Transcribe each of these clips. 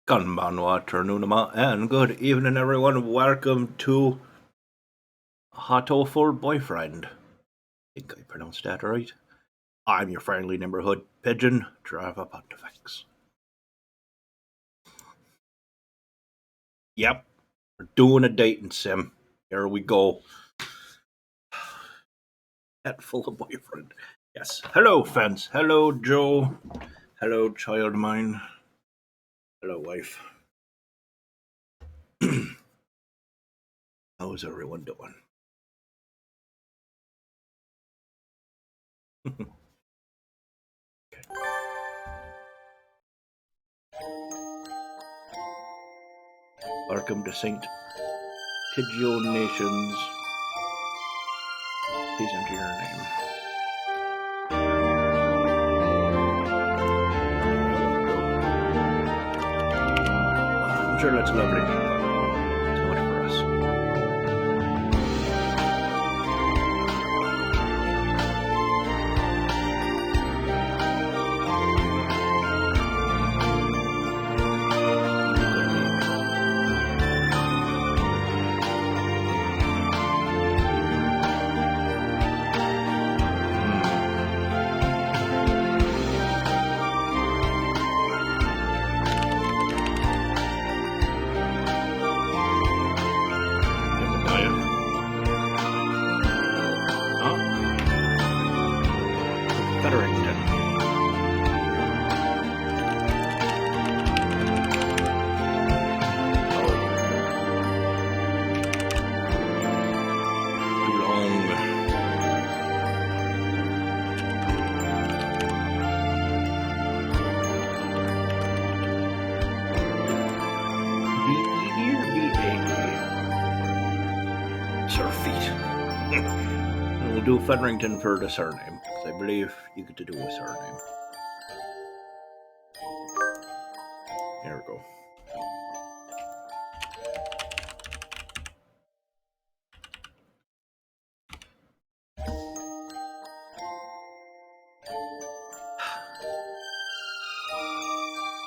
Konbanwa, Ternunama, and good evening, everyone. Welcome to Hatoful Boyfriend. I think I pronounced that right. I'm your friendly neighborhood pigeon, Trevor Pontifex. Yep, we're doing a dating sim. Here we go. Head full of boyfriend. Yes. Hello, fence. Hello, Joe. Hello, child mine. Hello, wife. How's everyone doing? Welcome to Saint Pigeon Nations. Please enter your name. I'm sure that's lovely, but it's not for us. We'll do Featherington for the surname, because I believe you get to do a surname. There we go.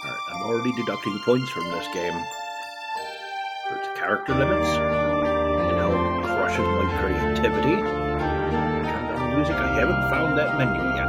Alright, I'm already deducting points from this game. There's character limits, and how it crushes my creativity. Countdown music, I haven't found that menu yet.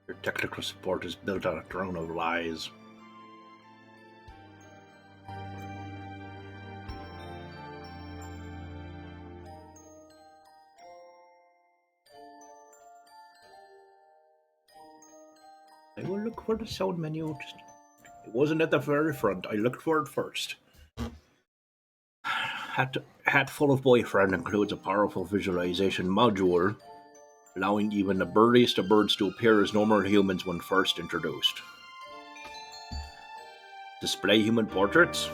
Your technical support is built on a throne of lies. I will look for the sound menu. It wasn't at the very front. I looked for it first. Hatful of Boyfriend includes a powerful visualization module, allowing even the birdiest of birds to appear as normal humans when first introduced. Display human portraits.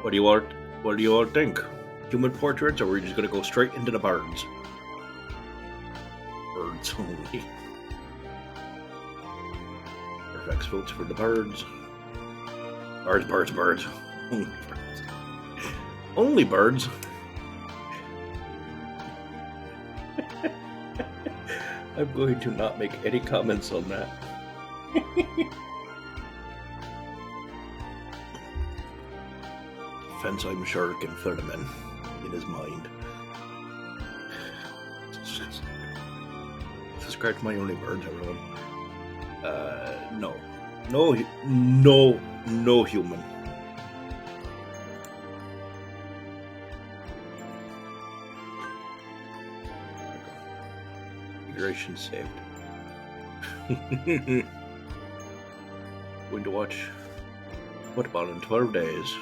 What do you all think? Human portraits, or are we just gonna go straight into the birds? Birds only. Perfect votes for the birds. Birds. Only birds. I'm going to not make any comments on that. Fence, I'm sure, can fill them in his mind. Scratch my only birds, everyone. No human. Configuration saved. Going to watch football in 12 days.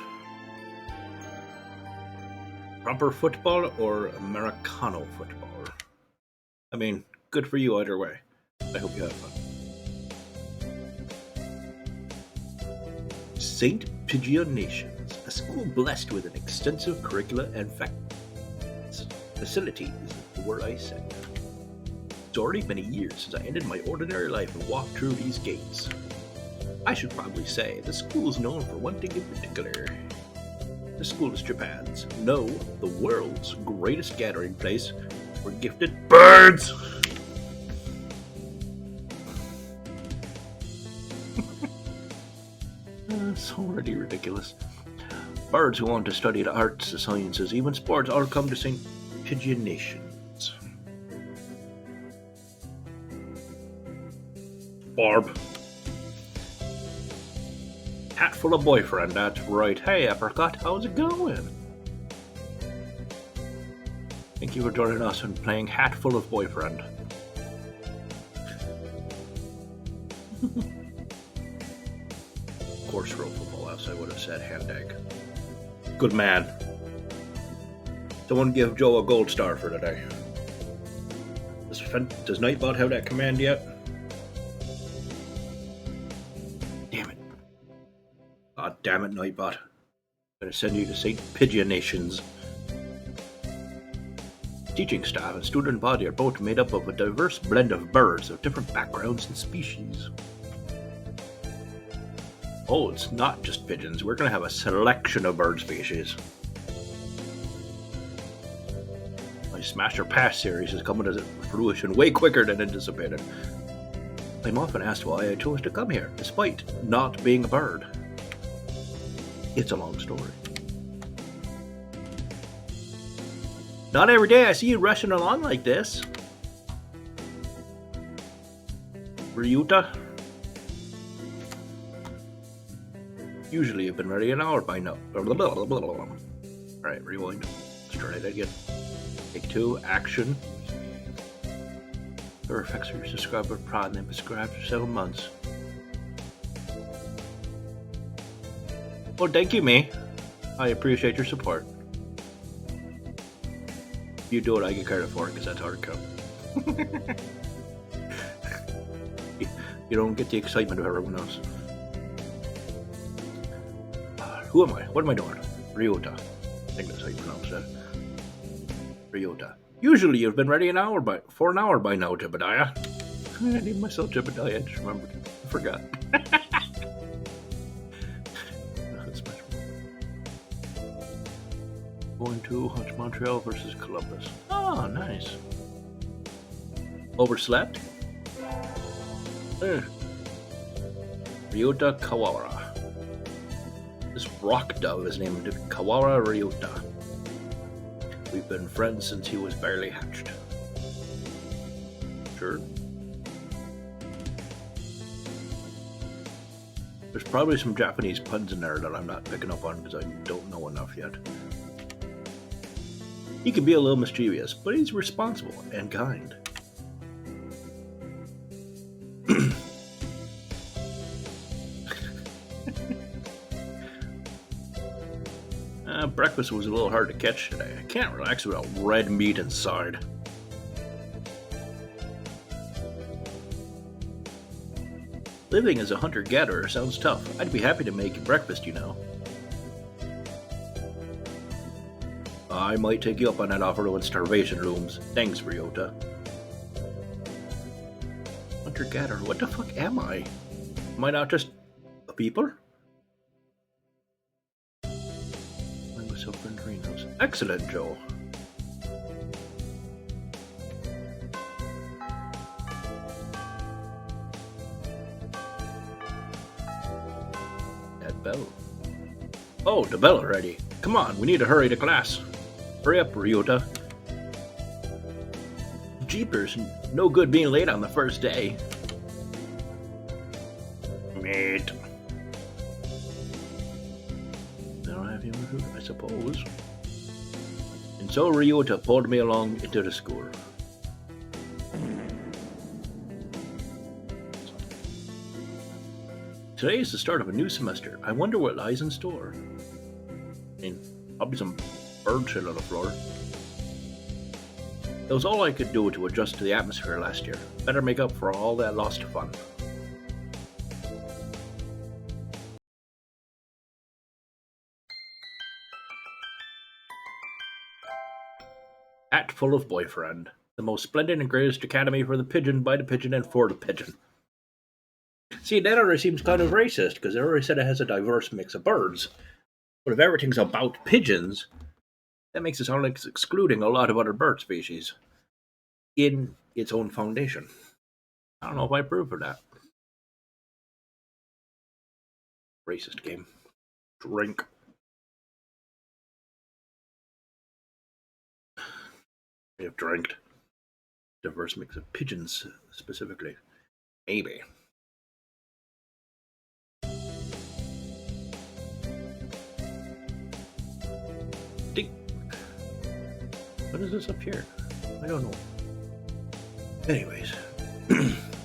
Proper football or Americano football? I mean, good for you either way. I hope you have fun. St. Pigeon Nations, a school blessed with an extensive curricula and facilities is where I said. It's already been a year since I ended my ordinary life and walked through these gates. I should probably say the school is known for one thing in particular. The school is Japan's, no, the world's greatest gathering place for gifted birds! It's already ridiculous. Birds who want to study the arts, the sciences, even sports all come to St. Pigeon Nations. Barb. Hatful of boyfriend, that's right. Hey, Apricot, how's it going? Thank you for joining us and playing Hatful of Boyfriend. Of course, real football, else I would have said hand egg. Good man. Someone give Joe a gold star for today. Does Nightbot have that command yet? Damn it. God damn it, Nightbot. I'm gonna send you to St. Pigeon Nations. Teaching staff and student body are both made up of a diverse blend of birds of different backgrounds and species. Oh, it's not just pigeons. We're going to have a selection of bird species. My Smash or Pass series is coming to fruition way quicker than anticipated. I'm often asked why I chose to come here, despite not being a bird. It's a long story. Not every day I see you rushing along like this. Ryuta? Usually you've been ready an hour by now. Alright, rewind. Let's try it again. Take 2, action. Your effects for your subscriber prod and then prescribed for 7 months. Well, thank you, me. I appreciate your support. If you do it, I get credit for it because that's how it comes. You don't get the excitement of everyone else. Who am I? What am I doing? Ryota. I think that's how you pronounce that. Ryota. Usually you've been ready for an hour by now, Jebediah. I named myself Jebediah, I just remembered. I forgot. Going to Montreal versus Columbus. Oh, nice. Overslept? Ryota Kawara. This rock dove is named Kawara Ryota. We've been friends since he was barely hatched. Sure. There's probably some Japanese puns in there that I'm not picking up on because I don't know enough yet. He can be a little mischievous, but he's responsible and kind. Breakfast was a little hard to catch today. I can't relax without red meat inside. Living as a hunter-gatherer sounds tough. I'd be happy to make you breakfast, you know. I might take you up on that offer when starvation looms. Thanks, Ryota. Hunter-gatherer? What the fuck am I? Am I not just a people? Excellent, Joe. That bell. Oh, the bell already. Come on, we need to hurry to class. Hurry up, Ryota. Jeepers, no good being late on the first day. Mate. I don't have him, I suppose. And so Ryota pulled me along into the school. Today is the start of a new semester. I wonder what lies in store. I mean, probably some bird shit on the floor. It was all I could do to adjust to the atmosphere last year. Better make up for all that lost fun. Hatful of Boyfriend. The most splendid and greatest academy for the pigeon, by the pigeon, and for the pigeon. See, that already seems kind of racist, because it already said it has a diverse mix of birds. But if everything's about pigeons, that makes it sound like it's excluding a lot of other bird species in its own foundation. I don't know if I approve of that. Racist game. Drink. We have drank. Diverse mix of pigeons, specifically. Maybe. What is this up here? I don't know. Anyways.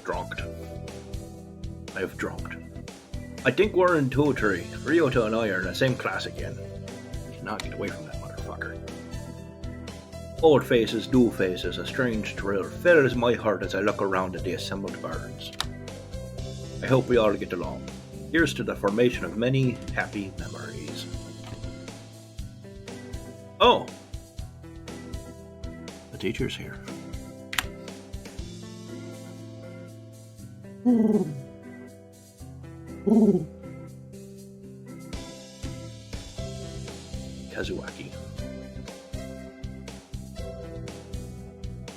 Drunked. I have drunked. I think we're in 2-3. Ryota and I are in the same class again. Cannot get away from that motherfucker. Old faces, new faces, a strange thrill fills my heart as I look around at the assembled birds. I hope we all get along. Here's to the formation of many happy memories. Oh! The teacher's here. Kazuaki.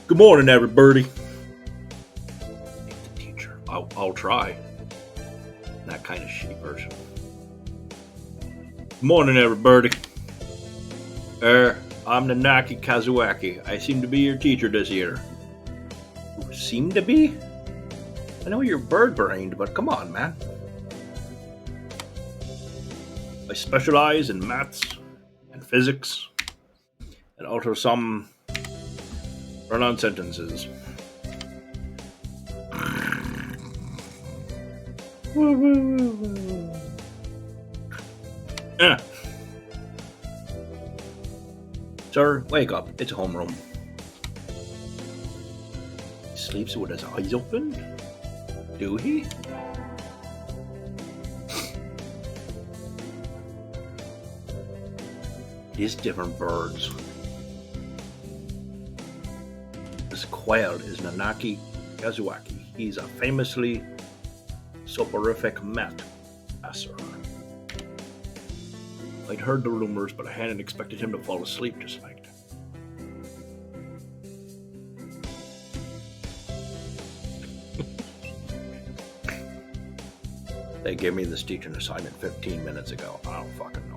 Good morning, everybody. The teacher. I'll try. That kind of shitty version. Good morning, everybody. I'm Nanaki Kazuaki. I seem to be your teacher this year. You seem to be? I know you're bird-brained, but come on, man. I specialize in maths and physics and alter some run-on sentences. Sir, wake up. It's homeroom. He sleeps with his eyes open? Do he? These different birds. This quail is Nanaki Kazuaki. He's a famously soporific math professor. I'd heard the rumors, but I hadn't expected him to fall asleep just like that. They gave me this teaching assignment 15 minutes ago. I don't fucking know.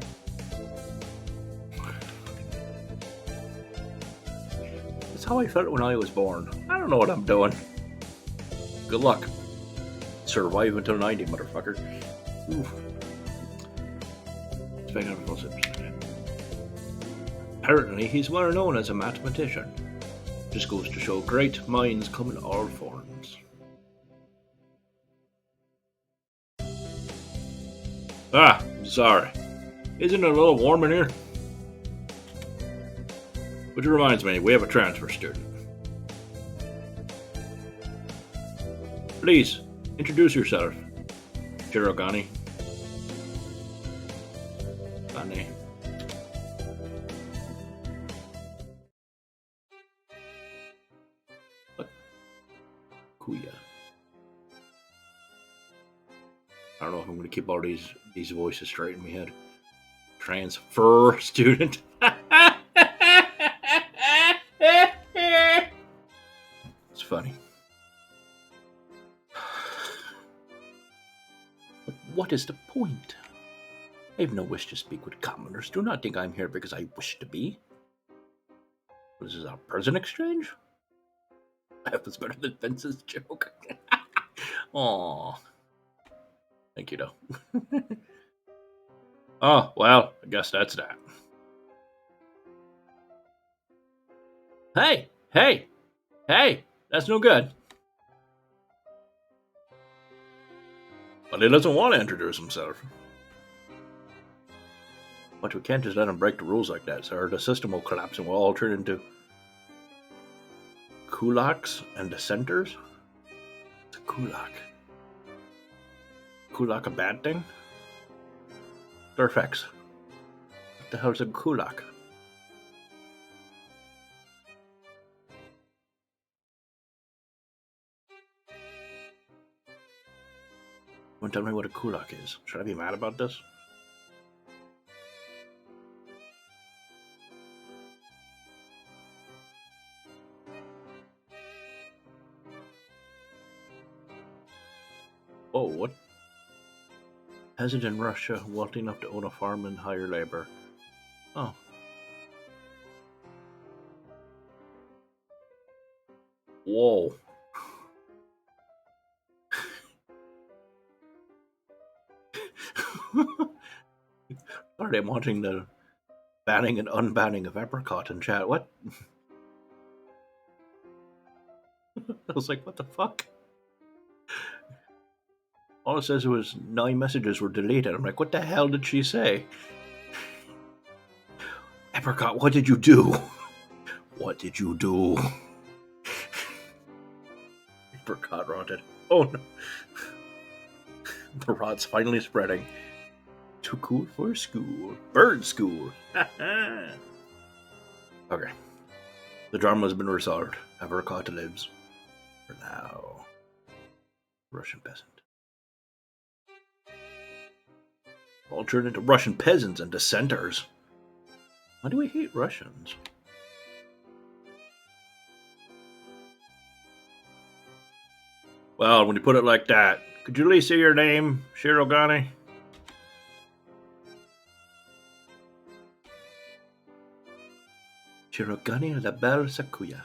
That's how I felt when I was born. I don't know what I'm doing. Good luck. Survive until 90, motherfucker. Oof. Apparently, he's well known as a mathematician. Just goes to show great minds come in all forms. Ah, sorry. Isn't it a little warm in here? Which reminds me, we have a transfer student. Please, introduce yourself, Jirogani. Gane. What? Kuya. I don't know if I'm going to keep all these voices straight in my head. Transfer student. It's funny. But what is the point? I have no wish to speak with commoners. Do not think I'm here because I wish to be. This is our prison exchange? That was better than Vince's joke. Aww. Thank you, though. Oh, well, I guess that's that. Hey, that's no good. But he doesn't want to introduce himself. But we can't just let him break the rules like that, sir. The system will collapse and we'll all turn into... kulaks and dissenters? What's a kulak? Kulak a bad thing? Durfex. What the hell's a kulak? Won't tell me what a kulak is. Should I be mad about this? Oh, what? Peasant in Russia, wealthy enough to own a farm and hire labor. Oh. Whoa. Sorry, I'm watching the banning and unbanning of apricot in chat. What? I was like, what the fuck? All it says was 9 messages were deleted. I'm like, what the hell did she say? Apricot, what did you do? What did you do? Apricot rotted. Oh no. The rot's finally spreading. Too cool for school. Bird school. Okay. The drama's been resolved. Apricot lives. For now. Russian peasant. All turned into Russian peasants and dissenters. Why do we hate Russians? Well, when you put it like that, could you at least say your name, Shirogane? Shirogane la belle Sakuya.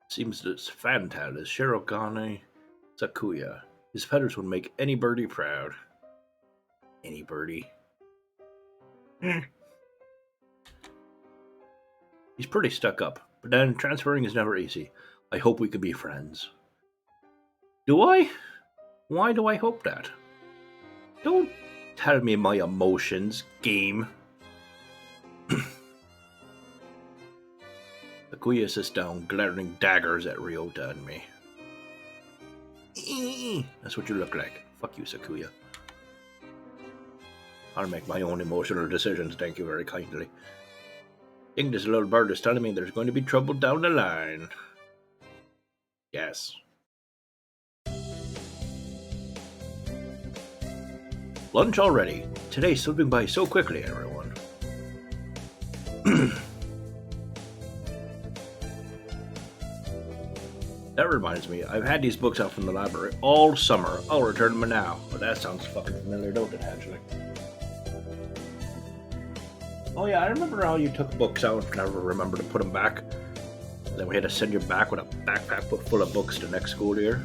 Seems this fantal is Shirogane Sakuya. His feathers would make any birdie proud. Any birdie. He's pretty stuck up, but then transferring is never easy. I hope we can be friends. Do I? Why do I hope that? Don't tell me my emotions, game. Sakuya sits down, glaring daggers at Ryota and me. That's what you look like. Fuck you, Sakuya. I'll make my own emotional decisions, thank you very kindly. I think this little bird is telling me there's going to be trouble down the line. Yes. Lunch already. Today's slipping by so quickly, everyone. That reminds me, I've had these books out from the library all summer. I'll return them now. But that sounds fucking familiar, don't it, actually? Oh yeah, I remember how you took books out and never remember to put them back. Then we had to send you back with a backpack full of books the next school year.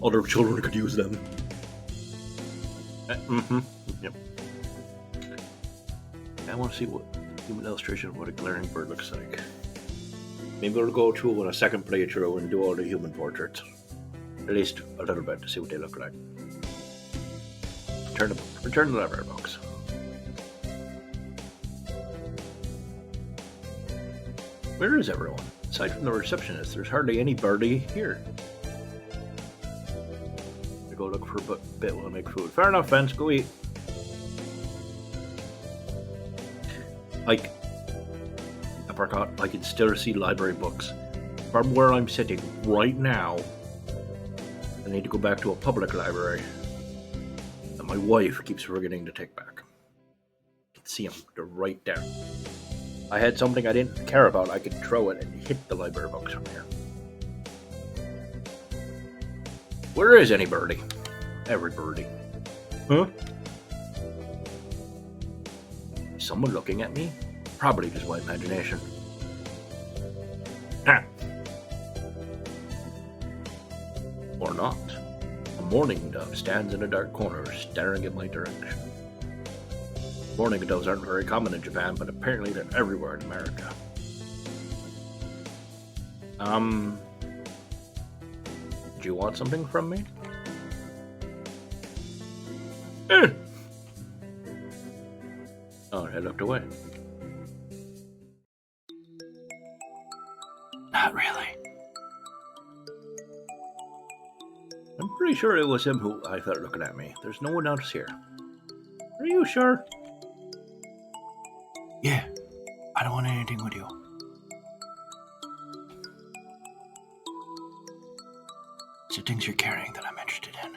Other children could use them. Yep. I want to see what human illustration of what a glaring bird looks like. Maybe we'll go through on a second playthrough and do all the human portraits. At least a little bit to see what they look like. Return the library books. Where is everyone? Aside from the receptionist, there's hardly any birdie here. I go look for a bit while I make food. Fair enough, Vince. Go eat. Apricot, I can still see library books. From where I'm sitting right now, I need to go back to a public library that my wife keeps forgetting to take back. I can see them. They're right there. I had something I didn't care about, I could throw it and hit the library books from here. Where is any birdie? Every birdie. Huh? Is someone looking at me? Probably just my imagination. Ah. Or not. A mourning dove stands in a dark corner, staring in my direction. Mourning doves aren't very common in Japan, but apparently they're everywhere in America. Do you want something from me? Oh, I looked away. Not really. I'm pretty sure it was him who I felt looking at me. There's no one else here. Are you sure? Yeah, I don't want anything with you. It's the things you're carrying that I'm interested in.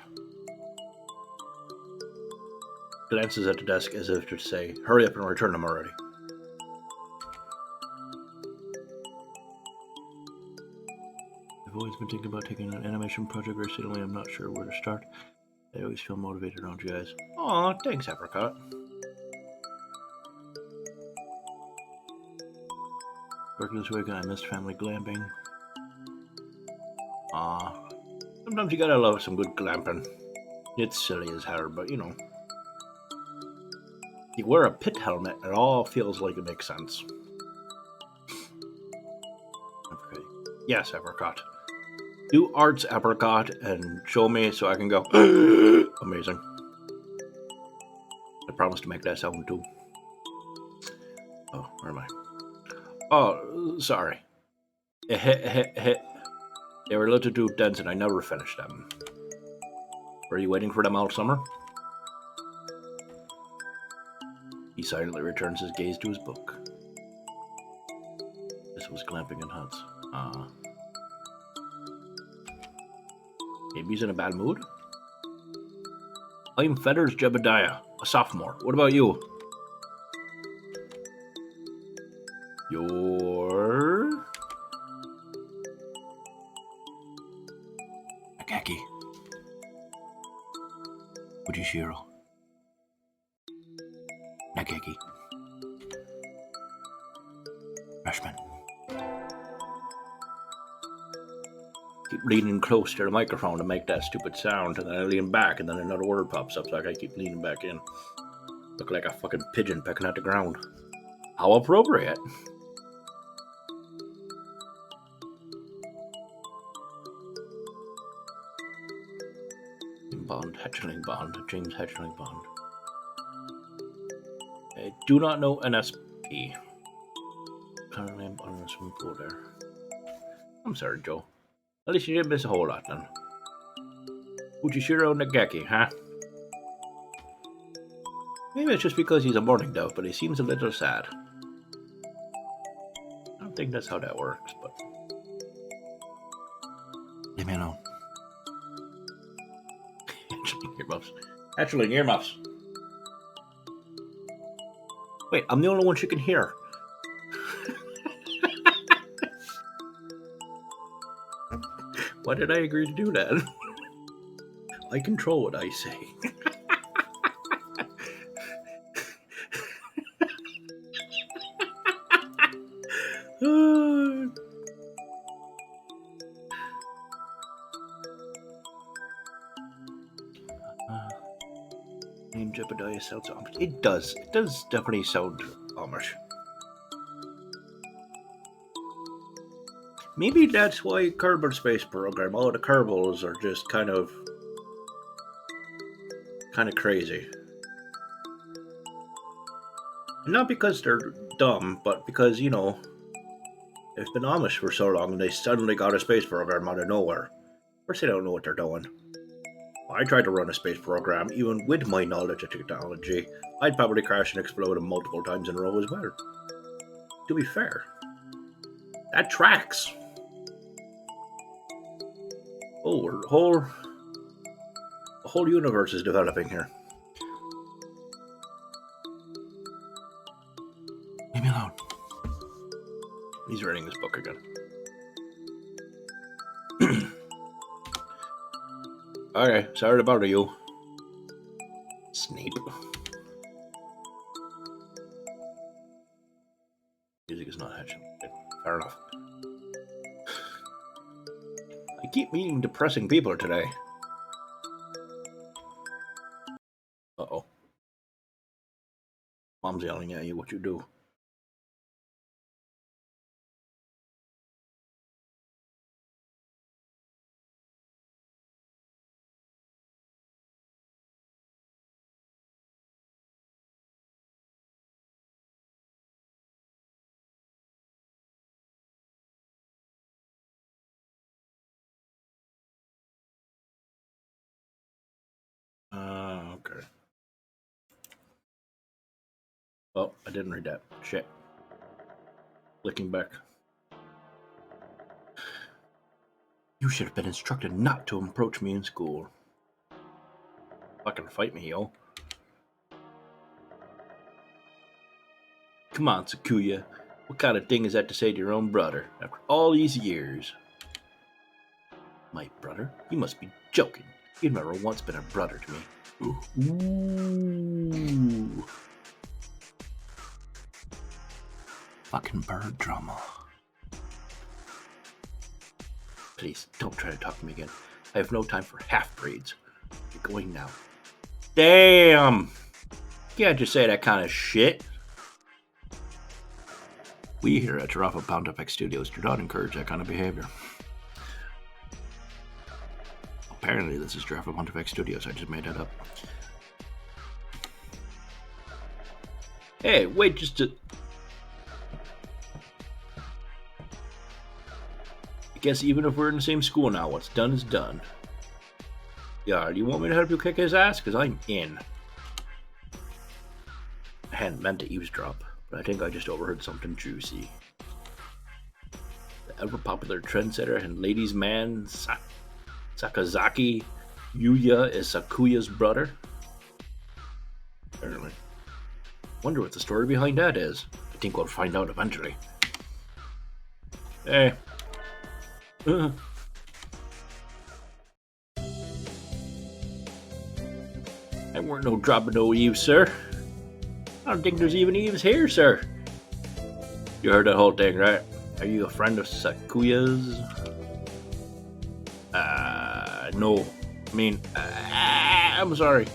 Glances at the desk as if to say, hurry up and return them already. I've always been thinking about taking an animation project recently. I'm not sure where to start. I always feel motivated around you guys. Aw, thanks, Apricot. Working this weekend, I missed family glamping. Aw. Sometimes you gotta love some good glamping. It's silly as hell, but you know. You wear a pit helmet, it all feels like it makes sense. Okay. Yes, Apricot. Do arts, Apricot, and show me so I can go, amazing. I promise to make that sound too. Oh, where am I? Oh, sorry. They were allowed to do dents and I never finished them. Were you waiting for them all summer? He silently returns his gaze to his book. This was glamping in huts. Maybe he's in a bad mood? I'm Feathers Jebediah, a sophomore. What about you? You're... Akaki. Fujishiro. Nageki. Freshman. Keep leaning close to the microphone to make that stupid sound, and then I lean back, and then another word pops up, so I keep leaning back in. Look like a fucking pigeon pecking at the ground. How appropriate. Bond, Hatchling Bond, James Hatchling Bond. I do not know NSP. Kind of name on the swimming pool there. I'm sorry, Joe. At least you didn't miss a whole lot then. Fujishiro Nageki, huh? Maybe it's just because he's a morning dove, but he seems a little sad. I don't think that's how that works, but... Leave me alone. Hatchling earmuffs. Hatchling earmuffs. Wait, I'm the only one she can hear. Why did I agree to do that? I control what I say. Name Jebediah sounds Amish. It does. It does definitely sound Amish. Maybe that's why Kerbal Space Program, all the Kerbals are just kind of crazy. And not because they're dumb, but because, you know, they've been Amish for so long and they suddenly got a space program out of nowhere. Of course they don't know what they're doing. I tried to run a space program, even with my knowledge of technology, I'd probably crash and explode them multiple times in a row as well. To be fair, that tracks. Oh, a whole universe is developing here. Leave me alone. He's reading this book again. Okay, sorry to bother you. Snape. Music is not hatching. Okay, fair enough. I keep meeting depressing people today. Uh-oh. Mom's yelling at you, what you do? Oh, I didn't read that. Shit. Looking back. You should have been instructed not to approach me in school. Fucking fight me, yo. Come on, Sakuya. What kind of thing is that to say to your own brother after all these years? My brother? You must be joking. You've never once been a brother to me. Ooh. Fucking bird drama. Please, don't try to talk to me again. I have no time for half-breeds. You're going now. Damn! You can't just say that kind of shit. We here at Giraffe Pontifex Studios do not encourage that kind of behavior. Apparently, this is Giraffe Pontifex Studios. I just made that up. Hey, wait just a... I guess even if we're in the same school now, what's done is done. Yeah, do you want me to help you kick his ass? Because I'm in. I hadn't meant to eavesdrop, but I think I just overheard something juicy. The ever-popular trendsetter and ladies' man, Sakazaki Yuya is Sakuya's brother? Apparently. Wonder what the story behind that is. I think we'll find out eventually. Hey. That weren't no drop of no eaves, sir. I don't think there's even eaves here, sir. You heard that whole thing, right? Are you a friend of Sakuya's? No. I mean, I'm sorry.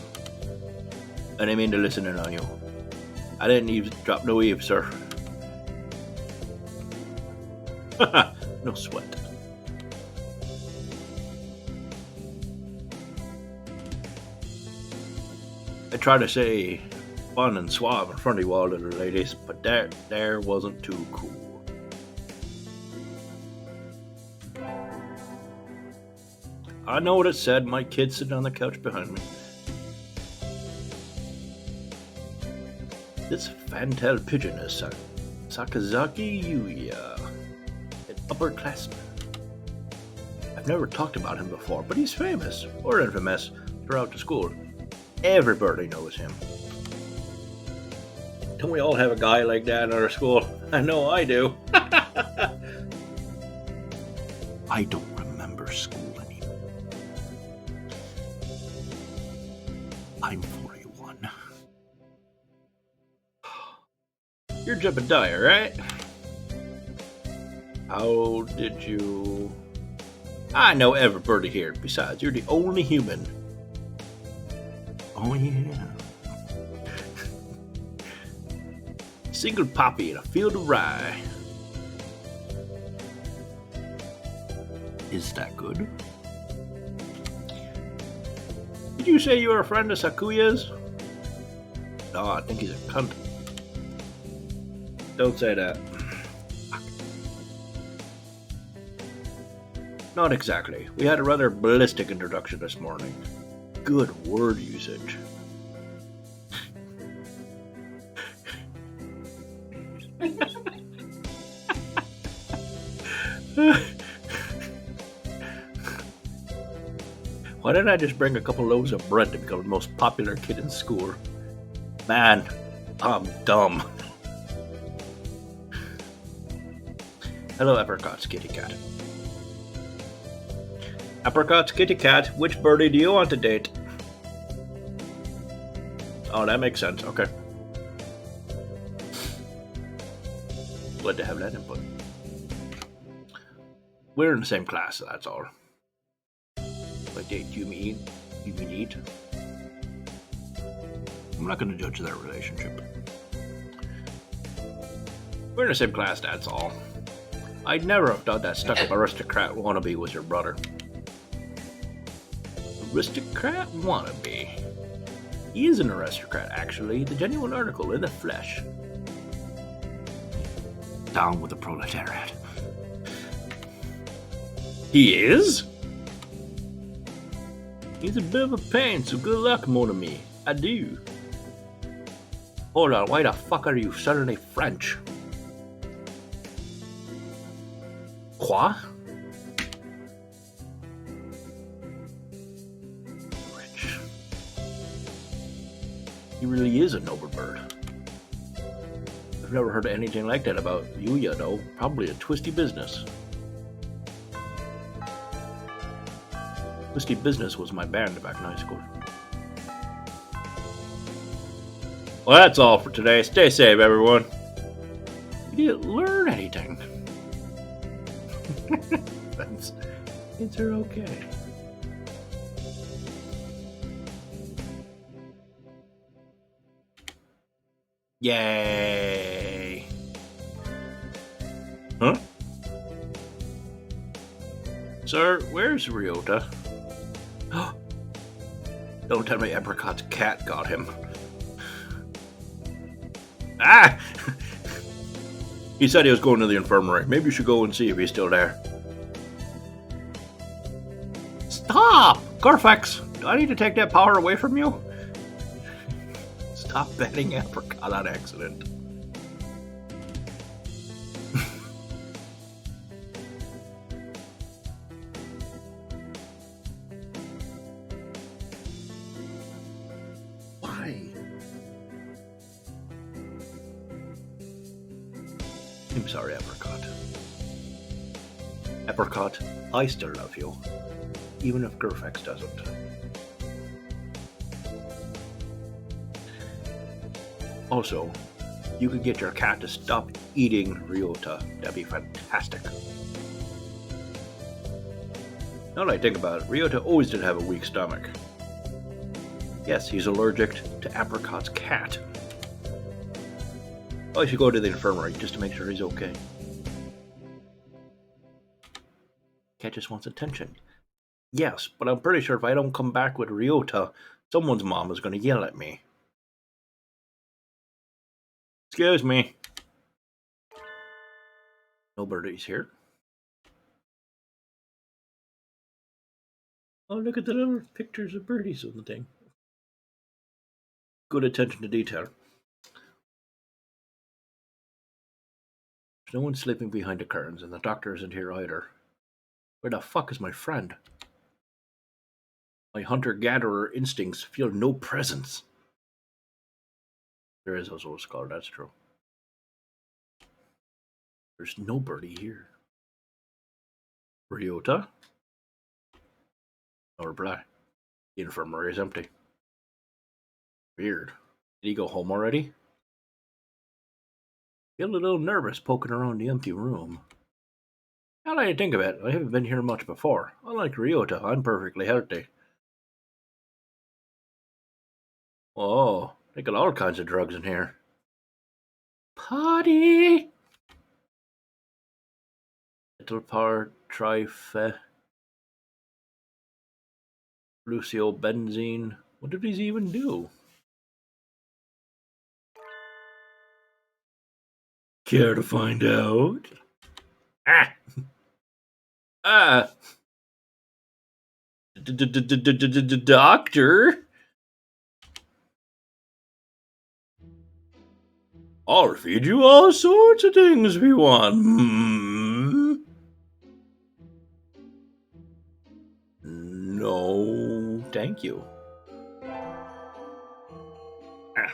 I didn't mean to listen in on you. I didn't eavesdrop no eaves, sir. No sweat. I try to say fun and suave in front of you all little ladies, but there wasn't too cool. I know what it said. My kid sitting on the couch behind me. This fantail pigeon is Sakazaki Yuya, an upperclassman. I've never talked about him before, but he's famous, or infamous, throughout the school. Everybody knows him. Don't we all have a guy like that in our school? I know I do. I don't remember school anymore. I'm 41. You're Jebediah, right? How did you... I know everybody here. Besides, you're the only human. Oh, yeah. Single poppy in a field of rye. Is that good? Did you say you were a friend of Sakuya's? No, I think he's a cunt. Don't say that. Not exactly. We had a rather ballistic introduction this morning. Good word usage. Why didn't I just bring a couple loaves of bread to become the most popular kid in school? Man, I'm dumb. Hello, Apricot's kitty cat. Apricot's kitty cat, which birdie do you want to date? Oh, that makes sense. Okay. Glad to have that input. We're in the same class, so that's all. By date, you mean eat? I'm not going to judge their relationship. We're in the same class, that's all. I'd never have thought that stuck-up aristocrat wannabe was your brother. Aristocrat wannabe? He is an aristocrat, actually. The genuine article in the flesh. Down with the proletariat. He is? He's a bit of a pain, so good luck, mon ami. Adieu. Hold on, why the fuck are you suddenly French? Quoi? Rich. He really is a noble bird. I've never heard anything like that about Yuya, though. Probably a twisty business. Twisty Business was my band back in high school. Well, that's all for today. Stay safe, everyone. You didn't learn anything. It's okay. Yay! Huh? Sir, where's Ryota? Don't tell me Apricot's cat got him. Ah! He said he was going to the infirmary. Maybe you should go and see if he's still there. Stop! Garfax, do I need to take that power away from you? Stop betting Apricot on accident. Why? I'm sorry, Apricot. Apricot, I still love you, even if Garfax doesn't. Also, you could get your cat to stop eating Ryota. That'd be fantastic. Now that I think about it, Ryota always did have a weak stomach. Yes, he's allergic to Apricot's cat. I should go to the infirmary just to make sure he's okay. Cat just wants attention. Yes, but I'm pretty sure if I don't come back with Ryota, someone's mom is going to yell at me. Excuse me. No birdies here. Oh, look at the little pictures of birdies on the thing. Good attention to detail. There's no one sleeping behind the curtains, and the doctor isn't here either. Where the fuck is my friend? My hunter-gatherer instincts feel no presence. There is also a scholar, that's true. There's nobody here. Ryota? No reply. The infirmary is empty. Weird. Did he go home already? Feel a little nervous poking around the empty room. Now that I think of it, I haven't been here much before. Unlike Ryota, I'm perfectly healthy. Oh, they got all kinds of drugs in here. Potty! Little power trife. Luciobenzene. What did these even do? Care to find out? Ah! Ah! Doctor? I'll feed you all sorts of things if you want. No, thank you. Ah.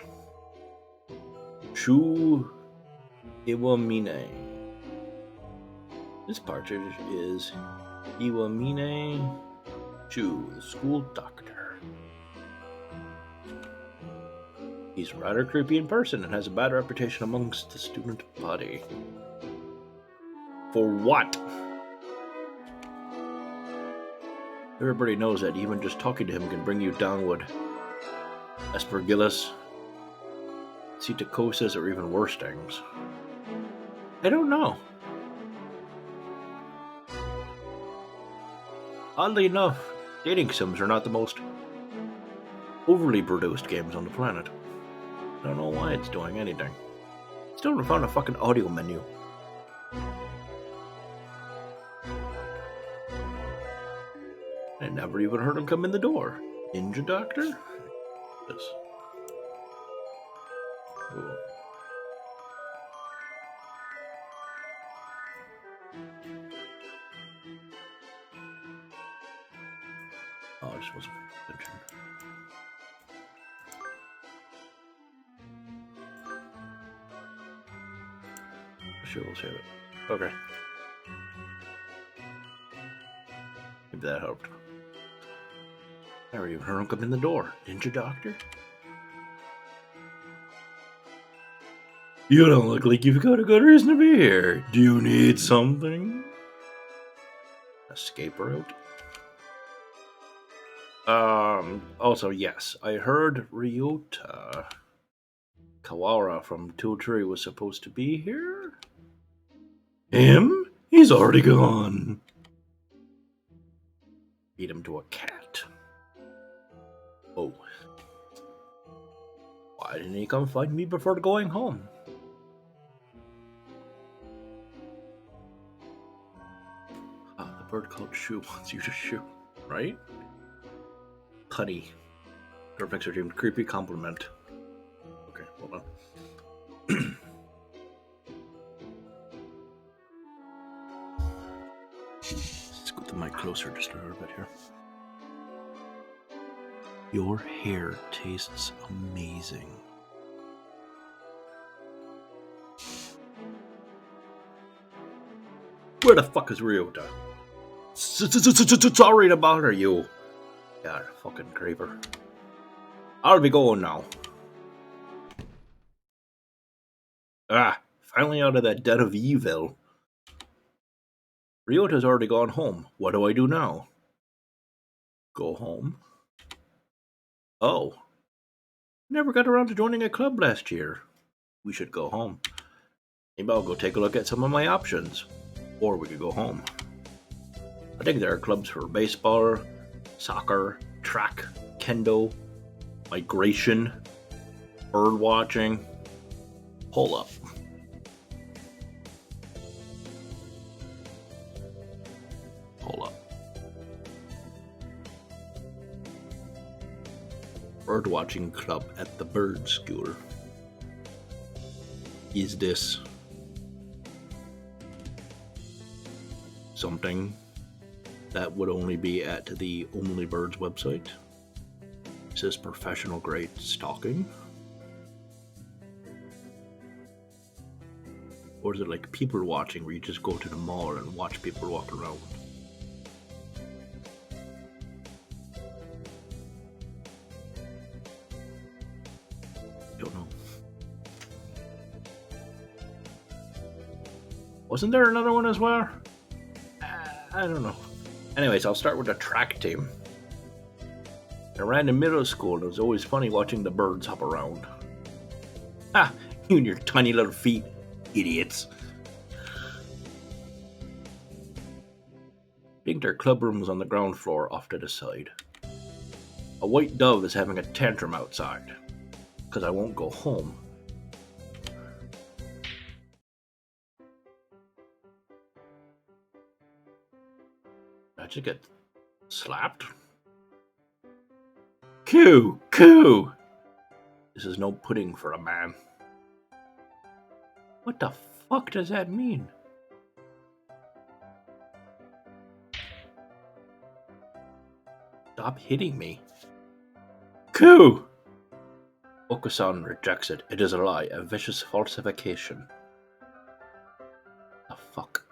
Shu Iwamine. This partridge is Iwamine Chu, the school doctor. He's rather creepy in person and has a bad reputation amongst the student body. For what? Everybody knows that even just talking to him can bring you downward. Aspergillus, cetocosis, or even worse things. I don't know. Oddly enough, dating sims are not the most overly produced games on the planet. I don't know why it's doing anything. Still haven't found a fucking audio menu. I never even heard him come in the door. Ninja Doctor? This. Oh, I just wasn't paying attention. Sure, we'll save it. Okay. Maybe that helped. I never even heard him come in the door. Ninja Doctor? You don't look like you've got a good reason to be here. Do you need something? Escape route? Also, yes, I heard Ryota Kawara from Tooltree was supposed to be here? Him? He's already gone. Beat him to a cat. Oh. Why didn't he come find me before going home? Ah, the bird called Shu wants you to shoot, right? Punny. Perfect your dream. Creepy compliment. Okay, hold on. Scoot the mic closer just a little bit here. Your hair tastes amazing. Where the fuck is Ryota? Sorry to bother you. God, fucking creeper. I'll be going now. Ah, finally out of that den of evil. Ryota's already gone home. What do I do now? Go home? Oh. Never got around to joining a club last year. We should go home. Maybe I'll go take a look at some of my options. Or we could go home. I think there are clubs for baseball, soccer, track, kendo, migration, bird watching. Hold up. Hold up. Bird watching club at the bird school. Is this something that would only be at the Only Birds website? Is this professional grade stalking? Or is it like people watching where you just go to the mall and watch people walk around? Don't know. Wasn't there another one as well? I don't know. Anyways, I'll start with the track team. I ran in middle school and it was always funny watching the birds hop around. Ah, you and your tiny little feet, idiots. I think their club room was on the ground floor off to the side. A white dove is having a tantrum outside, because I won't go home. Did I just get slapped? Coo! Coo! This is no pudding for a man. What the fuck does that mean? Stop hitting me. Coo! Okusan rejects it. It is a lie, a vicious falsification. The fuck?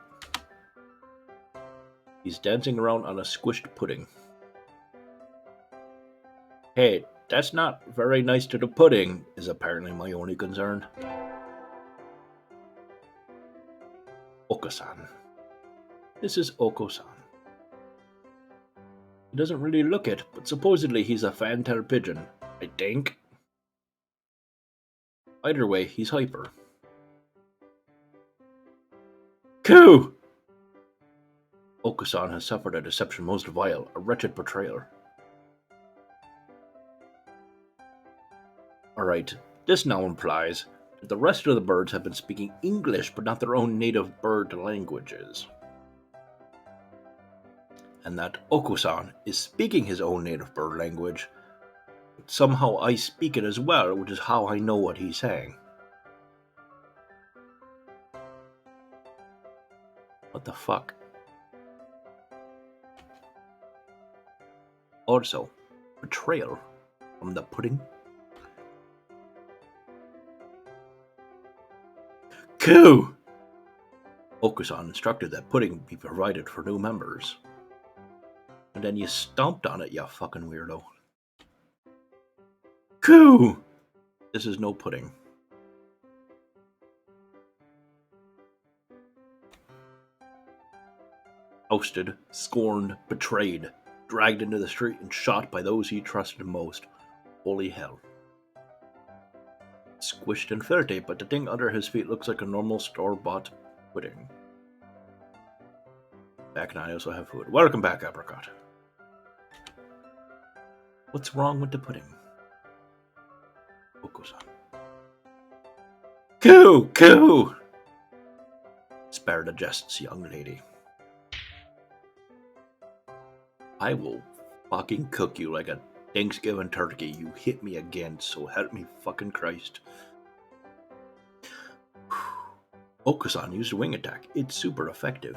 He's dancing around on a squished pudding. Hey, that's not very nice to the pudding, is apparently my only concern. Okusan. This is Oko-san. He doesn't really look it, but supposedly he's a fantail pigeon, I think. Either way, he's hyper. Coo! Okusan has suffered a deception most vile, a wretched betrayal. Alright, this now implies that the rest of the birds have been speaking English but not their own native bird languages. And that Okusan is speaking his own native bird language, but somehow I speak it as well, which is how I know what he's saying. What the fuck? Also, betrayal from the pudding. Coup! Okusan instructed that pudding be provided for new members. And then you stomped on it, you fucking weirdo. Coup! This is no pudding. Ousted, scorned, betrayed, dragged into the street and shot by those he trusted most. Holy hell. Squished and filthy, but the thing under his feet looks like a normal store-bought pudding. Back and I also have food. Welcome back, Apricot. What's wrong with the pudding? Okusan. Coup! Spare the jests, young lady. I will fucking cook you like a Thanksgiving turkey. You hit me again, so help me fucking Christ. Okusan used a wing attack. It's super effective.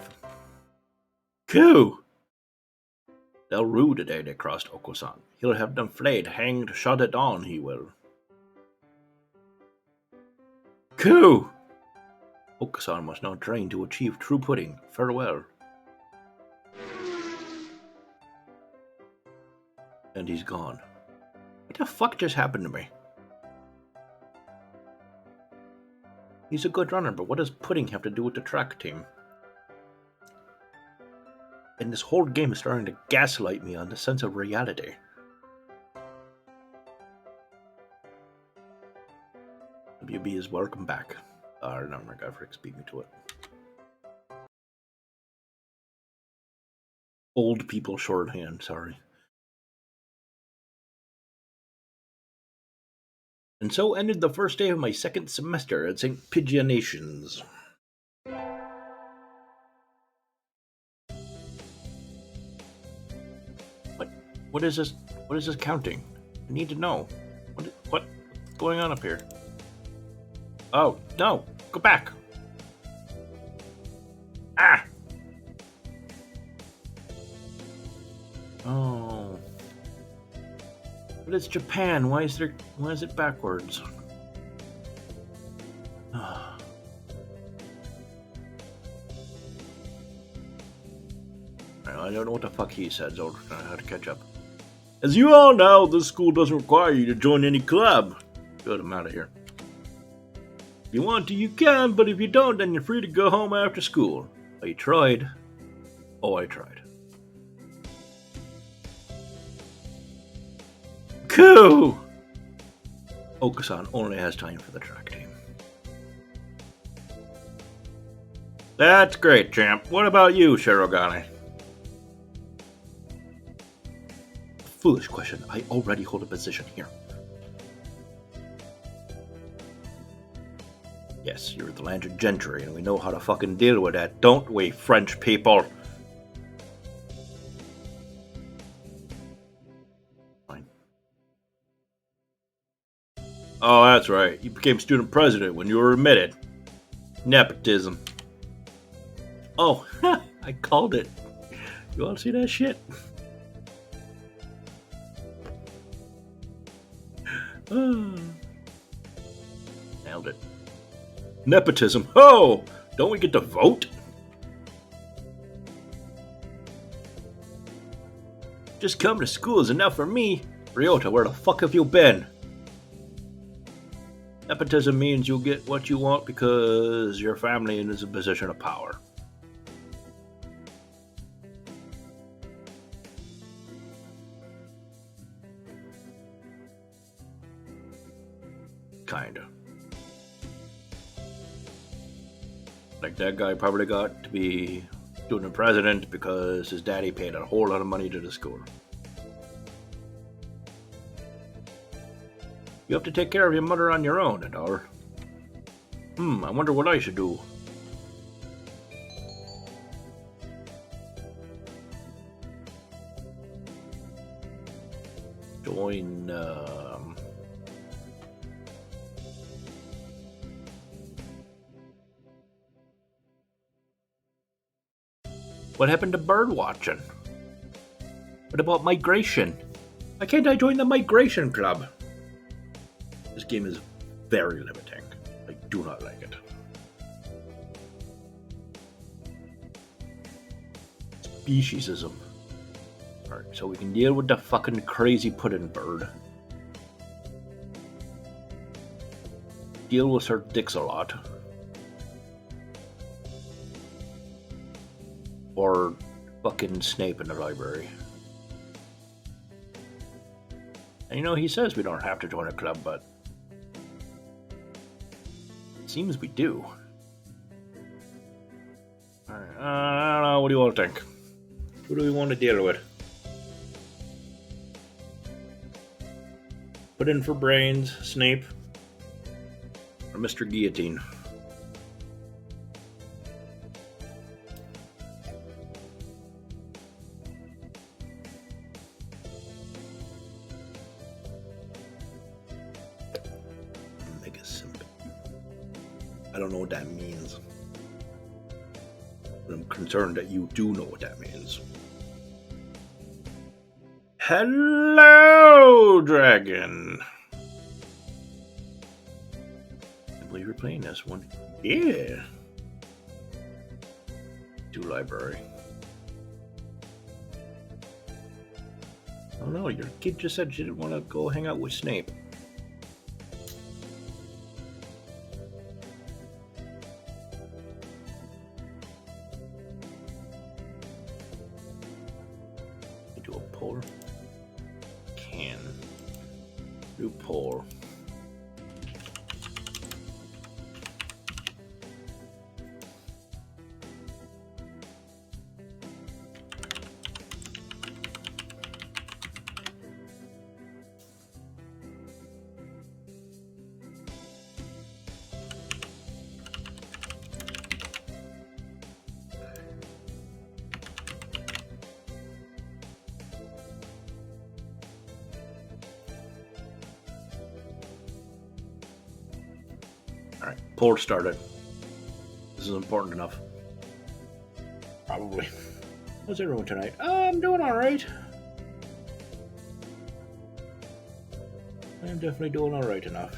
Coup! They'll rue the day they crossed Okusan. He'll have them flayed, hanged, shot at dawn, he will. Coup! Okusan must now train to achieve true pudding. Farewell. And he's gone. What the fuck just happened to me? He's a good runner, but what does pudding have to do with the track team? And this whole game is starting to gaslight me on the sense of reality. WB is welcome back. No, my God, Fricks beat me to it. Old people shorthand, sorry. And so ended the first day of my second semester at St. Pigeonations. What is this? What is this counting? I need to know. What's going on up here? Oh, no! Go back! Ah! Oh. But it's Japan. Why is it backwards? I don't know what the fuck he said, so I have to catch up. As you all know, this school doesn't require you to join any club. Good, I'm out of here. If you want to, you can, but if you don't, then you're free to go home after school. I tried. Oh, I tried. Coup! Okusan only has time for the track team. That's great, champ. What about you, Shirogane? Foolish question. I already hold a position here. Yes, you're the landed gentry, and we know how to fucking deal with that, don't we, French people? Fine. Oh, that's right. You became student president when you were admitted. Nepotism. Oh, I called it. You want to see that shit? Nailed it. Nepotism. Oh! Don't we get to vote? Just coming to school is enough for me. Ryota, where the fuck have you been? Nepotism means you'll get what you want because your family is in a position of power. Kinda. Like that guy probably got to be student president because his daddy paid a whole lot of money to the school. You have to take care of your mother on your own, Adar. I wonder what I should do. Join, What happened to bird watching? What about migration? Why can't I join the migration club? This game is very limiting. I do not like it. Speciesism. Alright, so we can deal with the fucking crazy pudding bird. Deal with her dicks a lot. Or fucking Snape in the library. And you know, he says we don't have to join a club, but it seems we do. Alright, I don't know, what do you want to think? Who do we want to deal with? Put in for brains, Snape, or Mr. Guillotine? Mega simp. I don't know what that means. But I'm concerned that you do know what that means. Hello, dragon. I believe you're playing this one. Yeah. To library. Oh no, your kid just said she didn't want to go hang out with Snape. Do a poll. Can do poll. Alright, poll started. This is important enough. Probably. How's everyone tonight? I'm doing alright. I'm definitely doing alright enough.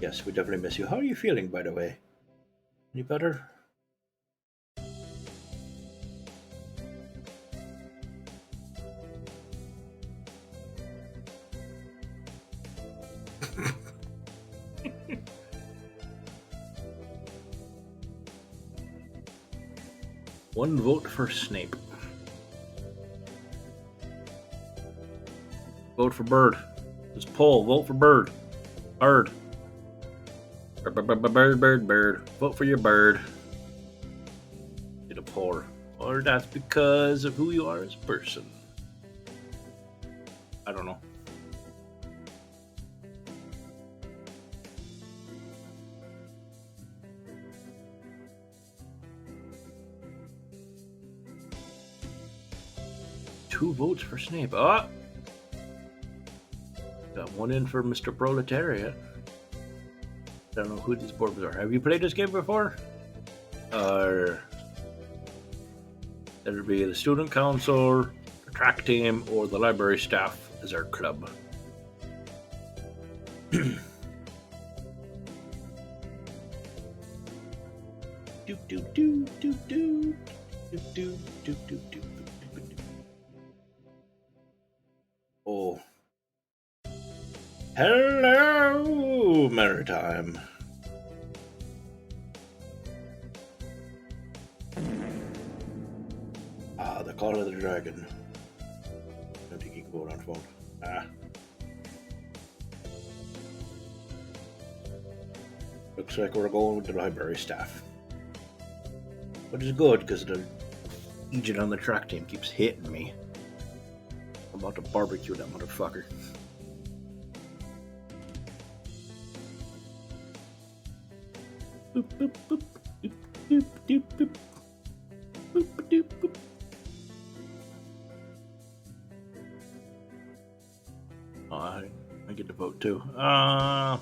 Yes, we definitely miss you. How are you feeling, by the way? Any better? One vote for Snape. Vote for Bird. This poll. Vote for Bird. Bird. Bird. Vote for your bird. Did a poll. Or that's because of who you are as a person. I don't know. Two votes for Snape. Ah! Got one in for Mr. Proletariat. I don't know who these boards are. Have you played this game before? Or it'll be the student council, the track team, or the library staff as our club. Oh. Hello, Maritime. Ah, the Call of the Dragon. I don't think you can vote on phone. Ah. Looks like we're going with the library staff. Which is good, because the agent on the track team keeps hitting me. I'm about to barbecue that motherfucker. Boop, boop, boop, boop, boop, boop, boop. Boop, boop, boop. Oh, I get to vote too. No, I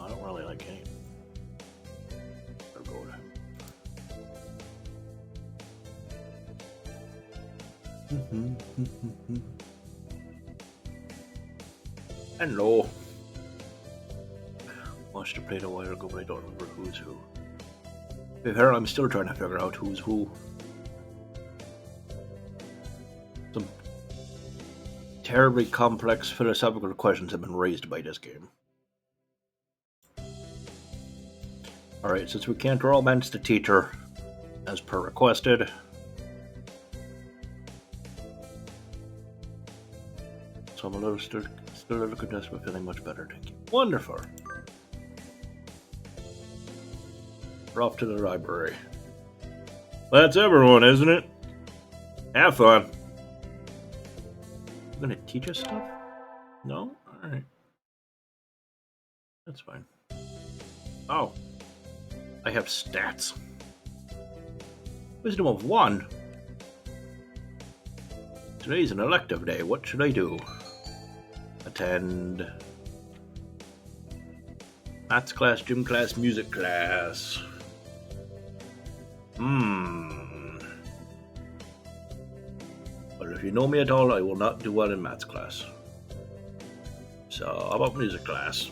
don't really like any. I'll go with him. Hello. Watched it played a while ago, but I don't remember who's who. To be fair, I'm still trying to figure out who's who. Some terribly complex philosophical questions have been raised by this game. Alright, since we can't romance the teacher, as per requested, so I'm a little still a little congested, but feeling much better, thank you. Wonderful! We're off to the library. That's everyone, isn't it? Have fun! You gonna teach us stuff? No? Alright. That's fine. Oh. I have stats. Wisdom of 1. Today's an elective day. What should I do? Attend maths class, gym class, music class. Well, if you know me at all, I will not do well in maths class. So, how about music class?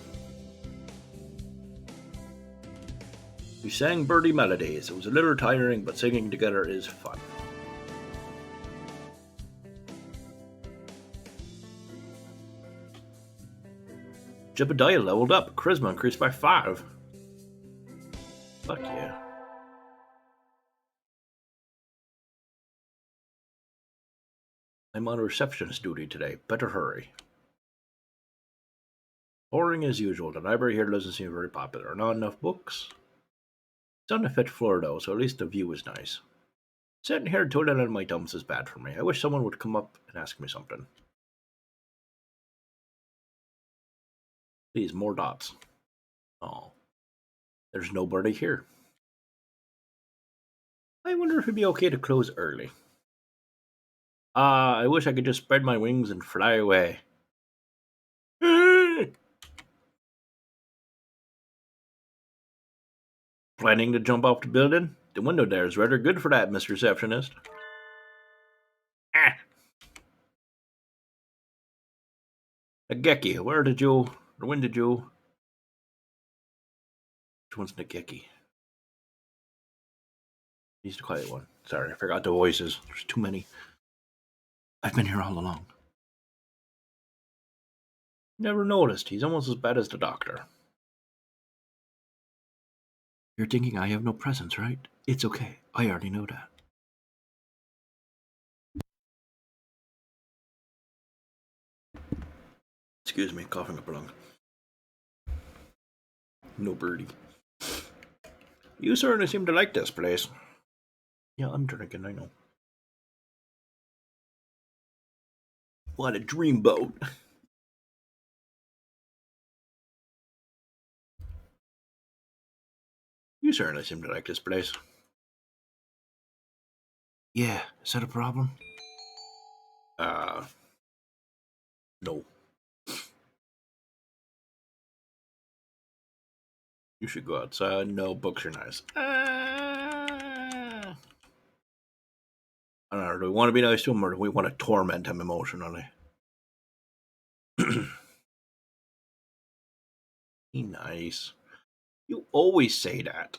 We sang birdie melodies. It was a little tiring, but singing together is fun. Jebediah leveled up. Charisma increased by 5. Fuck yeah. I'm on receptionist duty today. Better hurry. Boring as usual. The library here doesn't seem very popular. Not enough books. It's on the 5th floor though, so at least the view is nice. Sitting here twiddling on my thumbs is bad for me. I wish someone would come up and ask me something. Please, more dots. Oh. There's nobody here. I wonder if it'd be okay to close early. I wish I could just spread my wings and fly away. Planning to jump off the building? The window there is rather good for that, Miss Receptionist. Ah. Nageki, when did you... Which one's Nageki? He's the quiet one. Sorry, I forgot the voices. There's too many. I've been here all along. Never noticed. He's almost as bad as the doctor. You're thinking I have no presence, right? It's okay. I already know that. Excuse me, coughing up a lung. No birdie. You certainly seem to like this place. Yeah, I'm drinking, I know. What a dreamboat. You certainly seem to like this place. Yeah, is that a problem? No. You should go outside. No, books are nice. I don't know, do we want to be nice to him or do we want to torment him emotionally? Be nice. You always say that.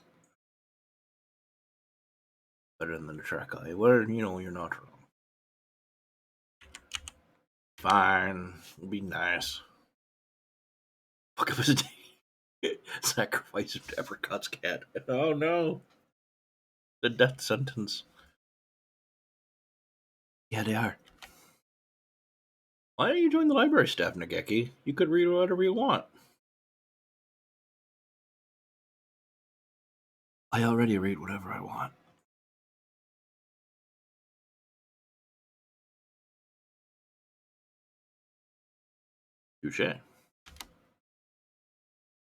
Better than the track eye. Well, you know, you're not wrong. Fine. We'll be nice. Fuck up his day. Sacrifice of Apricot's cat. Oh no. The death sentence. Yeah, they are. Why don't you join the library staff, Nageki? You could read whatever you want. I already read whatever I want. Touche.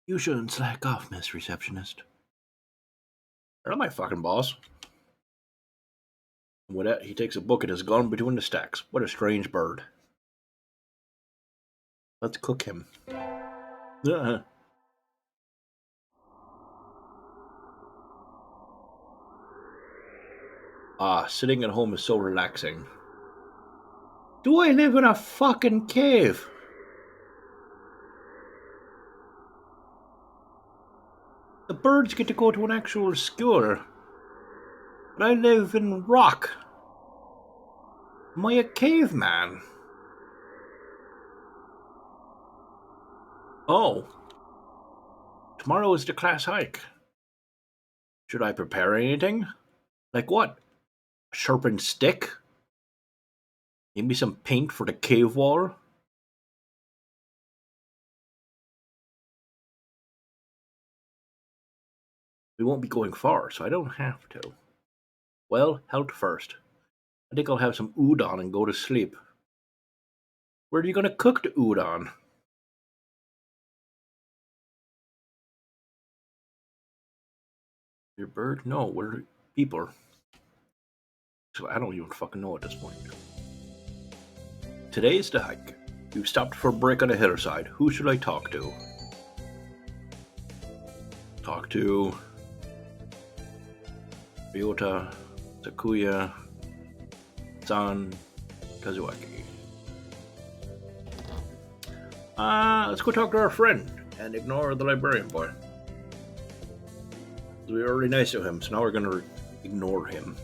You shouldn't slack off, Miss Receptionist. You're not my fucking boss. With that, he takes a book and is gone between the stacks. What a strange bird. Let's cook him. Sitting at home is so relaxing. Do I live in a fucking cave? The birds get to go to an actual school. But I live in rock. Am I a caveman? Oh. Tomorrow is the class hike. Should I prepare anything? Like what? A sharpened stick? Maybe some paint for the cave wall? We won't be going far, so I don't have to. Well, health first. I think I'll have some udon and go to sleep. Where are you going to cook the udon? Your bird? No, we're people. So I don't even fucking know at this point. Today's the hike. We've stopped for a break on the hillside. Who should I talk to? Talk to Ryota, Takuya, San, Kazuaki. Let's go talk to our friend and ignore the librarian boy. We were already nice to him, so now we're gonna ignore him.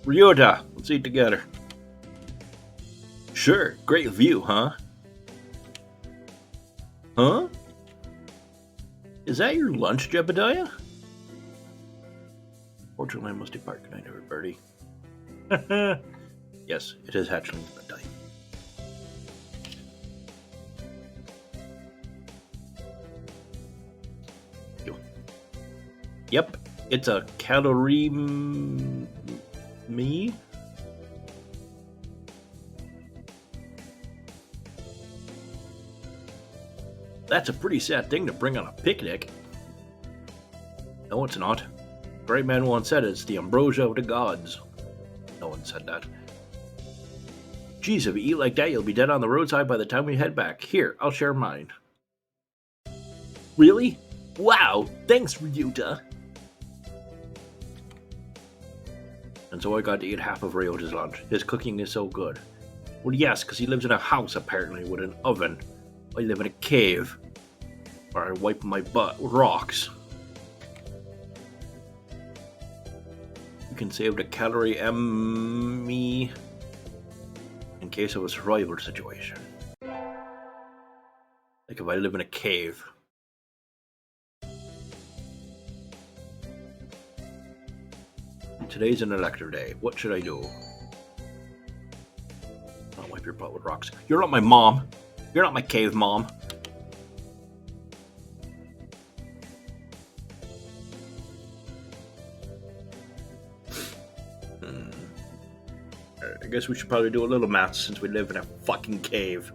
Ryota, let's eat together. Sure, great view, huh? Huh? Is that your lunch, Jebediah? Fortunately, I must depart. Good night, everybody. Yes, it is hatchling's bedtime. Yep, it's a calorie me. That's a pretty sad thing to bring on a picnic. No, it's not. Great man once said it's the ambrosia of the gods. No one said that. Geez, if you eat like that, you'll be dead on the roadside by the time we head back. Here, I'll share mine. Really? Wow, thanks, Ryuta. And so I got to eat half of Ryota's lunch. His cooking is so good. Well, yes, because he lives in a house, apparently, with an oven. I live in a cave. Where I wipe my butt with rocks. You can save the calorie me in case of a survival situation. Like if I live in a cave. Today's an elective day. What should I do? I'll wipe your butt with rocks. You're not my mom. You're not my cave mom. I guess we should probably do a little math since we live in a fucking cave.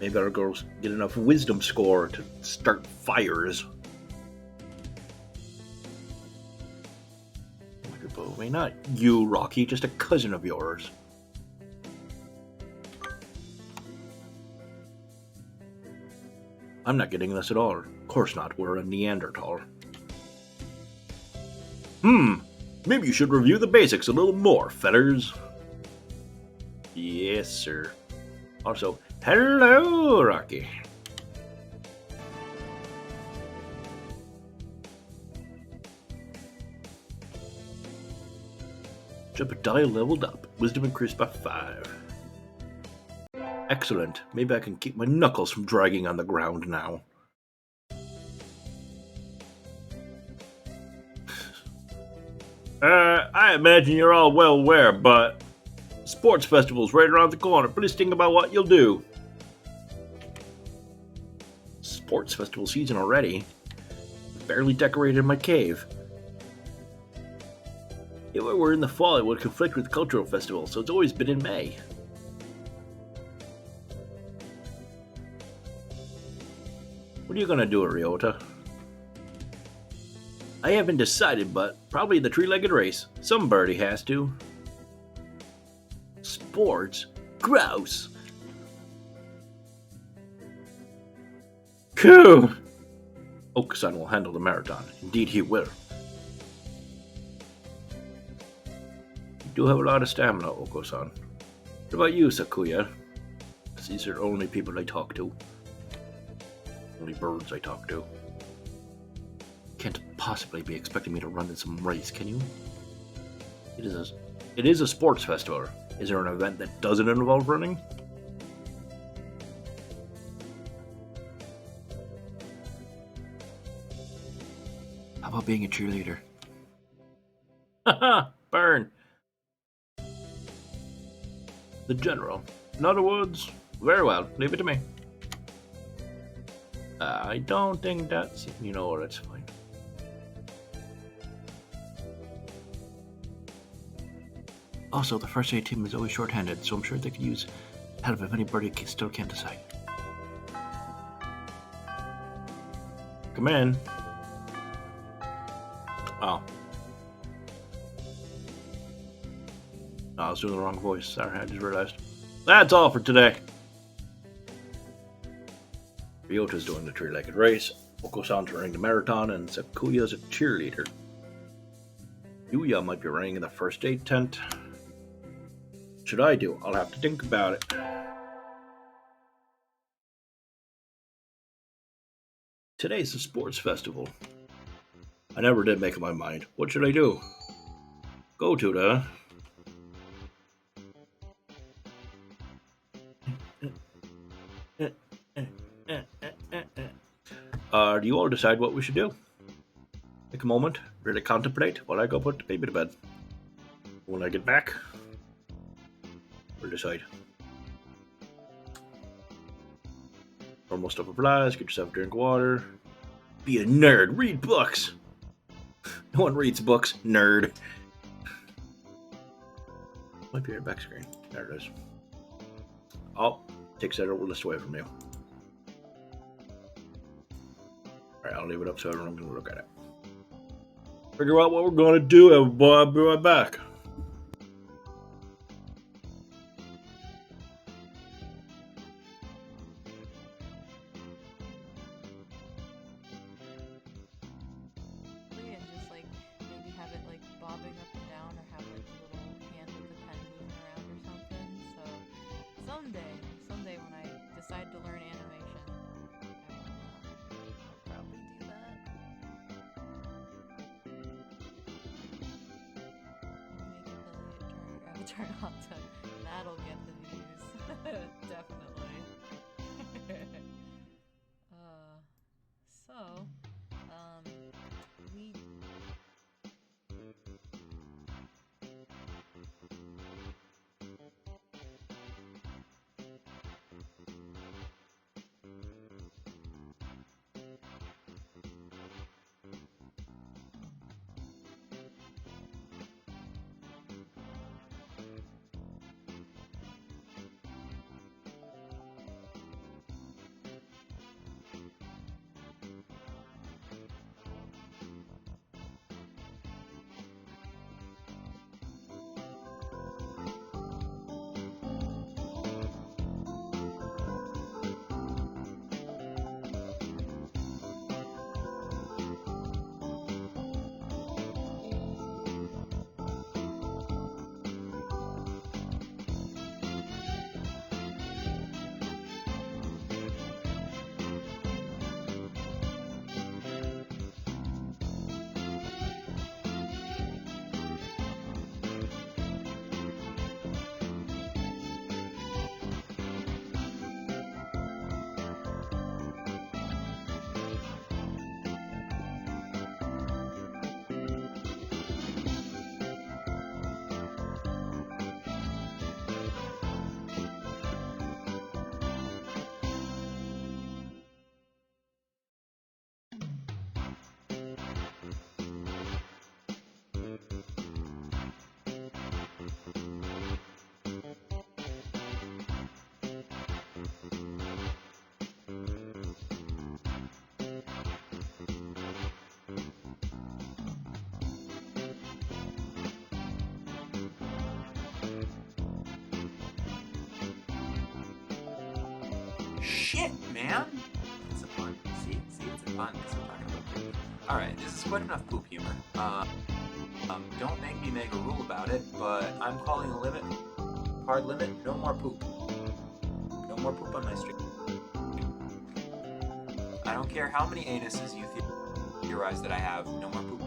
Maybe our girls get enough wisdom score to start fires. Why not you, Rocky, just a cousin of yours. I'm not getting this at all. Of course not, we're a Neanderthal. Maybe you should review the basics a little more, feathers. Yes, sir. Also, hello, Rocky. Jebediah leveled up. Wisdom increased by 5. Excellent. Maybe I can keep my knuckles from dragging on the ground now. I imagine you're all well aware, but sports festival's right around the corner. Please think about what you'll do. Sports festival season already? Barely decorated my cave. If it were in the fall, it would conflict with the cultural festival, so it's always been in May. What are you gonna do, Ryota? I haven't decided, but probably the three-legged race. Some birdie has to. Sports? Grouse! Phew! Okusan will handle the marathon. Indeed he will. You do have a lot of stamina, Oko-san. What about you, Sakuya? Because these are the only people I talk to. Only birds I talk to. Can't possibly be expecting me to run in some race, can you? It is a sports festival. Is there an event that doesn't involve running? How about being a cheerleader? Haha, burn. The general. In other words, very well, leave it to me. I don't think that's... You know what, that's fine. Also, the first aid team is always short-handed, so I'm sure they could use help if anybody still can't decide. Come in. Oh. No, I was doing the wrong voice. Sorry, I just realized. That's all for today. Ryota's doing the three-legged race. Oko-san's running the marathon, and Sakuya's a cheerleader. Yuya might be running in the first aid tent. What should I do? I'll have to think about it. Today's a sports festival. I never did make up my mind. What should I do? Go to the... do you all decide what we should do? Take a moment, really contemplate while I go put the baby to bed. When I get back, we'll decide. Normal stuff applies. Get yourself a drink of water. Be a nerd. Read books. No one reads books. Nerd. Might be your back screen. There it is. Oh, takes that over list away from you. Alright, I'll leave it up so everyone can look at it. Figure out what we're going to do, everybody. I'll be right back. Someday when I decide to learn animation, I'll probably do that. Make it turn on to that'll get the views. Definitely. So, we Shit, man! It's a pun. See, it's a pun because we're talking about poop. Alright, this is quite enough poop humor. Don't make me make a rule about it, but I'm calling a limit Hard limit, no more poop. No more poop on my stream. I don't care how many anuses you theorize that I have, no more poop.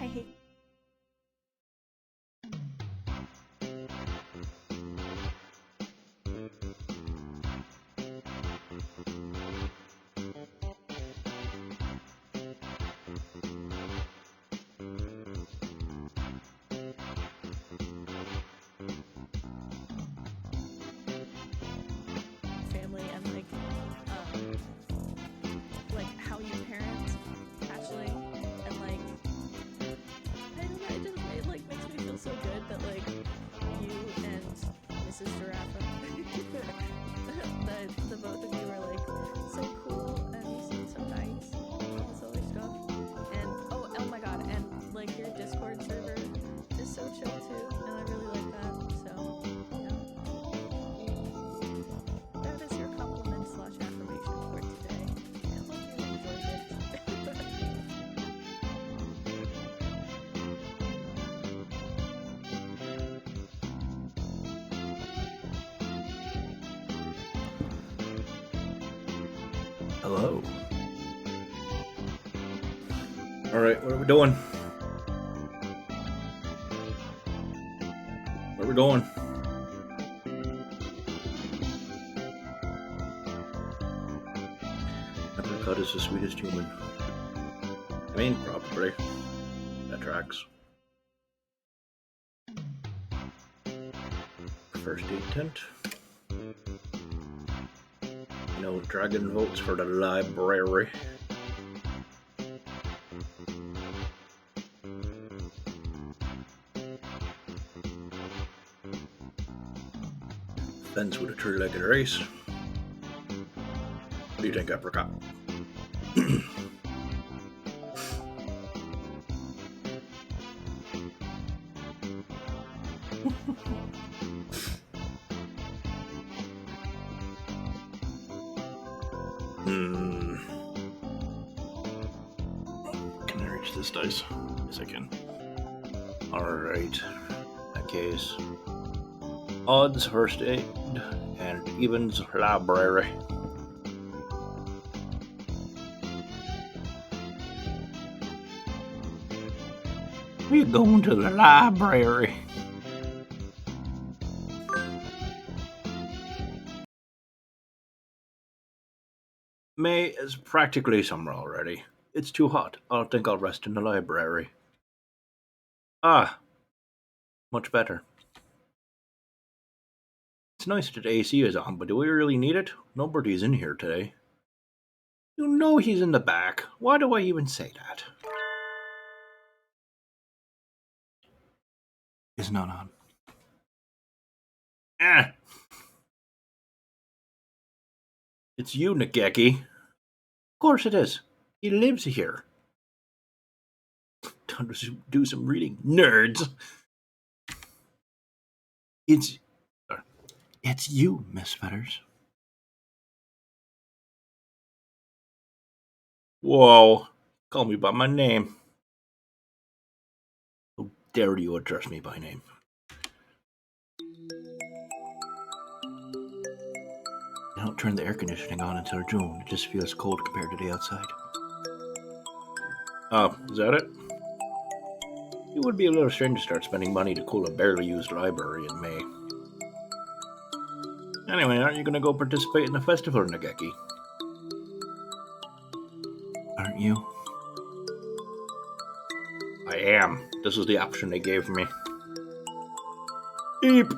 I hate. Family and like how you parent actually, and like I don't know, it like makes me feel so good that like you and Mrs. Giraffe, the both of you are like so cool and so nice, and all this other stuff. And oh my god, and like your Discord server is so chill too, and I really like that. So yeah, that is your compliment / affirmation for today. And hope you enjoyed it. Hello. Alright, what are we doing? Where are we going? Apricot is the sweetest human. I mean, probably. That tracks. First aid tent. No dragon votes for the library. Fence with a three-legged race. What do you think, Apricot? Can I reach this dice? Yes, I can. Alright. In that case. Odds first aid and evens library. We're going to the library. May is practically summer already. It's too hot. I think I'll rest in the library. Ah, much better. It's nice that AC is on, but do we really need it? Nobody's in here today. You know he's in the back. Why do I even say that? It's not on. Ah! It's you, Nageki. Of course it is. He lives here. Time to do some reading, nerds. It's you, Miss Fetters. Whoa, call me by my name. How dare you address me by name? I don't turn the air conditioning on until June. It just feels cold compared to the outside. Oh, is that it? It would be a little strange to start spending money to cool a barely used library in May. Anyway, aren't you going to go participate in the festival, Nageki? Aren't you? I am. This is the option they gave me. Beep!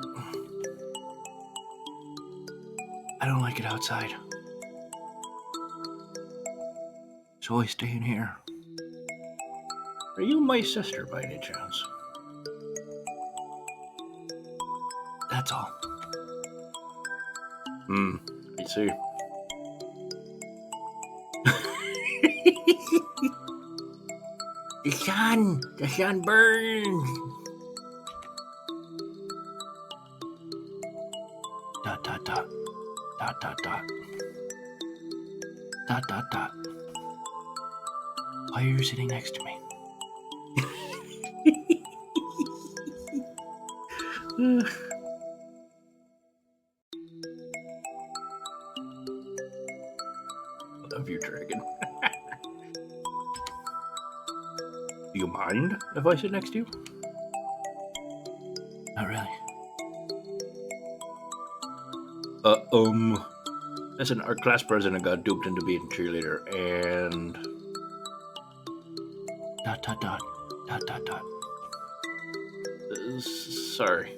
I don't like it outside. So I stay in here. Are you my sister by any chance? That's all. I see. The sun burns. Dot, dot, dot. Dot, dot, dot. Dot, dot, dot. Why are you sitting next to me? Love you, dragon. Do you mind if I sit next to you? Not really. Listen, our class president got duped into being cheerleader, and... Dot, dot, dot. Dot, dot, dot. Sorry.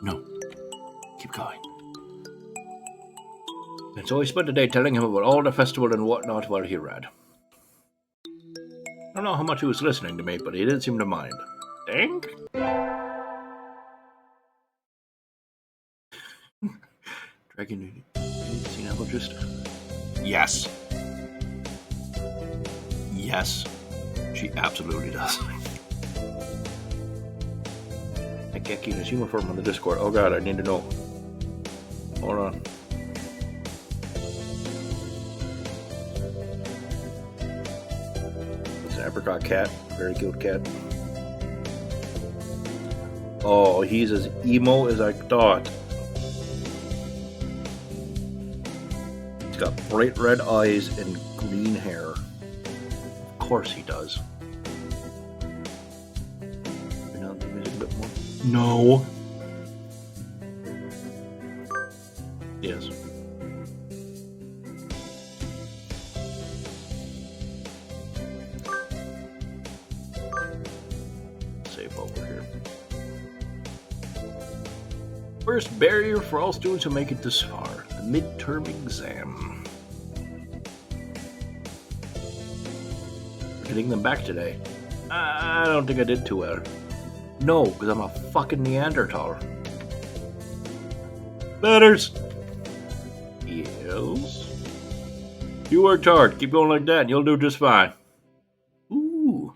No. Keep going. And so I spent the day telling him about all the festival and whatnot while he read. I don't know how much he was listening to me, but he didn't seem to mind. Dang. Dragon, you need to see an apologist? Yes. Yes. She absolutely does. I can't keep this uniform on the Discord. Oh god, I need to know. Hold on. It's an apricot cat. Very cute cat. Oh, he's as emo as I thought. He's got bright red eyes and green hair. Of course he does. Turn down the music a bit more. No. Yes. Save over here. First barrier for all students who make it this far, the midterm exam. We're getting them back today. I don't think I did too well. No, because I'm a fucking Neanderthal. Letters! Yes? You worked hard. Keep going like that and you'll do just fine. Ooh.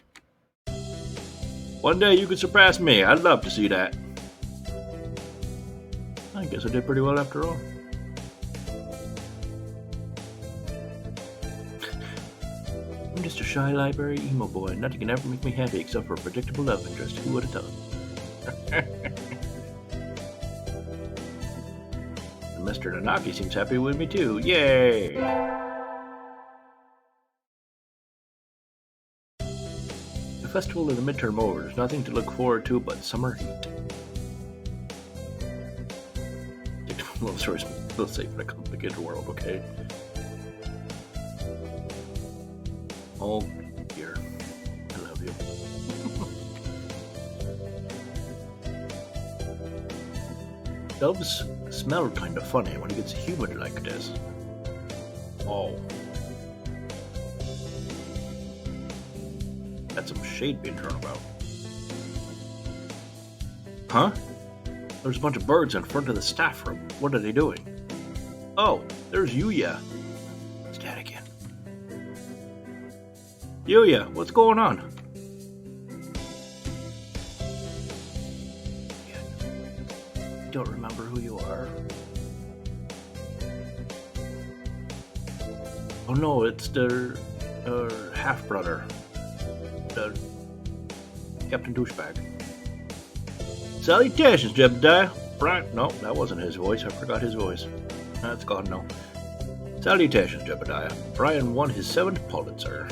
One day you could surpass me. I'd love to see that. I guess I did pretty well after all. I'm just a shy library emo boy. Nothing can ever make me happy except for a predictable love interest. Who would have thought? And Mr. Nanaki seems happy with me too. Yay! The festival of the midterm over. There's nothing to look forward to but summer heat. Little stories feel safe in a complicated world, okay? Oh dear. I love you. Doves smell kind of funny when it gets humid like this. Oh. That's some shade being thrown about. Huh? There's a bunch of birds in front of the staff room. What are they doing? Oh, there's Yuya. It's Dad again. Yuya, what's going on? I don't remember who you are. Oh no, it's their half-brother. The Captain Douchebag. Salutations, Jebediah. Brian. No, that wasn't his voice. I forgot his voice. That's gone now. Salutations, Jebediah. Brian won his 7th Pulitzer.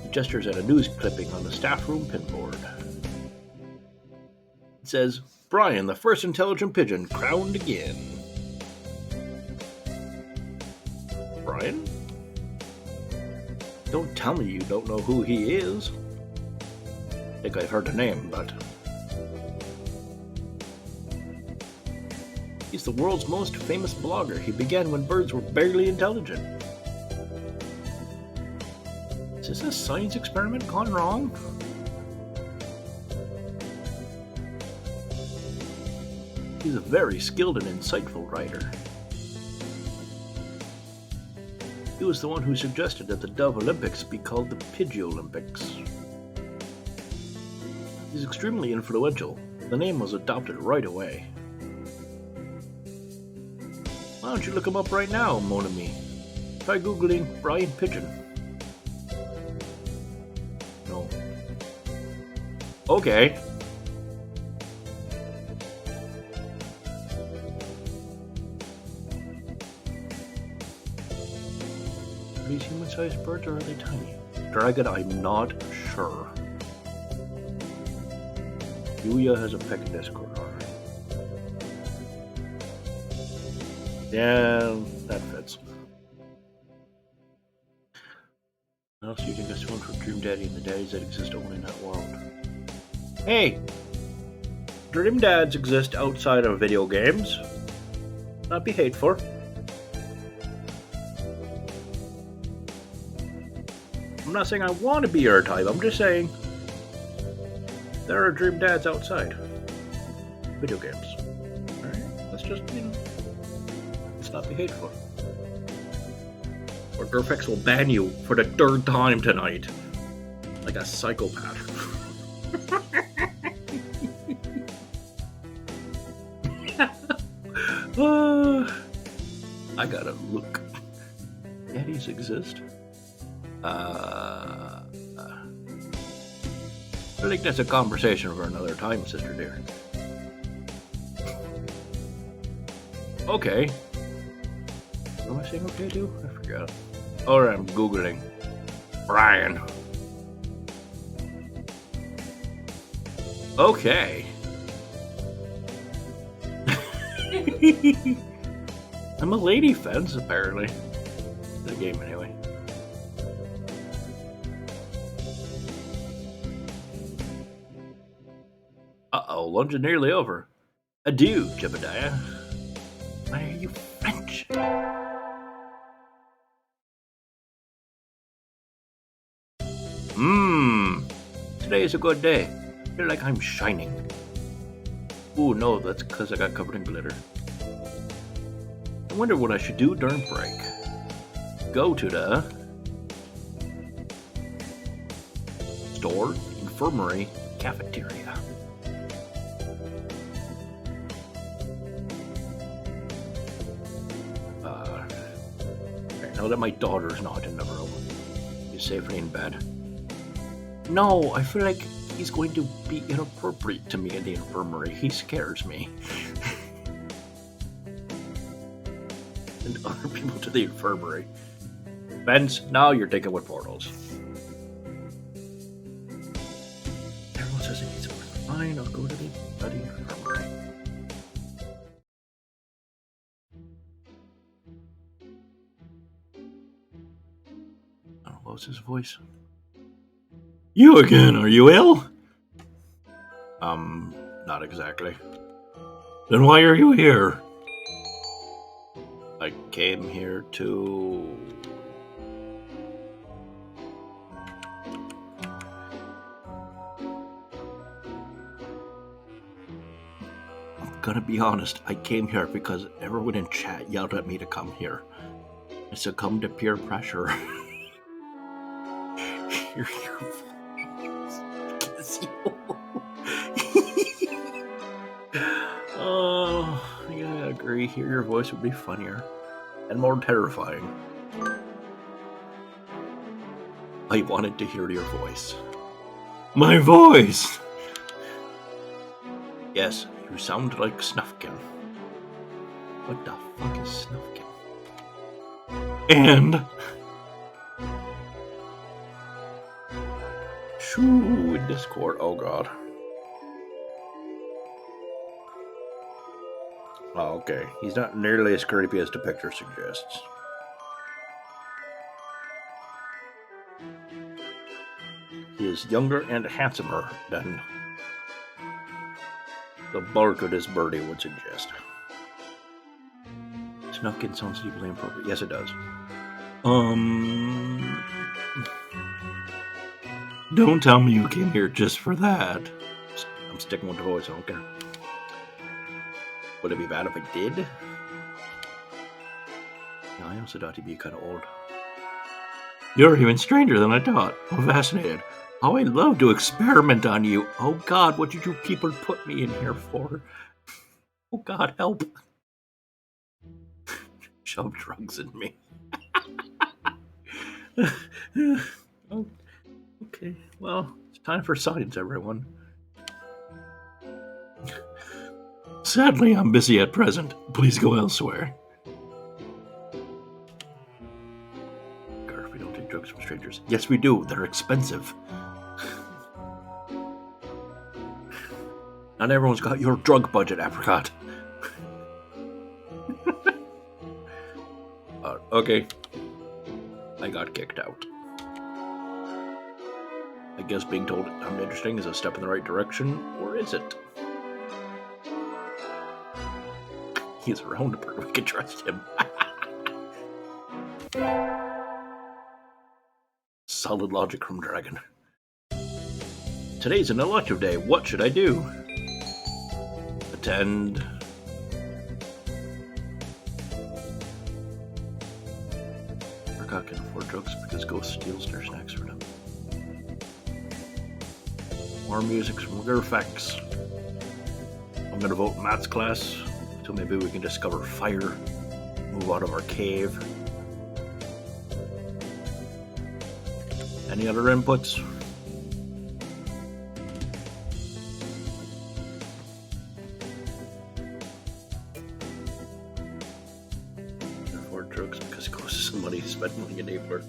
He gestures at a news clipping on the staff room pinboard. It says, Brian, the first intelligent pigeon, crowned again. Brian? Don't tell me you don't know who he is. I think I've heard the name, but... He's the world's most famous blogger. He began when birds were barely intelligent. Is this a science experiment gone wrong? He's a very skilled and insightful writer. He was the one who suggested that the Dove Olympics be called the Pigeon Olympics. He's extremely influential. The name was adopted right away. Why don't you look him up right now, mon ami? Try googling Brian Pigeon. No. Okay. Are these human-sized birds or are they tiny? Dragon, I'm not sure. Yuya has a peck in Discord, alright. Yeah, that fits. What else do you think is one for Dream Daddy and the daddies that exist only in that world? Hey! Dream Dads exist outside of video games. Not be hateful. I'm not saying I want to be your type, I'm just saying there are Dream Dads outside video games. Alright? Let's just, let's not be hateful. Or Gerfex will ban you for the third time tonight. Like a psychopath. I gotta look. Daddies exist? I think that's a conversation for another time, sister dear. Okay. What am I saying okay to? I forgot. Or I'm Googling Brian. Okay. I'm a lady fence, apparently. The game, anyway. Uh-oh, lunch is nearly over. Adieu, Jebediah. Why are you French? Today is a good day. I feel like I'm shining. Ooh, no, that's because I got covered in glitter. I wonder what I should do during break. Go to the store, infirmary, cafeteria. Now that my daughter's not in the room, he's safely in bed. No, I feel like he's going to be inappropriate to me in the infirmary. He scares me. And other people to the infirmary. Vince, now you're taking with portals. Everyone says it needs work. Fine, I'll go to the bloody infirmary. Oh, what was his voice? You again, are you ill? Not exactly. Then why are you here? I came here to... I'm gonna be honest, I came here because everyone in chat yelled at me to come here. I succumbed to peer pressure. Hear your voice. Kiss you. Oh, yeah, I agree. Hear your voice would be funnier and more terrifying. I wanted to hear your voice. My voice! Yes, you sound like Snufkin. What the fuck is Snufkin? And... Shoo, in Discord. Oh god. Oh, okay. He's not nearly as creepy as the picture suggests. He is younger and handsomer than the bulk of this birdie would suggest. Snuck-in sounds deeply inappropriate. Yes, it does. Don't tell me you came here just for that. I'm sticking with the voice, I don't care. Would it be bad if I did? Yeah, I also thought he'd be kind of old. You're even stranger than I thought. I'm fascinated. Oh, I'd love to experiment on you. Oh God, what did you people put me in here for? Oh God, help. Shove drugs in me. Oh, okay, well, it's time for science, everyone. Sadly, I'm busy at present. Please go elsewhere. Garth, we don't take drugs from strangers. Yes, we do. They're expensive. Not everyone's got your drug budget, Apricot. Okay. I got kicked out. I guess being told I'm interesting is a step in the right direction, or is it? He's a roundabout. We can trust him. Solid logic from Dragon. Today's an elective day. What should I do? Attend. Apricot can afford drugs because Ghost steals their snacks for them. More music, some good effects. I'm gonna vote Matt's class, so maybe we can discover fire, move out of our cave. Any other inputs? Afford drugs because Ghost is somebody who spent money enabler.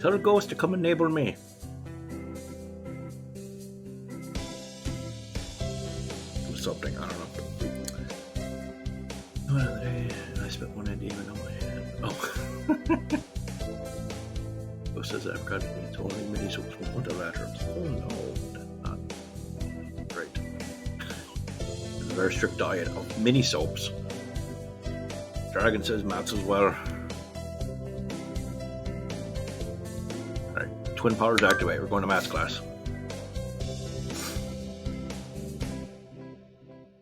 Tell the Ghost to come enable me. Something, I don't know. One other day, I spent one idea even on my head. Oh. Ghost says that I've got to only mini soaps from one of the latrums. Oh no, that's not great. There's a very strict diet of mini soaps. Dragon says Matt's as well. Alright, twin powers activate. We're going to Matt's class.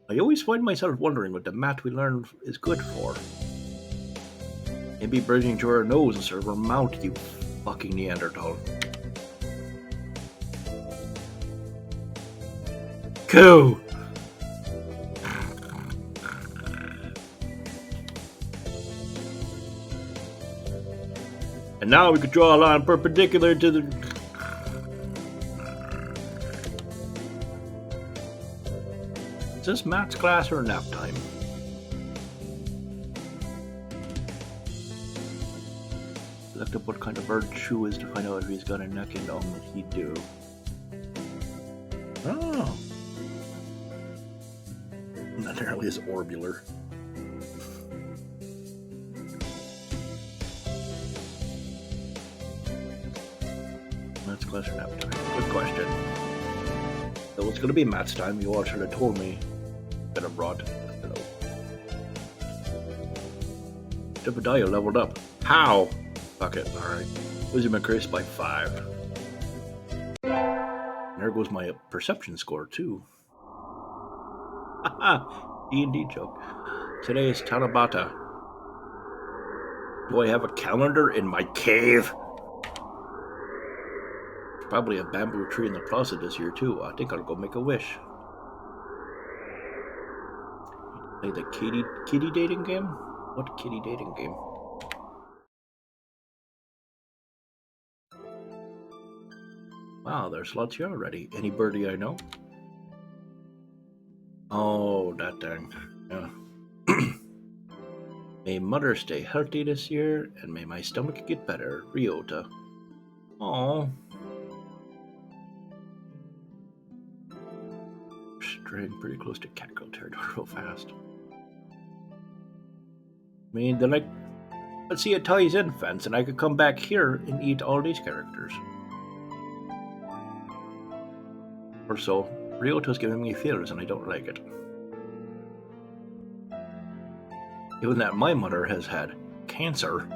I always find myself wondering what the math we learn is good for. Maybe bridging to our nose instead of our mouth, you fucking Neanderthal. Cool! And now we could draw a line perpendicular to the... Is this Matt's class or nap time? Looked up what kind of bird shoe is to find out if he's got a neck and on that he'd do. Oh. Not nearly as orbular. Matt's class or nap time? Good question. Though it's gonna be Matt's time, you all should have told me. Could have brought. Hello. Jebediah leveled up. How? Fuck it. Alright. Wisdom increased by 5. And there goes my perception score, too. Haha! D&D joke. Today is Tanabata. Do I have a calendar in my cave? Probably a bamboo tree in the plaza this year, too. I think I'll go make a wish. Play the kitty dating game? What kitty dating game? Wow, there's lots here already. Any birdie I know? Oh, that thing. Yeah. May mother stay healthy this year, and may my stomach get better. Ryota. Aww. Straying pretty close to Catgirl territory real fast. I mean, then let's see, it ties in fence, and I could come back here and eat all these characters. Or so. Ryoto's giving me feelers, and I don't like it. Given that my mother has had cancer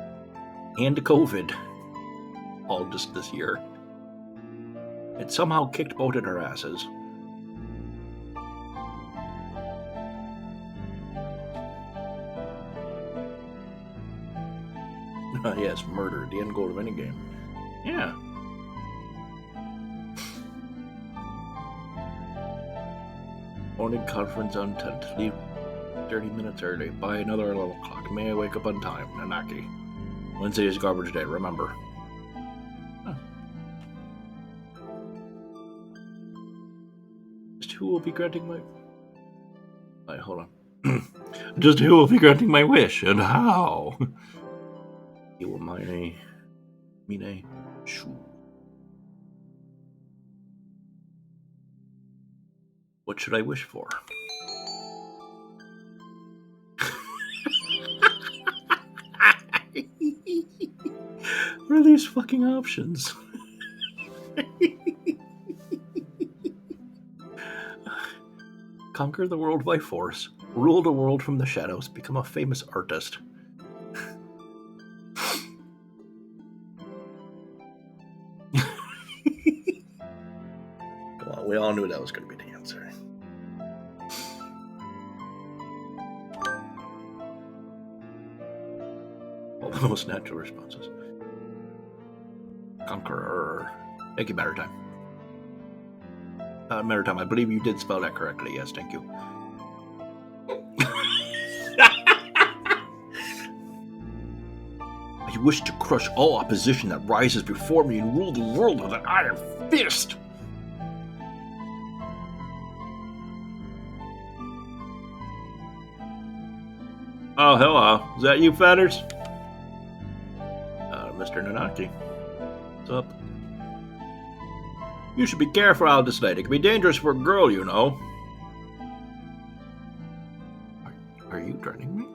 and COVID all just this year, it somehow kicked both of their asses. Yes, murder, the end goal of any game. Yeah. Morning conference on 10th. Leave 30 minutes early. Buy another 11 o'clock. May I wake up on time? Nanaki. Wednesday is garbage day, remember. Huh. Just who will be granting my... Wait, hold on. Just who will be granting my wish, and how? You will mine shoo. What should I wish for? What are these fucking options? Conquer the world by force, rule the world from the shadows, become a famous artist. Come on, we all knew that was going to be the answer. All the most natural responses. Conqueror. Thank you, Maritime. Maritime, I believe you did spell that correctly. Yes, thank you. I wish to crush all opposition that rises before me and rule the world with an iron fist. Oh, hello. Is that you, Feathers? Mr. Nanaki. What's up? You should be careful out this late. It can be dangerous for a girl, you know. Are you threatening me?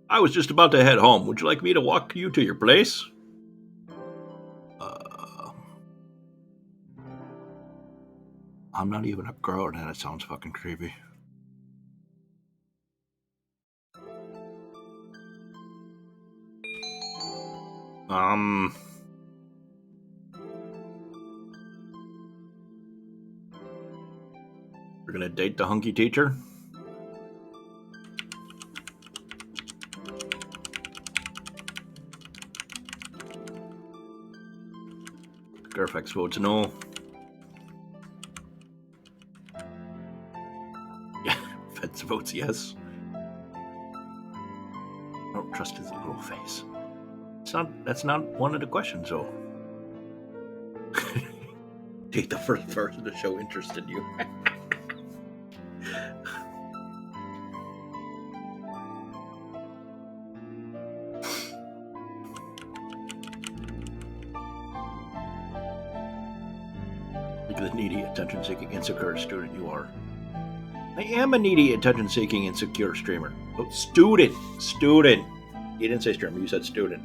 I was just about to head home. Would you like me to walk you to your place? I'm not even a girl, and that sounds fucking creepy. We're gonna date the hunky teacher? Garfax votes no. Yeah, Feds votes yes. I don't trust his little face. That's not one of the questions, though. Date the first person to show interest in you. Look at the needy, attention-seeking, insecure student you are. I am a needy, attention-seeking, insecure streamer. Oh, student! Student! You didn't say streamer, you said student.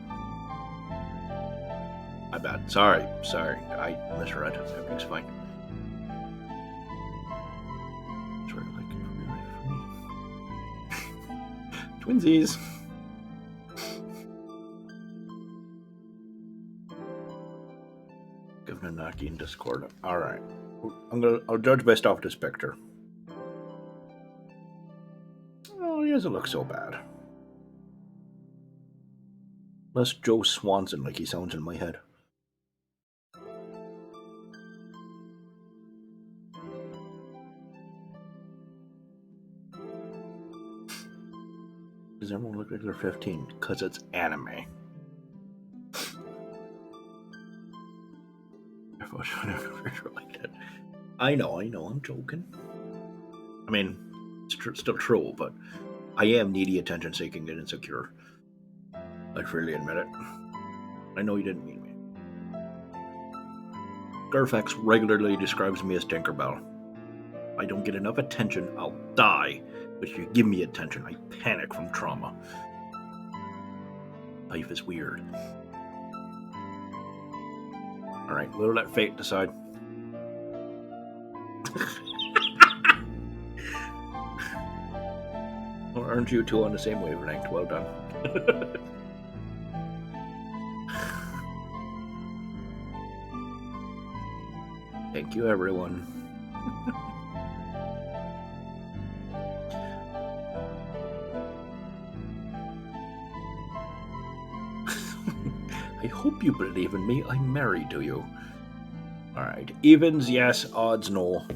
My bad. Sorry. I misread. Everything's fine. Sort of like real life for me. Twinsies. Giving a knocky in Discord. Alright. I'll judge based off this picture. Oh, he doesn't look so bad. Less Joe Swanson like he sounds in my head. Does everyone look like they're 15? Because it's anime. I know, I'm joking. I mean, it's still true, but I am needy, attention-seeking, and insecure. I freely admit it. I know you didn't mean me. Garfax regularly describes me as Tinkerbell. If I don't get enough attention, I'll die. But if you give me attention, I panic from trauma. Life is weird. Alright, we'll let fate decide. Well, aren't you two on the same wavelength? Well done. Thank you, everyone. I hope you believe in me. I'm married to you. Alright. Evens, yes. Odds, no.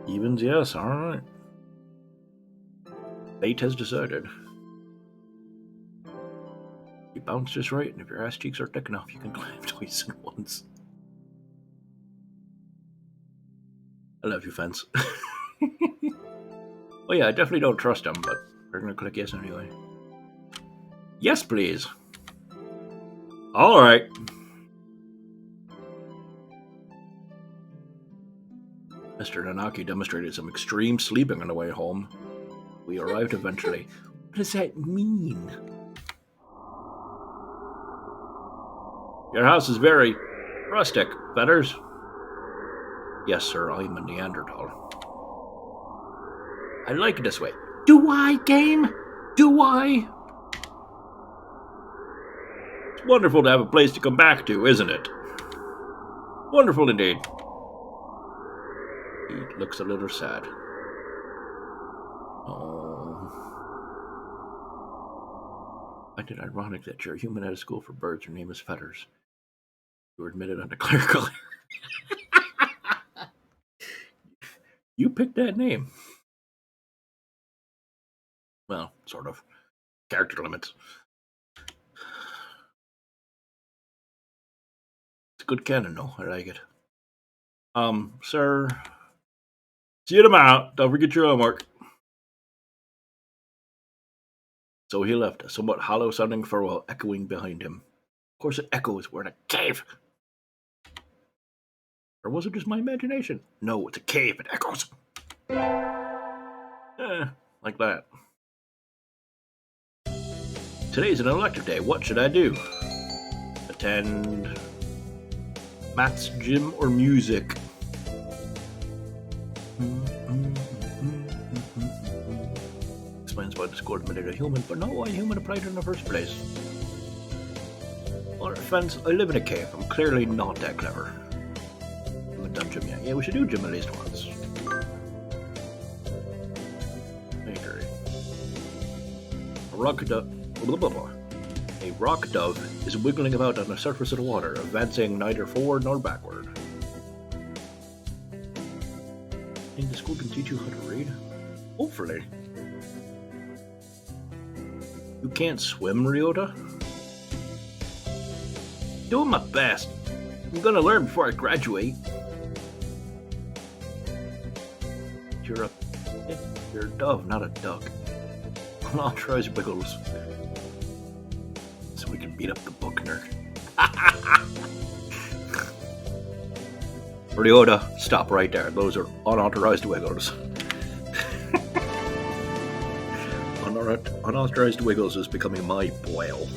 Evens, yes. Alright. Fate has decided. You bounce just right, and if your ass cheeks are thick enough, you can climb twice at once. I love you, fence. Oh yeah, I definitely don't trust him, but we're gonna click yes anyway. Yes, please. Alright. Mr. Nanaki demonstrated some extreme sleeping on the way home. We arrived eventually. What does that mean? Your house is very rustic, Feathers. Yes, sir, I'm a Neanderthal. I like it this way. Do I, game? Do I? It's wonderful to have a place to come back to, isn't it? Wonderful indeed. He looks a little sad. Oh. I find it ironic that you're a human at a school for birds. Your name is Feathers. You were admitted under clerical. You picked that name. Well, sort of. Character limits. It's a good canon, though. I like it. Sir. See you tomorrow. Don't forget your homework. So he left, a somewhat hollow-sounding farewell echoing behind him. Of course it echoes. We're in a cave. Or was it just my imagination? No, it's a cave. It echoes. Like that. Today's an elective day. What should I do? Attend maths, gym, or music? Explains why the score admitted a human, but not why a human applied in the first place. Alright, friends, I live in a cave. I'm clearly not that clever. I haven't done gym yet. Yeah, we should do gym at least once. I agree. A rock dove is wiggling about on the surface of the water, advancing neither forward nor backward. Think the school can teach you how to read? Hopefully. You can't swim, Ryota? Doing my best. I'm gonna learn before I graduate. You're a dove, not a duck. Unauthorized wiggles. So we can beat up the book nerd. Ryota, stop right there. Those are unauthorized wiggles. Unauthorized wiggles is becoming my boil.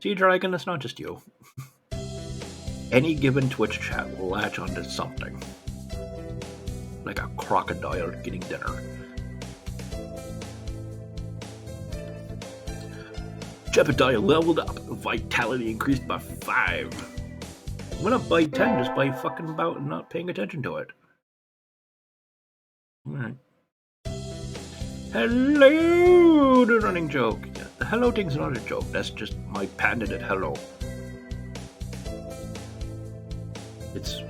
See, Dragon, it's not just you. Any given Twitch chat will latch onto something. Like a crocodile getting dinner. Jebediah leveled up. Vitality increased by 5. Went up by 10 just by fucking about and not paying attention to it. Alright. Hello, the running joke. Yeah, the hello thing's not a joke. That's just my patented hello. It's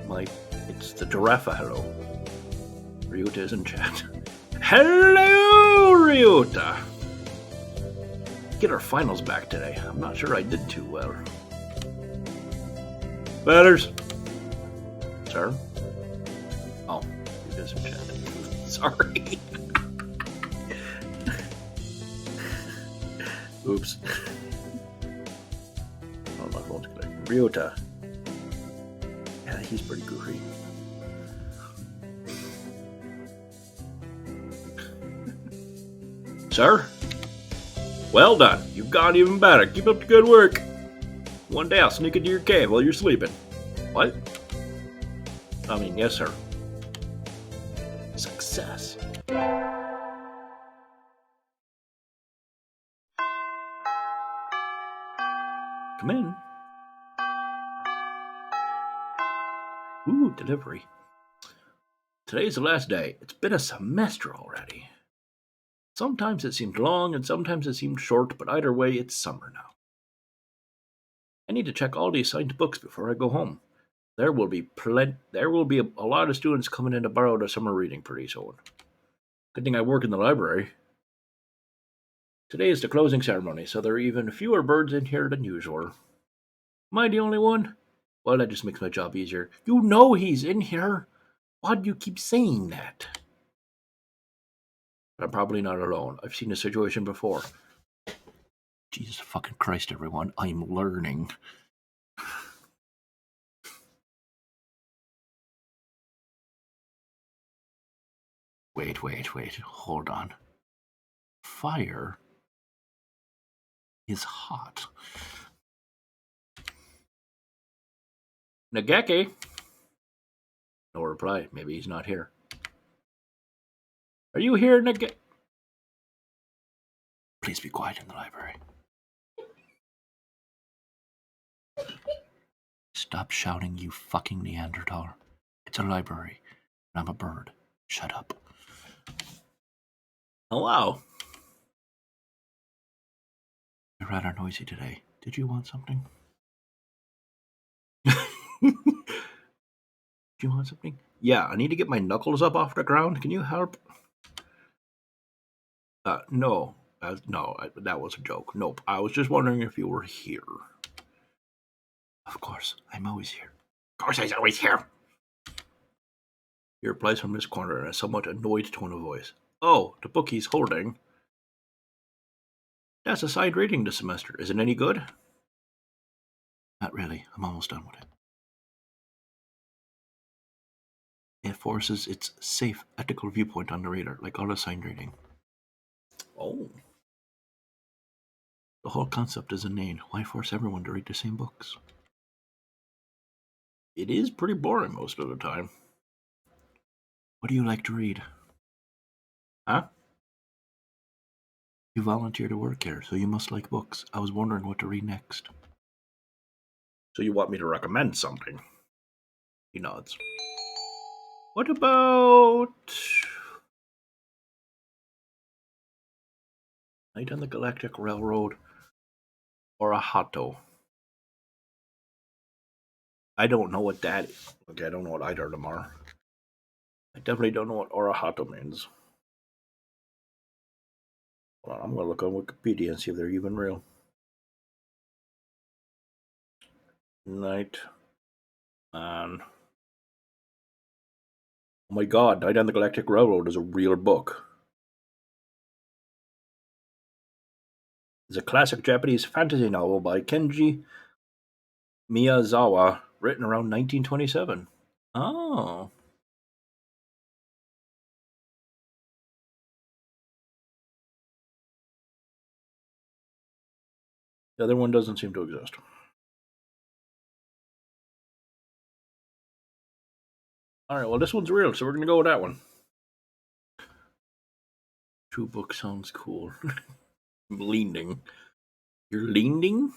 the giraffe hello. Ryota is in chat. Hello, Ryota. Get our finals back today. I'm not sure I did too well. Batters. Sir? Oh, he is in chat. Sorry. Oops. Oh, my phone's connected. Ryota. Yeah, he's pretty goofy. Sir? Well done. You've gone even better. Keep up the good work. One day I'll sneak into your cave while you're sleeping. What? I mean, yes, sir. success. Come in. Ooh, delivery. Today's the last day. It's been a semester already. Sometimes it seemed long and sometimes it seemed short, but either way, it's summer now. I need to check all the assigned books before I go home. There will be a lot of students coming in to borrow the summer reading pretty soon. Good thing I work in the library. Today is the closing ceremony, so there are even fewer birds in here than usual. Am I the only one? Well, that just makes my job easier. You know he's in here. Why do you keep saying that? I'm probably not alone. I've seen this situation before. Jesus fucking Christ, everyone. I'm learning. Wait. Hold on. Fire is hot. Nageki? No reply. Maybe he's not here. Are you here, Nageki? Please be quiet in the library. Stop shouting, you fucking Neanderthal. It's a library, and I'm a bird. Shut up. Hello. You're rather noisy today. Did you want something? Do you want something? Yeah, I need to get my knuckles up off the ground. Can you help? No. That was a joke. Nope. I was just wondering if you were here. Of course. I'm always here. Of course, I'm always here. He replies from his corner in a somewhat annoyed tone of voice. Oh, the book he's holding. That's a side reading this semester. Is it any good? Not really. I'm almost done with it. It forces its safe, ethical viewpoint on the reader, like all assigned reading. Oh. The whole concept is inane. Why force everyone to read the same books? It is pretty boring most of the time. What do you like to read? Huh? You volunteer to work here, so you must like books. I was wondering what to read next. So you want me to recommend something? He nods. What about Night on the Galactic Railroad or a Hato? I don't know what that is. Okay, I don't know what either of them are. I definitely don't know what Orahato means. Hold on, I'm going to look on Wikipedia and see if they're even real. Night on... Oh my god, Night on the Galactic Railroad is a real book. It's a classic Japanese fantasy novel by Kenji Miyazawa, written around 1927. Oh. The other one doesn't seem to exist. Alright, well, this one's real, so we're going to go with that one. True book sounds cool. I'm leaning. You're leaning?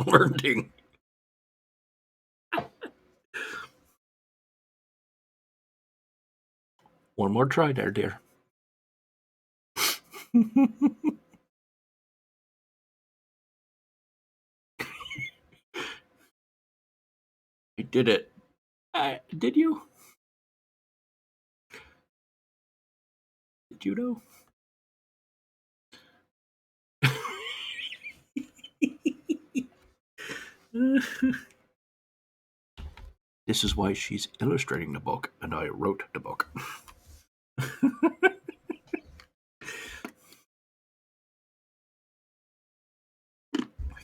Learning. One more try there, dear. I did it. Did you? Did you know? This is why she's illustrating the book, and I wrote the book. I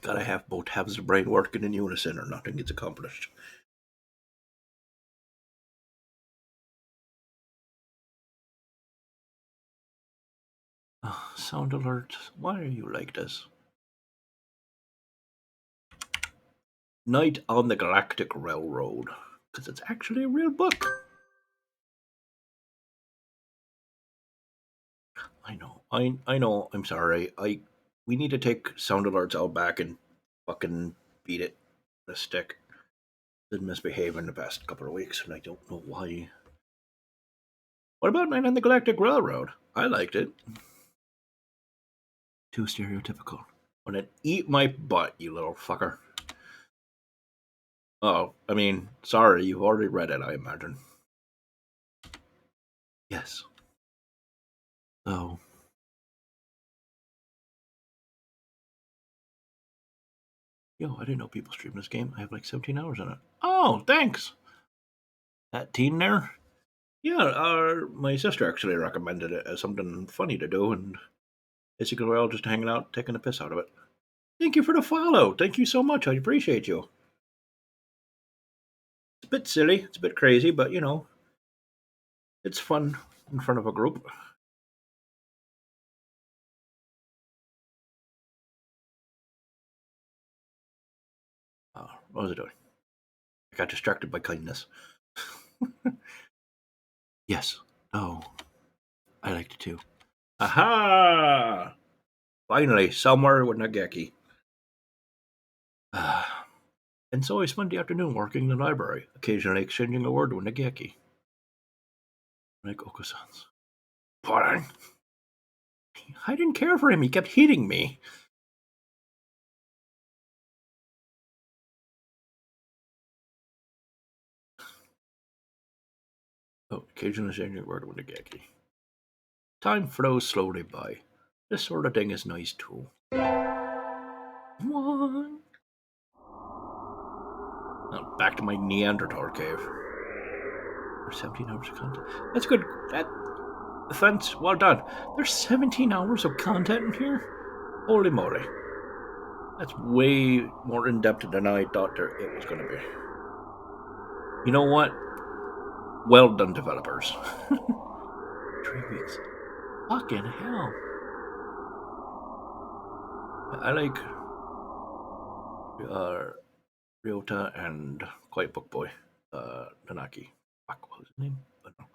gotta have both halves of the brain working in unison, or nothing gets accomplished. Sound alert. Why are you like this? Night on the Galactic Railroad. Because it's actually a real book. I know. I'm sorry. We need to take sound alerts out back and fucking beat it with a stick. Been misbehaving the past couple of weeks, and I don't know why. What about Night on the Galactic Railroad? I liked it. Too stereotypical. Want to eat my butt, you little fucker. Oh, I mean, sorry, you've already read it, I imagine. Yes. Oh. Yo, I didn't know people stream this game. I have like 17 hours on it. Oh, thanks. That teen there? Yeah, my sister actually recommended it as something funny to do, and basically we're all just hanging out, taking the piss out of it. Thank you for the follow. Thank you so much. I appreciate you. It's a bit silly. It's a bit crazy, but you know, it's fun in front of a group. What was I doing? I got distracted by kindness. Yes. Oh, I liked it too. Aha! Finally, somewhere with Nageki. And so I spent the afternoon working in the library, occasionally exchanging a word with Nageki. Like Okusan's. Pardon? I didn't care for him. He kept hitting me. Oh, occasionally exchanging a word with Nageki. Time flows slowly by. This sort of thing is nice too. What? Now, back to my Neanderthal cave. For 17 hours of content. That's good. That offense, well done. There's 17 hours of content in here? Holy moly. That's way more in depth than I thought it was going to be. You know what? Well done, developers. 3 weeks. Fucking hell. I like Ryota and Quiet Book Boy, Tanaki. Fuck, what was his name? I don't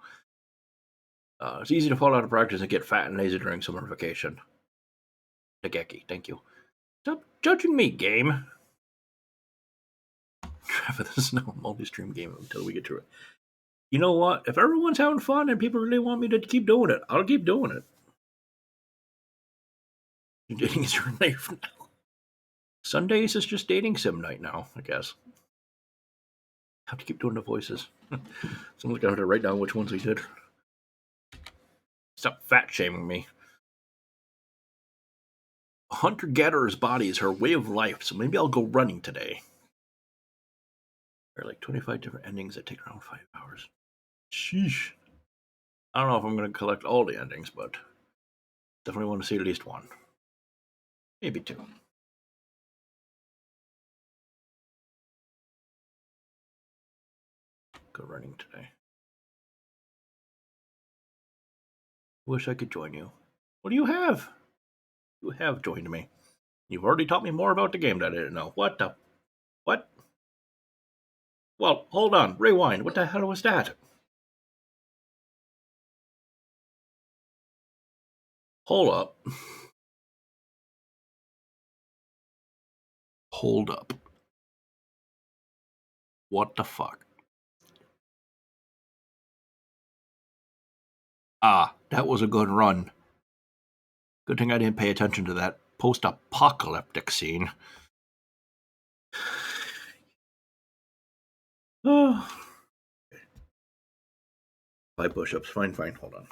know. It's easy to fall out of practice and get fat and lazy during summer vacation. Nageki, thank you. Stop judging me, game. Trevor, this is no multi-stream game until we get to it. You know what? If everyone's having fun and people really want me to keep doing it, I'll keep doing it. Dating is your life now. Sundays is just dating sim night now, I guess. I have to keep doing the voices. Someone's gonna have to write down which ones we did. Stop fat shaming me. A hunter-gatherer's body is her way of life, so maybe I'll go running today. There are like 25 different endings that take around 5 hours. Sheesh. I don't know if I'm going to collect all the endings, but definitely want to see at least one. Maybe two. Go running today. Wish I could join you. What do you have? You have joined me. You've already taught me more about the game that I didn't know. What the? What? Well, hold on. Rewind. What the hell was that? Hold up. Hold up. What the fuck? Ah, that was a good run. Good thing I didn't pay attention to that post-apocalyptic scene. Oh. 5 push-ups. Fine, hold on.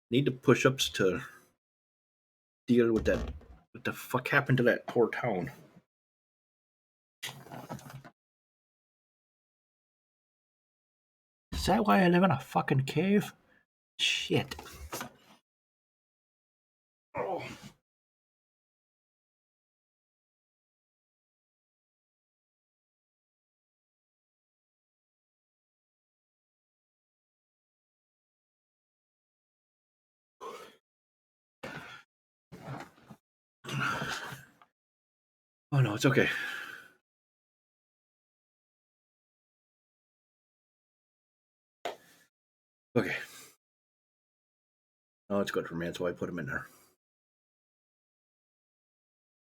Need the push-ups to deal with that. What the fuck happened to that poor town? Is that why I live in a fucking cave? Shit. Oh. Oh no, it's okay. Okay. Oh, it's good for me. That's why I put him in there.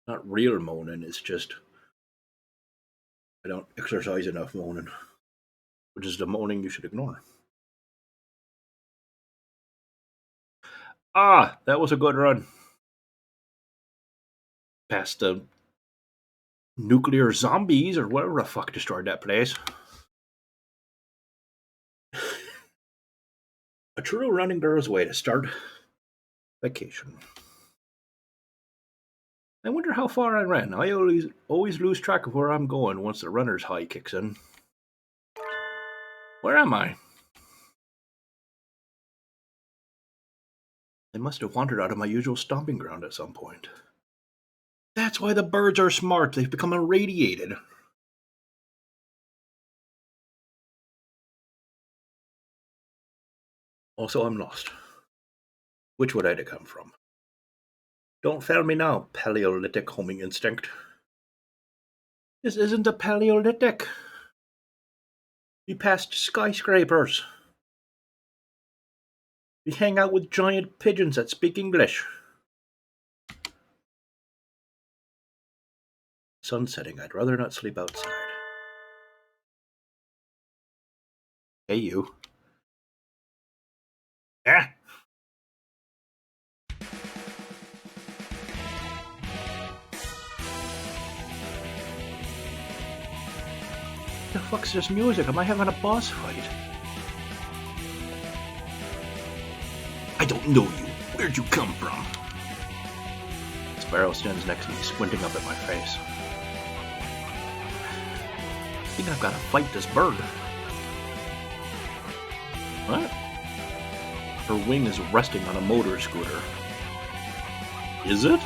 Not real moaning. It's just I don't exercise enough moaning, which is the moaning you should ignore. Ah, that was a good run. Past the nuclear zombies or whatever the fuck destroyed that place. A true running girl's way to start vacation. I wonder how far I ran. I always lose track of where I'm going once the runner's high kicks in. Where am I? I must have wandered out of my usual stomping ground at some point. That's why the birds are smart. They've become irradiated. Also, I'm lost. Which would I to come from? Don't fail me now, Paleolithic homing instinct. This isn't a Paleolithic. We passed skyscrapers. We hang out with giant pigeons that speak English. Sun's setting. I'd rather not sleep outside. Hey, you. Ah! The fuck's this music? Am I having a boss fight? I don't know you. Where'd you come from? Sparrow stands next to me, squinting up at my face. I think I've got to fight this bird. What? Her wing is resting on a motor scooter. Is it?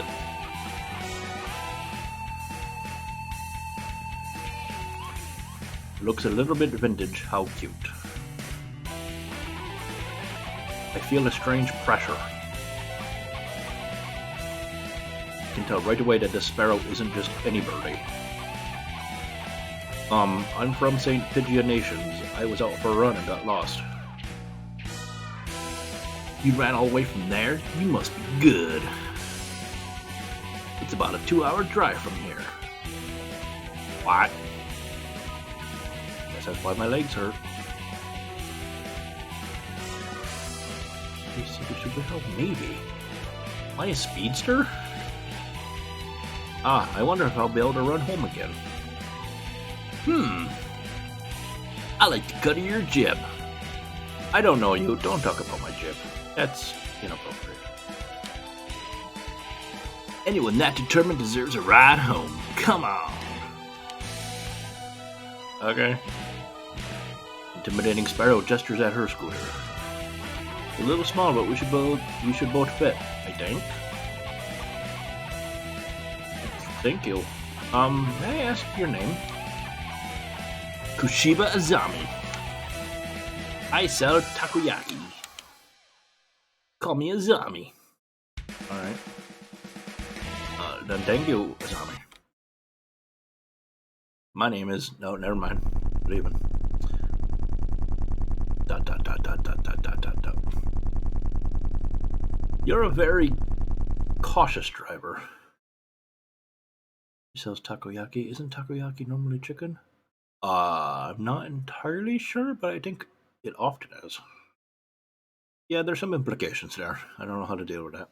Looks a little bit vintage. How cute. I feel a strange pressure. I can tell right away that this sparrow isn't just any birdie. I'm from St. Pigia Nations. I was out for a run and got lost. You ran all the way from there? You must be good. It's about a 2-hour drive from here. What? Guess that's why my legs hurt. You see the superhero? Maybe. Am I a speedster? Ah, I wonder if I'll be able to run home again. I like the cut of your jib. I don't know you. Don't talk about my jib. That's inappropriate. Anyone that determined deserves a ride home. Come on. Okay. Intimidating sparrow gestures at her scooter. A little small, but we should both fit, I think. Thank you. May I ask your name? Kushiba Azami. I sell takoyaki. Call me Azami. Alright. Then thank you, Azami. My name is... No, never mind. Leaving. ... You're a very cautious driver. He sells takoyaki. Isn't takoyaki normally chicken? I'm not entirely sure, but I think it often is. Yeah, there's some implications there. I don't know how to deal with that.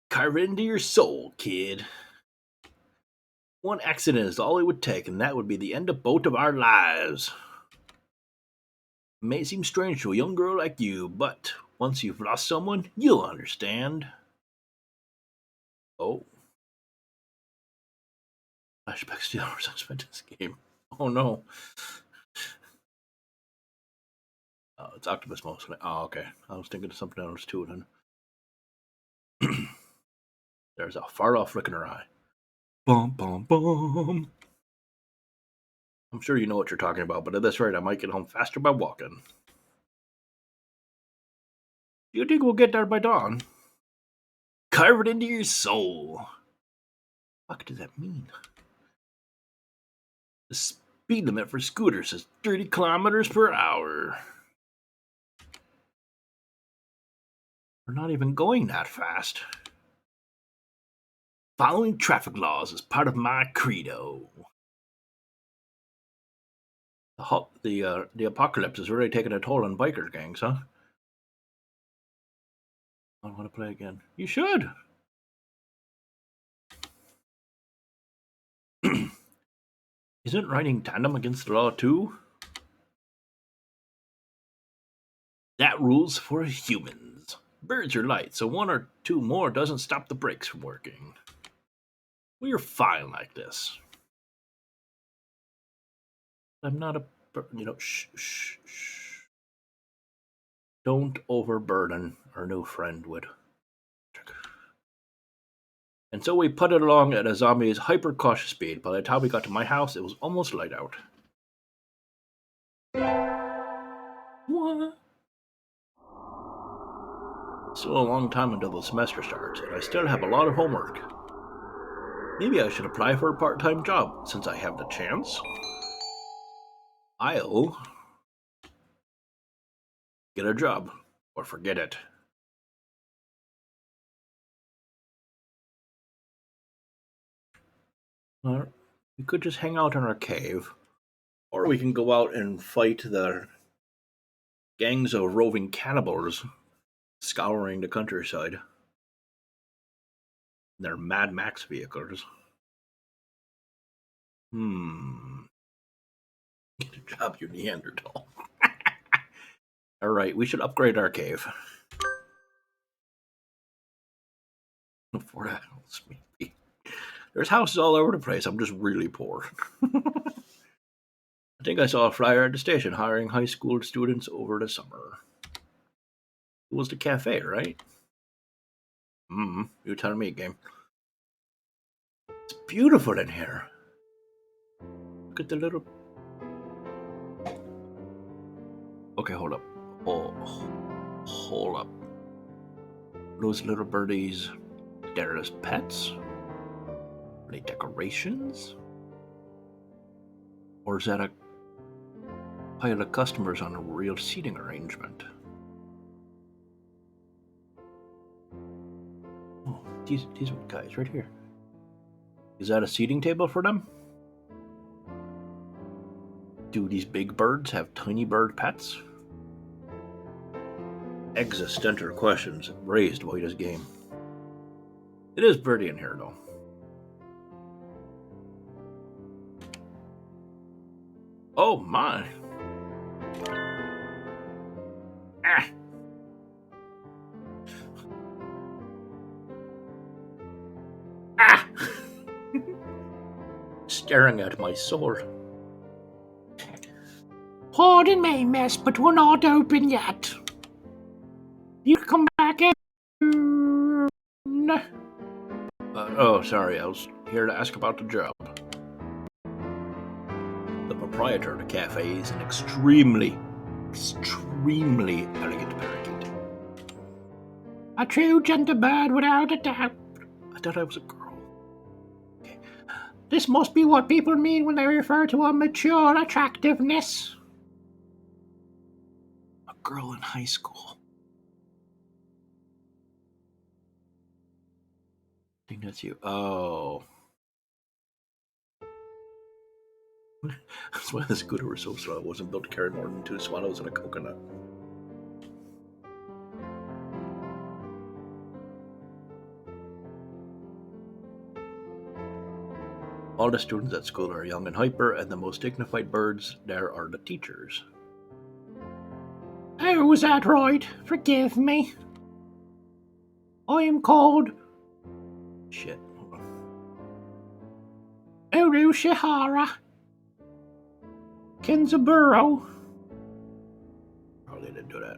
Carve it into your soul, kid. One accident is all it would take, and that would be the end of both of our lives. It may seem strange to a young girl like you, but once you've lost someone, you'll understand. Oh. Flashbacks to the hours I spent in this game. Oh no. Oh, it's Octopus mostly. Oh, okay. I was thinking of something else too then. There's a far off look in her eye. Bum bum bum. I'm sure you know what you're talking about, but at this rate I might get home faster by walking. Do you think we'll get there by dawn? Carve it into your soul. What does that mean? The speed limit for scooters is 30 kilometers per hour. We're not even going that fast. Following traffic laws is part of my credo. The apocalypse is really taking a toll on biker gangs, huh? I want to play again. You should. Isn't riding tandem against the law too? That rule's for humans. Birds are light, so one or two more doesn't stop the brakes from working. We're fine like this. I'm not a bird, shh. Don't overburden our new friend with. And so we putted along at a zombie's hyper cautious speed. By the time we got to my house, it was almost light out. What? Still a long time until the semester starts, and I still have a lot of homework. Maybe I should apply for a part-time job, since I have the chance. I'll get a job, or forget it. Or we could just hang out in our cave, or we can go out and fight the gangs of roving cannibals scouring the countryside. They're Mad Max vehicles. Get a job, you Neanderthal. Alright, we should upgrade our cave. For that house, maybe. There's houses all over the place. I'm just really poor. I think I saw a flyer at the station hiring high school students over the summer. It was the cafe, right? You tell me, game. It's beautiful in here. Look at the little... Okay, hold up. Hold up. Those little birdies, they're as pets? Are they decorations? Or is that a pile of customers on a real seating arrangement? Oh, these guys right here. Is that a seating table for them? Do these big birds have tiny bird pets? Existential questions raised by this game. It is pretty in here, though. Oh my! Ah! Ah! Staring at my sword. Pardon me, miss, but we're not open yet. You come back in. Oh, sorry, I was here to ask about the job. The proprietor of the cafe is an extremely elegant parakeet. A true gentleman without a doubt. I thought I was a girl. Okay. This must be what people mean when they refer to a mature attractiveness. A girl in high school. I think that's you. Oh. That's why the scooter was so slow. It wasn't built to carry more than 2 swallows and a coconut. All the students at school are young and hyper, and the most dignified birds there are the teachers. Oh, was that right? Forgive me. I am called... Shit, hold on. Uru Shihara. Kenzaburo. Probably didn't do that.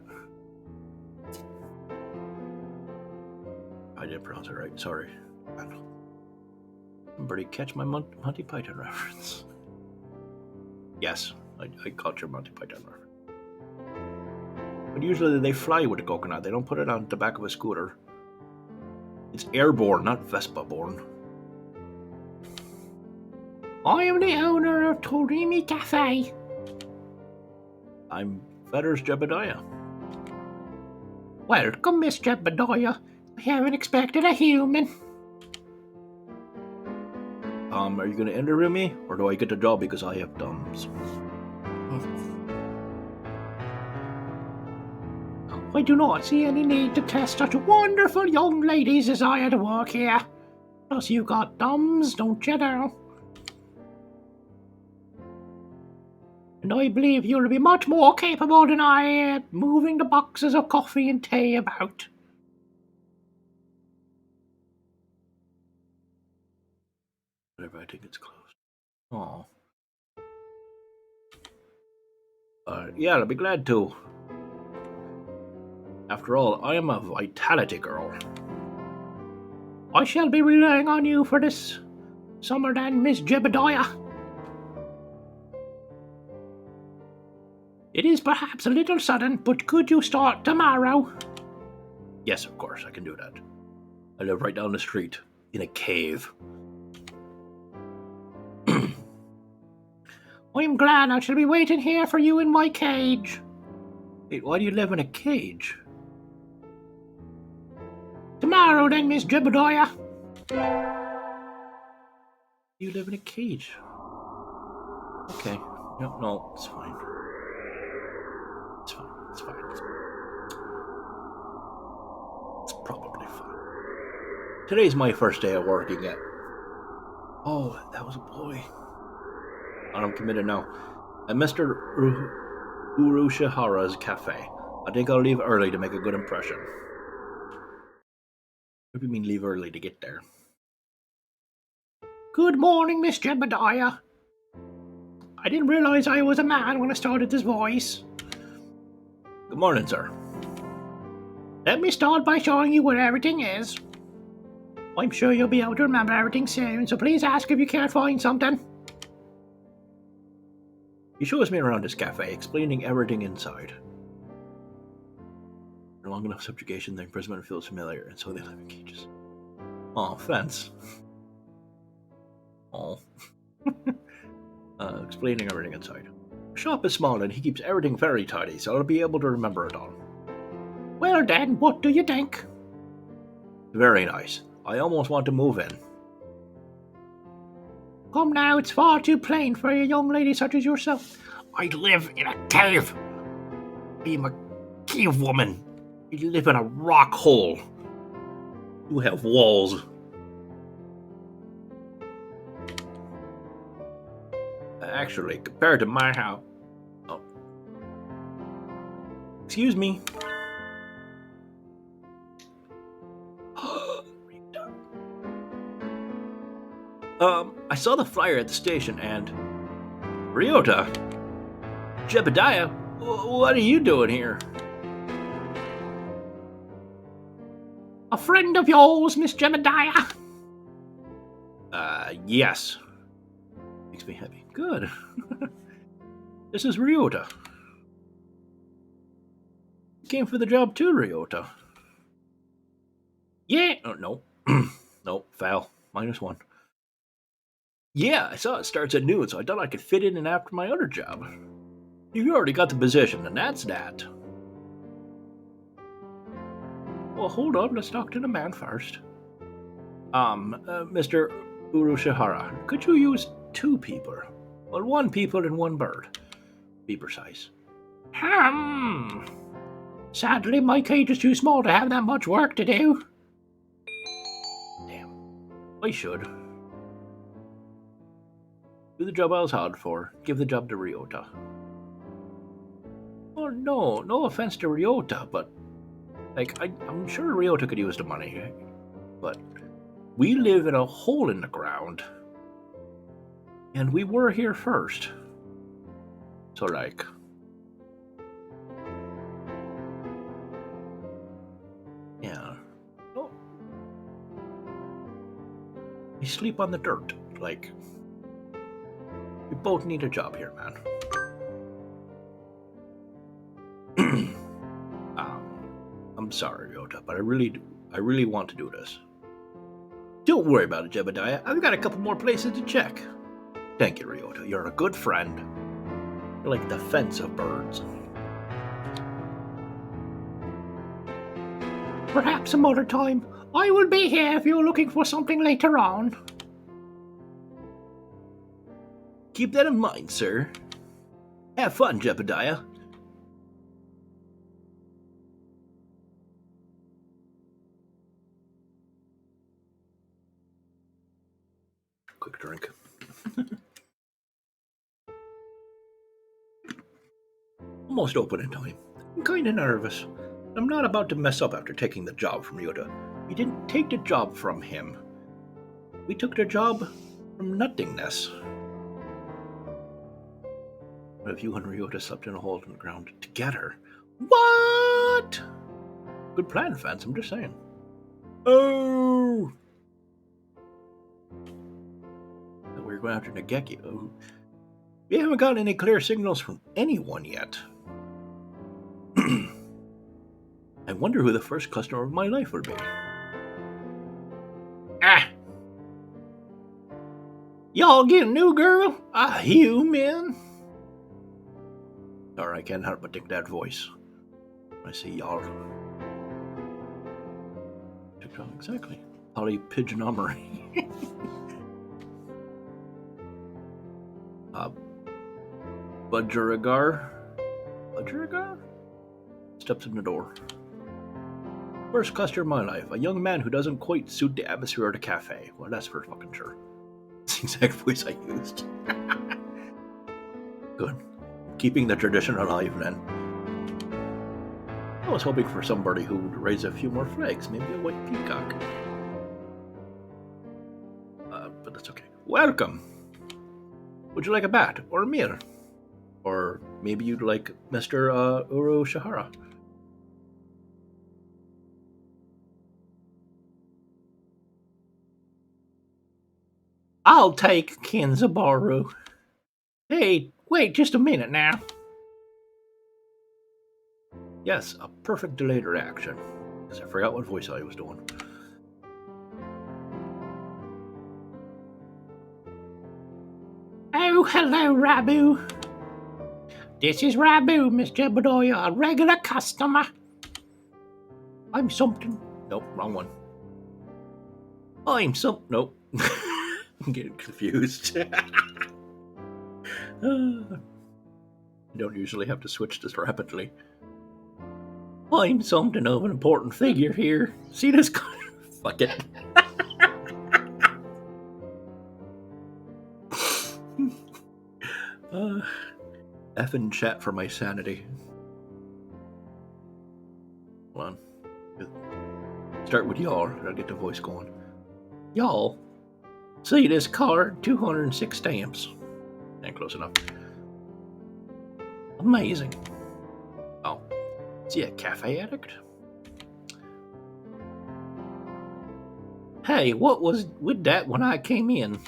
I didn't pronounce it right, sorry. Somebody catch my Monty Python reference. Yes, I caught your Monty Python reference. But usually they fly with a coconut. They don't put it on the back of a scooter. It's airborne, not Vespa-borne. I am the owner of Torimi Cafe. I'm Fetters Jebediah. Welcome, Miss Jebediah. I haven't expected a human. Are you going to interview me, or do I get the job because I have thumbs? I do not see any need to test such wonderful young ladies as I had to work here. Plus, you got thumbs, don't you now? And I believe you'll be much more capable than I at moving the boxes of coffee and tea about. Whatever, I think it's closed. Oh. Yeah, I'll be glad to. After all, I am a vitality girl. I shall be relying on you for this summer then, Miss Jebediah. It is perhaps a little sudden, but could you start tomorrow? Yes, of course, I can do that. I live right down the street, in a cave. I'm glad I shall be waiting here for you in my cage. Wait, why do you live in a cage? Tomorrow then, Miss Jebediah. You live in a cage. Okay. No, it's fine. It's fine. It's probably fine. Today's my first day of working at... Oh, that was a boy. I'm committed now. At Mr. Urushihara's cafe. I think I'll leave early to make a good impression. What do you mean leave early to get there? Good morning, Miss Jebediah. I didn't realize I was a man when I started this voice. Good morning, sir. Let me start by showing you where everything is. I'm sure you'll be able to remember everything soon, so please ask if you can't find something. He shows me around this cafe, explaining everything inside. For long enough subjugation, the imprisonment feels familiar, and so they live in cages. Oh, fence. Oh. Explaining everything inside. The shop is small, and he keeps everything very tidy, so I'll be able to remember it all. Well then, what do you think? Very nice. I almost want to move in. Come now, it's far too plain for a young lady such as yourself. I live in a cave. I am a cave woman. I live in a rock hole. You have walls. Actually, compared to my house... Oh. Excuse me. I saw the flyer at the station and... Ryota? Jebediah? What are you doing here? A friend of yours, Miss Jebediah? Yes. Makes me happy. Good. This is Ryota. You came for the job too, Ryota. Yeah. Oh, no. No, foul. -1. Yeah, I saw it starts at noon, so I thought I could fit in after my other job. You already got the position, and that's that. Well, hold up, let's talk to the man first. Mr. Urushihara, could you use 2 people? Well, 1 people and 1 bird. Be precise. Sadly, my cage is too small to have that much work to do. Damn. I should. Do the job I was hired for. Give the job to Ryota. Oh, no offense to Ryota, but... Like, I'm sure Ryota could use the money. But we live in a hole in the ground. And we were here first. So, like... Yeah. Oh. We sleep on the dirt. Like... We both need a job here, man. I'm sorry, Ryota, but I really want to do this. Don't worry about it, Jebediah. I've got a couple more places to check. Thank you, Ryota. You're a good friend. You're like the fence of birds. Perhaps some other time. I will be here if you're looking for something later on. Keep that in mind, sir. Have fun, Jebediah. Quick drink. Almost open in time. I'm kinda nervous. I'm not about to mess up after taking the job from Yoda. We didn't take the job from him. We took the job from nothingness. What if you and Ryota slept in a hole in the ground together? What? Good plan, fans, I'm just saying. Oh! We're going after Nageki. Oh. We haven't gotten any clear signals from anyone yet. I wonder who the first customer of my life will be. Ah! Y'all get a new girl? A human? Sorry, I can't help but think that voice. I see y'all. Exactly. Poly pigeonomery. Budgerigar steps in the door. First customer of my life, a young man who doesn't quite suit the atmosphere of the cafe. Well, that's for fucking sure. That's the exact voice I used. Good. Keeping the tradition alive then. I was hoping for somebody who would raise a few more flags, maybe a white peacock. But that's okay. Welcome! Would you like a bat or a meal? Or maybe you'd like Mr. Uru Shahara. I'll take Kenzabaru. Hey, wait just a minute now. Yes, a perfect delayed reaction. Because I forgot what voice I was doing. Oh, hello, Rabu. This is Rabu, Miss Jebediah, a regular customer. I'm something. Nope, wrong one. I'm some. Nope. I'm getting confused. I don't usually have to switch this rapidly. I'm something of an important figure here. See this? Fuck it. Effing chat for my sanity. Hold on. Start with y'all. I'll get the voice going. Y'all, see this card? 206 stamps. And close enough. Amazing. Oh, is he a cafe addict? Hey, what was with that when I came in?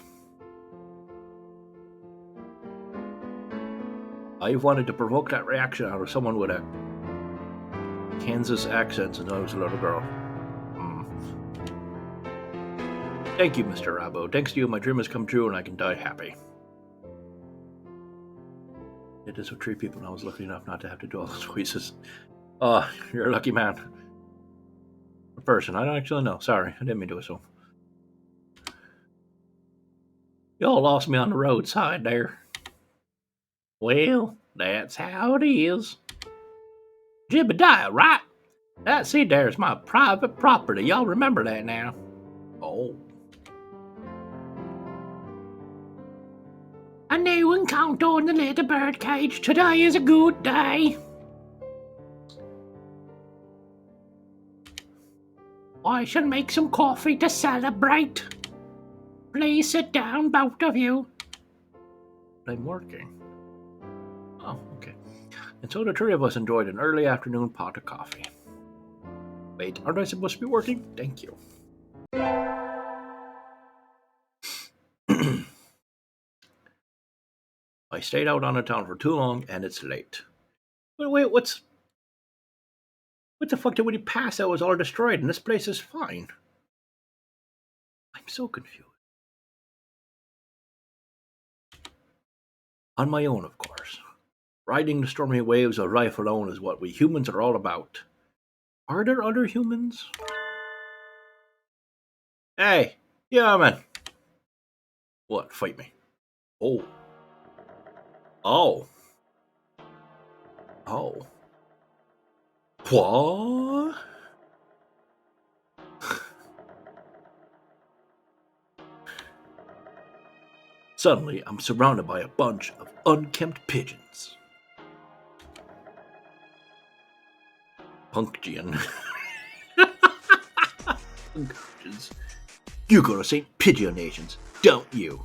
I've wanted to provoke that reaction out of someone with a Kansas accent since I was a little girl. Thank you, Mr. Rabo. Thanks to you, my dream has come true and I can die happy. It is with 3 people and I was lucky enough not to have to do all those voices. Oh, you're a lucky man. A person, I don't actually know. Sorry, I didn't mean to assume. Y'all lost me on the roadside there. Well, that's how it is. Jebediah, right? That see there's my private property. Y'all remember that now? Oh. A new encounter in the little bird cage. Today is a good day. I shall make some coffee to celebrate. Please sit down, both of you. I'm working. Oh, okay. And so the 3 of us enjoyed an early afternoon pot of coffee. Wait, aren't I supposed to be working? Thank you. I stayed out on the town for too long, and it's late. Wait, what the fuck did we pass that was all destroyed, and this place is fine? I'm so confused. On my own, of course. Riding the stormy waves of life alone is what we humans are all about. Are there other humans? Hey, human! What? Fight me. Oh. Oh. Oh. What? Suddenly, I'm surrounded by a bunch of unkempt pigeons. Punction. Pigeons. You go to St. Pigeon Nations, don't you?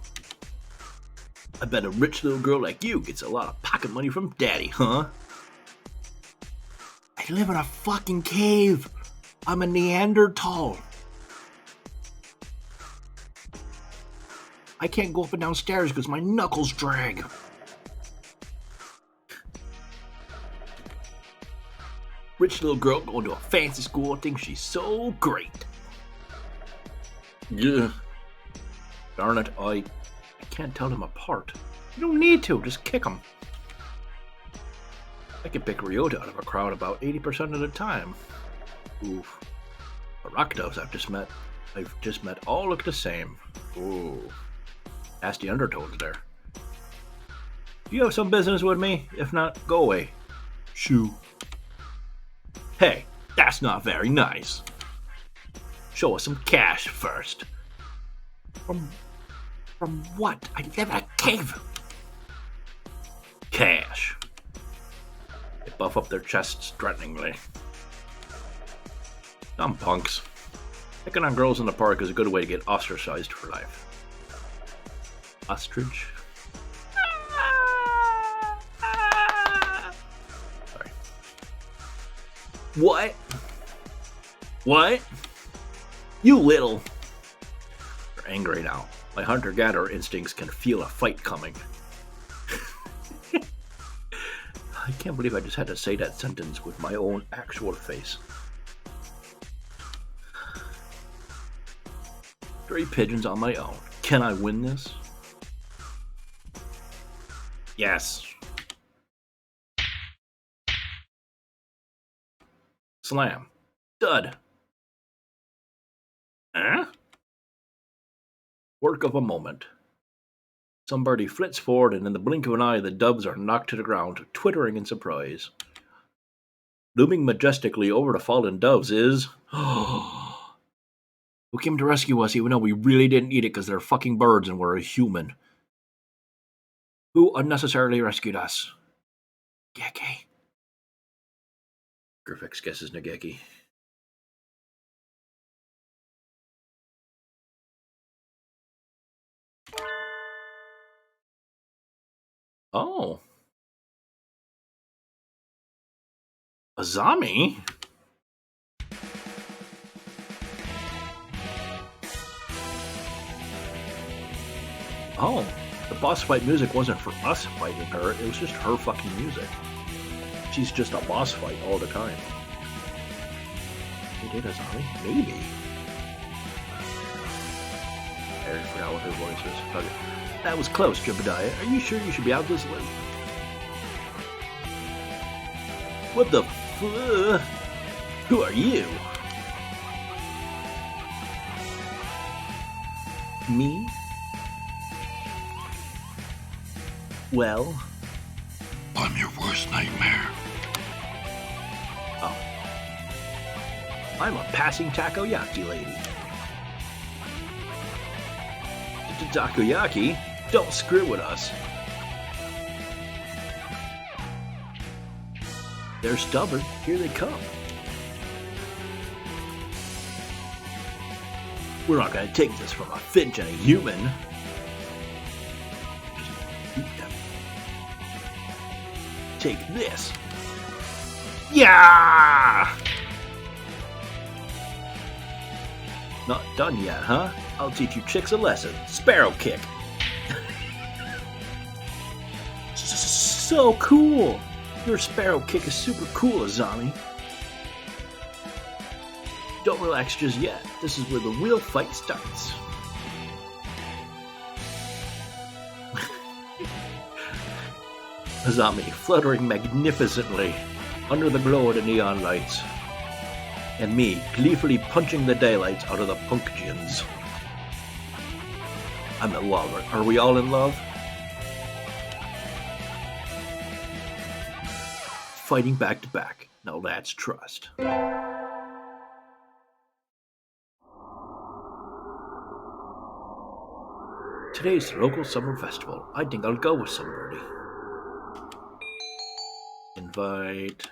I bet a rich little girl like you gets a lot of pocket money from daddy, huh? I live in a fucking cave. I'm a Neanderthal. I can't go up and down stairs because my knuckles drag. Rich little girl going to a fancy school thinks she's so great. Yeah. Darn it, I can't tell them apart. You don't need to, just kick them. I can pick Ryota out of a crowd about 80% of the time. Oof. The Rakdos I've just met all look the same. Ooh. Nasty undertones there. Do you have some business with me? If not, go away. Shoo. Hey, that's not very nice. Show us some cash first. From what? I live in a cave. Cash. They buff up their chests threateningly. Dumb punks. Picking on girls in the park is a good way to get ostracized for life. Ostrich? Sorry. What? What? You little... They're angry now. My hunter-gatherer instincts can feel a fight coming. I can't believe I just had to say that sentence with my own actual face. 3 pigeons on my own. Can I win this? Yes. Slam. Dud. Huh? Work of a moment. Somebody flits forward, and in the blink of an eye, the doves are knocked to the ground, twittering in surprise. Looming majestically over the fallen doves is... Who came to rescue us even though we really didn't need it because they're fucking birds and we're a human? Who unnecessarily rescued us? Geki. Griffix guesses Nageki. Oh. Azami? Oh. The boss fight music wasn't for us fighting her, it was just her fucking music. She's just a boss fight all the time. They did Azami? Maybe. I forgot what her voice was. Okay. That was close, Jebediah. Are you sure you should be out this late? What the fuck? Who are you? Me? Well? I'm your worst nightmare. Oh. I'm a passing takoyaki lady. Takoyaki? Don't screw with us. They're stubborn. Here they come. We're not going to take this from a finch and a human. Just eat them. Take this. Yeah! Not done yet, huh? I'll teach you chicks a lesson. Sparrow kick. So cool. Your sparrow kick is super cool, Azami. Don't relax just yet. This is where the real fight starts. Azami fluttering magnificently under the glow of the neon lights. And me gleefully punching the daylights out of the pigeons. I'm in love. Are we all in love? Fighting back to back. Now that's trust. Today's the local summer festival. I think I'll go with somebody. Invite.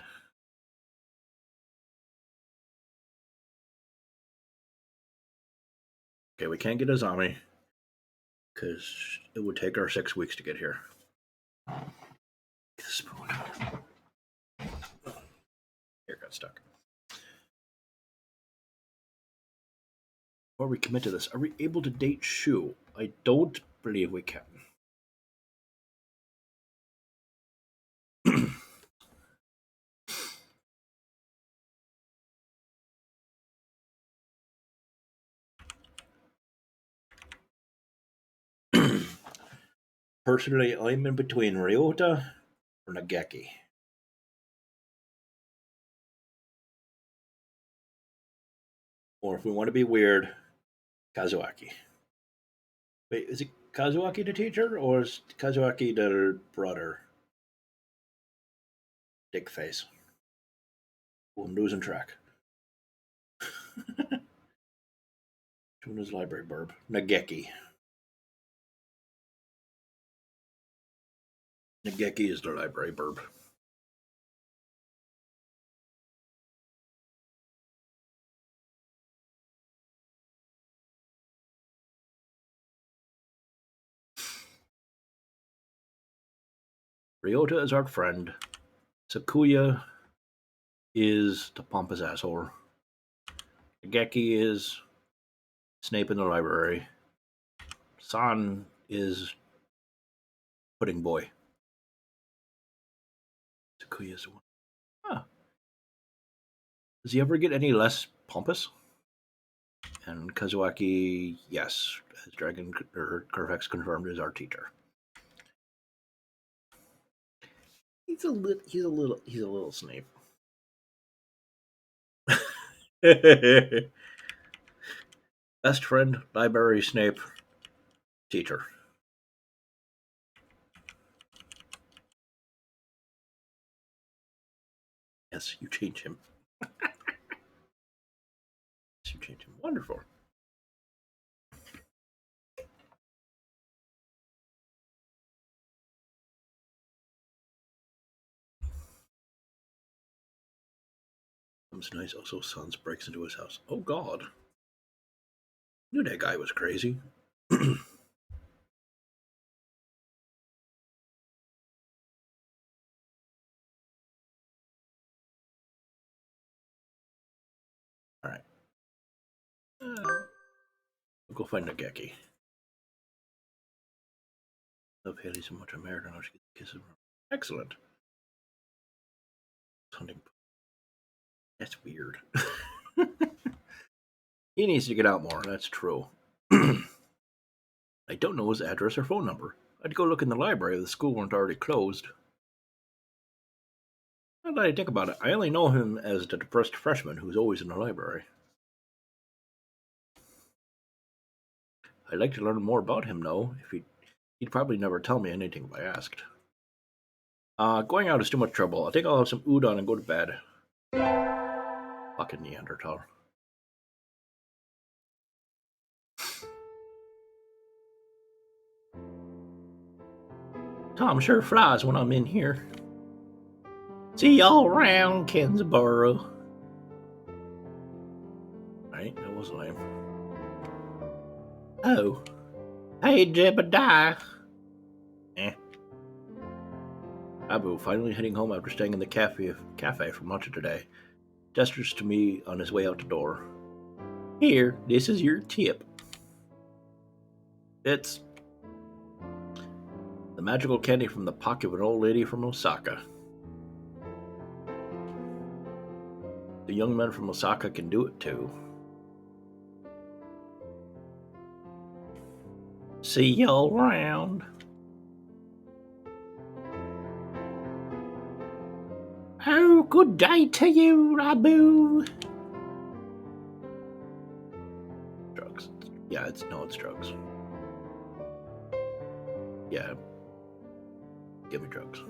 Okay, we can't get a zombie because it would take our 6 weeks to get here. Get the spoon. Here, got stuck. Before we commit to this, are we able to date Shu? I don't believe we can. Personally, I'm in between Ryota or Nageki. Or if we want to be weird, Kazuaki. Wait, is it Kazuaki the teacher, or is Kazuaki the brother? Dick face. Oh, I'm losing track. Which one is library burb? Nageki. Nageki is the library burb. Ryota is our friend. Sakuya is the pompous asshole. Nageki is Snape in the library. San is pudding boy. Sakuya's one. Huh. Does he ever get any less pompous? And Kazuaki, yes, as Dragon or Curvex confirmed, is our teacher. He's a little Snape. Best friend, library Snape, teacher. Yes, you change him. Yes, you change him. Wonderful. Comes nice. Also, Sans breaks into his house. Oh God! Knew that guy was crazy. All right. We'll go find Nageki. Love Haley so much. I'm married. I know she gets kisses from. Excellent. Hunting. That's weird. He needs to get out more. That's true. I don't know his address or phone number. I'd go look in the library if the school weren't already closed. Now that I think about it, I only know him as the depressed freshman who's always in the library. I'd like to learn more about him, though. If he'd probably never tell me anything if I asked. Going out is too much trouble. I think I'll have some udon and go to bed. Fucking Neanderthal. Tom sure flies when I'm in here. See y'all around, Kensborough. Right, that was lame. Oh. Hey, Jebediah. Abu, finally heading home after staying in the cafe for much of today, gestures to me on his way out the door. Here, this is your tip. It's the magical candy from the pocket of an old lady from Osaka. The young men from Osaka can do it too. See y'all around. Oh, good day to you, Rabu. Yeah, it's drugs. Yeah. Give me drugs.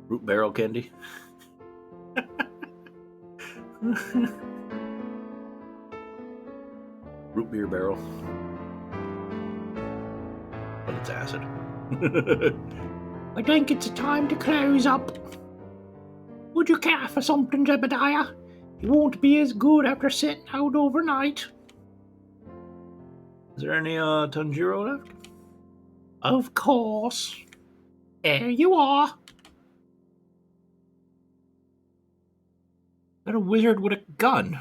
Root barrel candy. Root beer barrel. But it's acid. I think it's time to close up. Would you care for something, Jebediah? It won't be as good after sitting out overnight. Is there any Tanjiro left? Of course. Here you are. Got a wizard with a gun.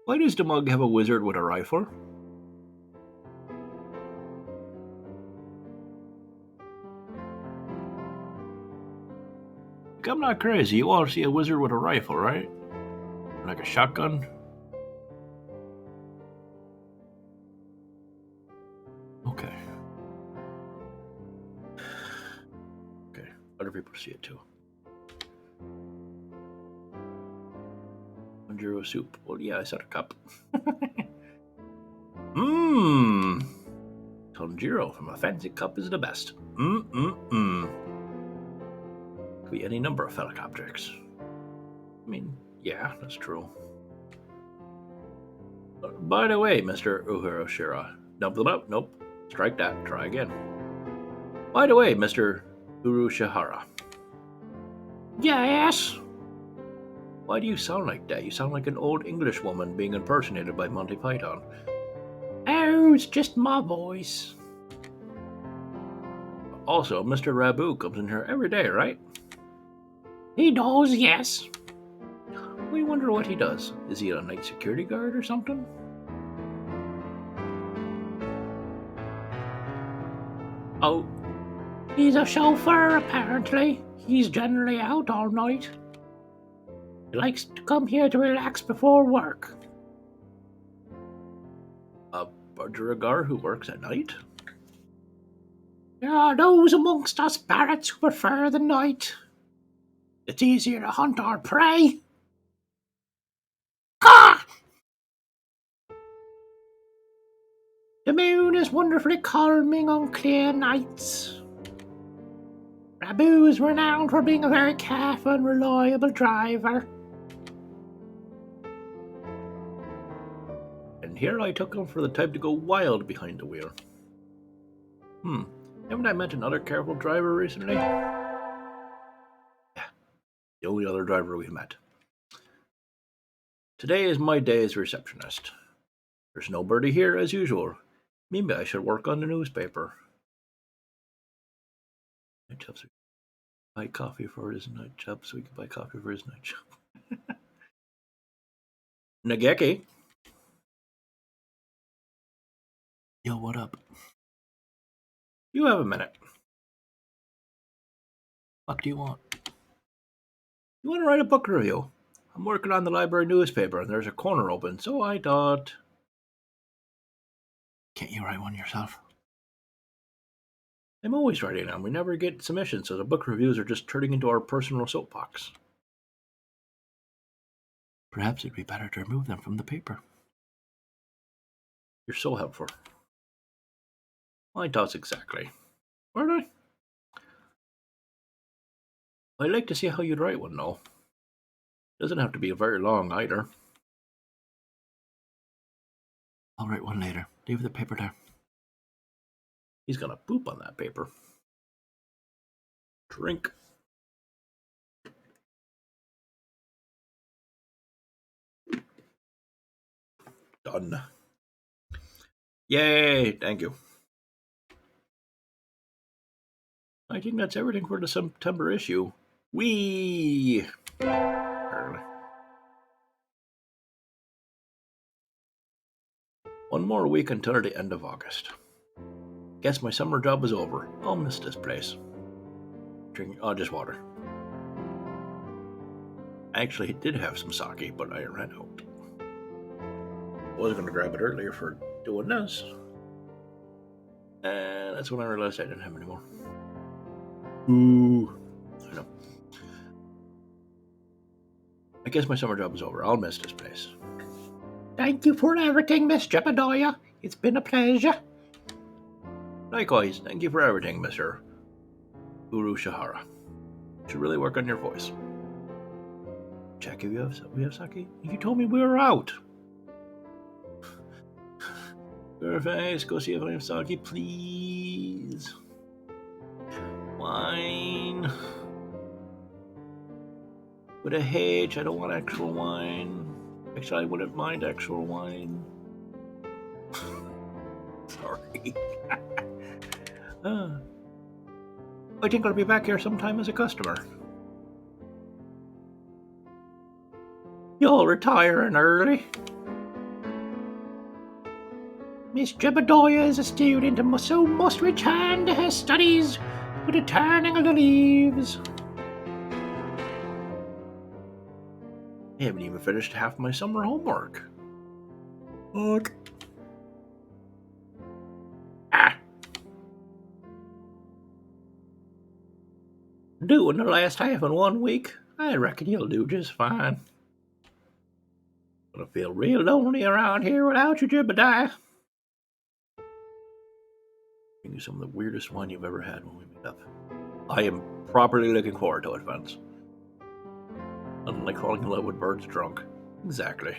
Why does the mug have a wizard with a rifle? Like, I'm not crazy. You all see a wizard with a rifle, right? Like a shotgun? Okay. Okay. Other people see it too. Tanjiro soup. Well, yeah, I said a cup. Mmm. Tanjiro from a fancy cup is the best. Could be any number of phallic objects. I mean, yeah, that's true. By the way, Mr. Uhiroshira. Nope. Strike that. Try again. By the way, Mr. Urushihara. Yes? Why do you sound like that? You sound like an old English woman being impersonated by Monty Python. Oh, it's just my voice. Also, Mr. Rabu comes in here every day, right? He does, yes. We wonder what he does. Is he a night security guard or something? Oh, he's a chauffeur, apparently. He's generally out all night. He likes to come here to relax before work. A budgerigar who works at night? There are those amongst us parrots who prefer the night. It's easier to hunt our prey. Gah! The moon is wonderfully calming on clear nights. Rabu is renowned for being a very careful and reliable driver. And here I took him for the type to go wild behind the wheel. Haven't I met another careful driver recently? Yeah, the only other driver we've met. Today is my day as receptionist. There's nobody here as usual. Maybe I should work on the newspaper. Night job, so we can buy coffee for his night job, so we can buy coffee for his night job. Nageki. Yo, what up? You have a minute. What do you want? You want to write a book review? I'm working on the library newspaper, and there's a corner open, so I thought... Can't you write one yourself? I'm always writing them. We never get submissions, so the book reviews are just turning into our personal soapbox. Perhaps it'd be better to remove them from the paper. You're so helpful. My thoughts exactly. Weren't I? I'd like to see how you'd write one, though. Doesn't have to be very long, either. I'll write one later. Leave the paper there. He's gonna poop on that paper. Drink. Done. Yay! Thank you. I think that's everything for the September issue. Whee! One more week until the end of August. Guess my summer job is over. I'll miss this place. Drinking, just water. I actually did have some sake, but I ran out. I was going to grab it earlier for doing this. And that's when I realized I didn't have any more. Ooh. I know. I guess my summer job is over. I'll miss this place. Thank you for everything, Miss Jebediah. It's been a pleasure. Likewise, thank you for everything, Mr. Uru Shahara. You should really work on your voice. Check if we have sake. You told me we were out. Perfect. Go see if I have sake, please. Wine. With a H, I don't want actual wine. Actually, I wouldn't mind actual wine. Sorry. I think I'll be back here sometime as a customer. You're retiring early. Miss Jebediah is a student and so must return to her studies with the turning of the leaves. I haven't even finished half my summer homework. Look. Doing the last half in 1 week, I reckon you'll do just fine. Gonna feel real lonely around here without you, Jebediah. Bring you some of the weirdest wine you've ever had when we meet up. I am properly looking forward to it, Vince. Nothing like falling in love with birds drunk. Exactly.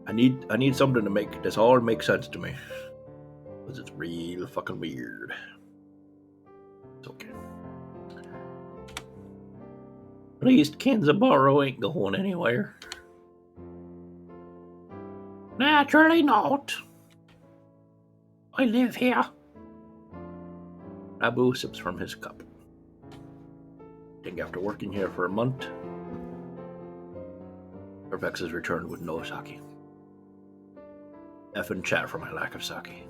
I need something to make this all make sense to me. Because it's real fucking weird. It's okay. At least Kenzaburo ain't going anywhere. Naturally not. I live here. Abu sips from his cup. I think after working here for a month, Perfex has returned with no sake. Effing chat for my lack of sake.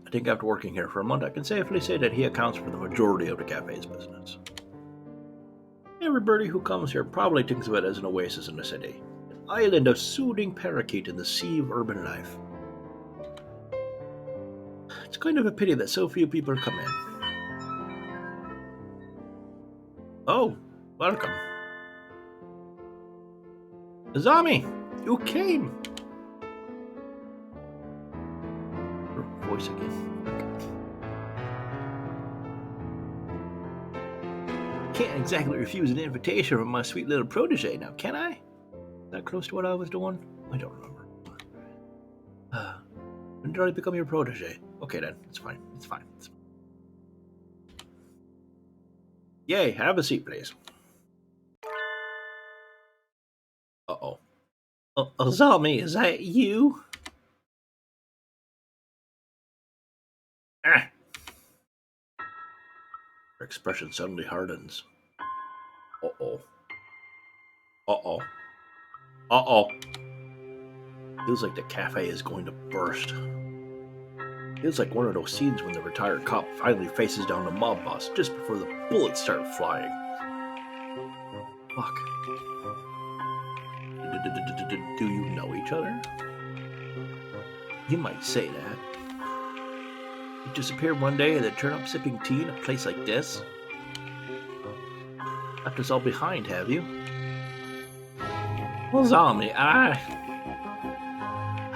I think after working here for a month, I can safely say that he accounts for the majority of the cafe's business. Everybody who comes here probably thinks of it as an oasis in the city, an island of soothing parakeet in the sea of urban life. It's kind of a pity that so few people come in. Oh, welcome. Azami, you came! Her voice again. Can't exactly refuse an invitation from my sweet little protege now, can I? Is that close to what I was doing? I don't remember. When did I become your protege? Okay then, it's fine. It's fine. Yay, have a seat, please. Uh-oh. Azami, is that you? Ah. Her expression suddenly hardens. Uh-oh. Uh-oh. Uh-oh. Feels like the cafe is going to burst. Feels like one of those scenes when the retired cop finally faces down the mob boss just before the bullets start flying. Fuck. Do you know each other? You might say that. You disappeared one day and then turn up sipping tea in a place like this? Left us all behind, have you? Well, Zombie, How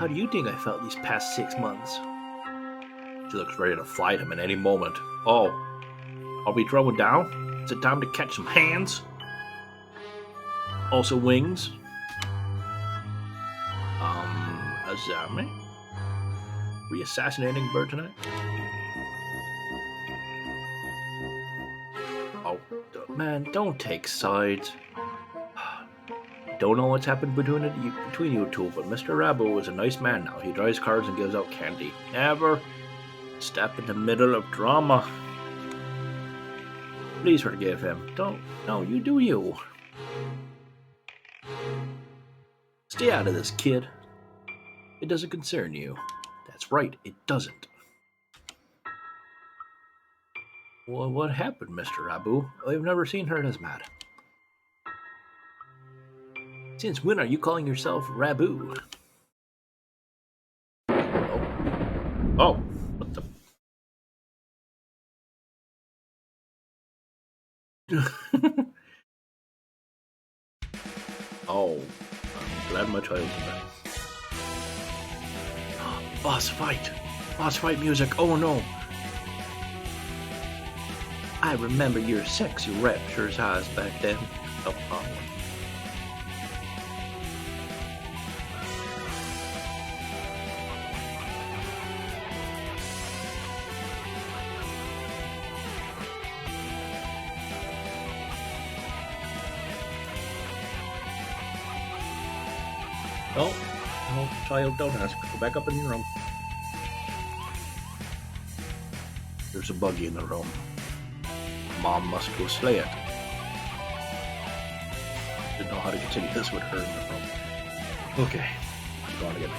do you think I felt these past 6 months? She looks ready to fly him at any moment. Oh, are we throwing down? Is it time to catch some hands? Also wings? Azami? We assassinating a bird tonight? Oh, man, don't take sides. Don't know what's happened between you two, but Mr. Rabu is a nice man now. He drives cars and gives out candy. Never step in the middle of drama. Please forgive him. No, you do you. Stay out of this, kid. It doesn't concern you. That's right, it doesn't. Well, what happened, Mr. Rabu? I've never seen her this mad. Since when are you calling yourself Rabu? Oh, what the? Oh, I'm glad my child's in bed. Boss fight! Boss fight music, oh no! I remember your sexy rapturous eyes back then. Oh. No, child, don't ask. Go back up in your room. There's a buggy in the room. Mom must go slay it. Didn't know how to continue this with her in the room. Okay, going again.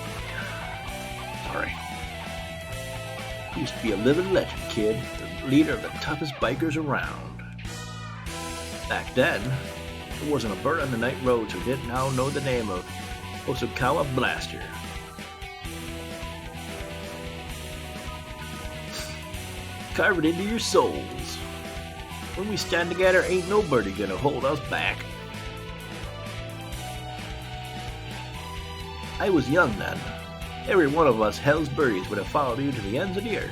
Sorry. Used to be a living legend, kid. The leader of the toughest bikers around. Back then, there wasn't a bird on the night roads who didn't now know the name of Hosokawa Blaster. Carve it into your souls. When we stand together, ain't nobody gonna hold us back. I was young then. Every one of us hell's birdies would have followed you to the ends of the earth.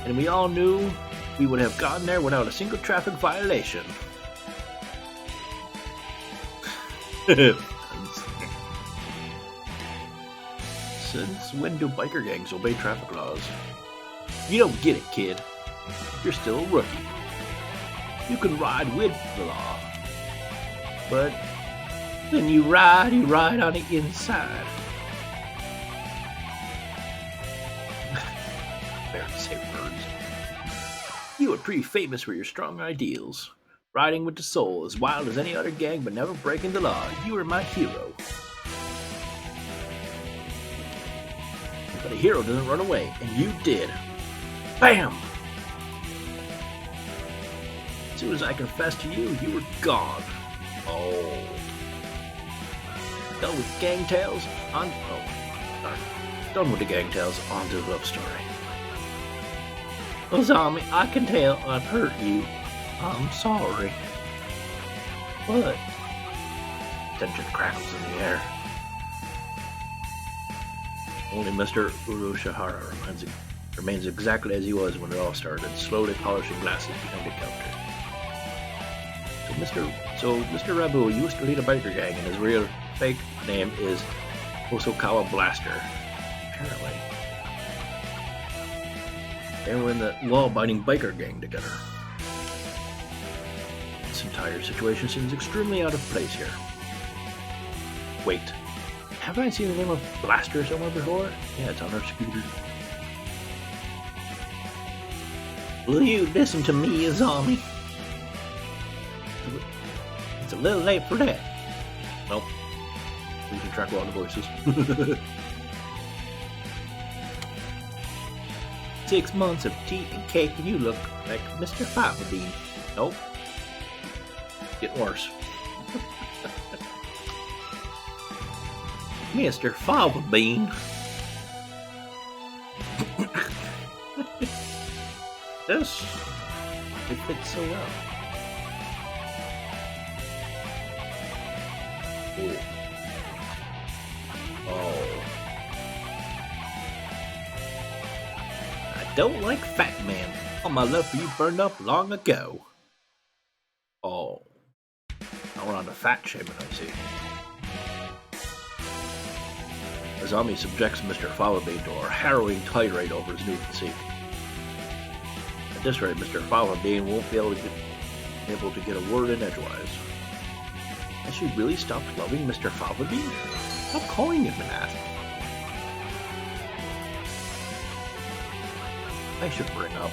And we all knew we would have gotten there without a single traffic violation. Since when do biker gangs obey traffic laws? You don't get it, kid. You're still a rookie. You can ride with the law. But when you ride on the inside. Fair to say words. You were pretty famous for your strong ideals. Riding with the soul, as wild as any other gang, but never breaking the law. You were my hero. But a hero doesn't run away, and you did. Bam! As soon as I confessed to you, you were gone. Oh. Done with gang tales? Done with the gang tales. On to the love story. Well, Zombie, I can tell I've hurt you. I'm sorry. But tension crackles in the air. Only Mr. Urushihara remains exactly as he was when it all started, slowly polishing glasses behind the counter. So Mr. Rabu used to lead a biker gang, and his real fake name is Hosokawa Blaster. Apparently. They were in the law-abiding biker gang together. This entire situation seems extremely out of place here. Wait, haven't I seen the name of Blaster somewhere before? Yeah, it's on our scooter. Will you listen to me, Azami? It's a little late for that. Nope. We can track a lot of voices. 6 months of tea and cake and you look like Mr. Fava Bean. Nope. Getting worse. Mr. Fava Bean. This, it fits so well. Ooh. Oh. I don't like fat man. All my love for you burned up long ago. Oh. Now we're on the fat shaming, I see. Azami subjects Mr. Falabean to a harrowing tirade over his new physique. At this rate, Mr. Falabean won't be able to get a word in edgewise. Has she really stopped loving Mr. Falabean? Stop calling him that. I should bring up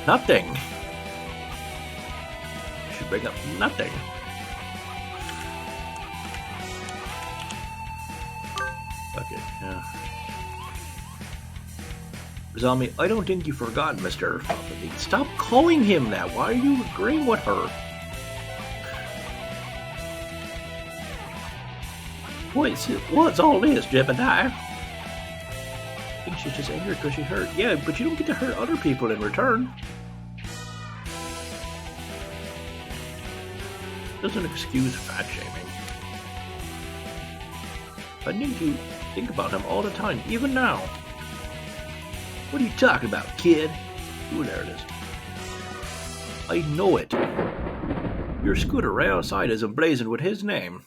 nothing. I should bring up nothing. Okay, yeah. Zami, I don't think you've forgotten, Mr. Falabean. Stop calling him that. Why are you agreeing with her? What's all this, Jebediah? I think she's just angry because she hurt. Yeah, but you don't get to hurt other people in return. doesn't excuse fat shaming. I need to think about him all the time, even now. What are you talking about, kid? Ooh, there it is. I know it. Your scooter right outside is emblazoned with his name.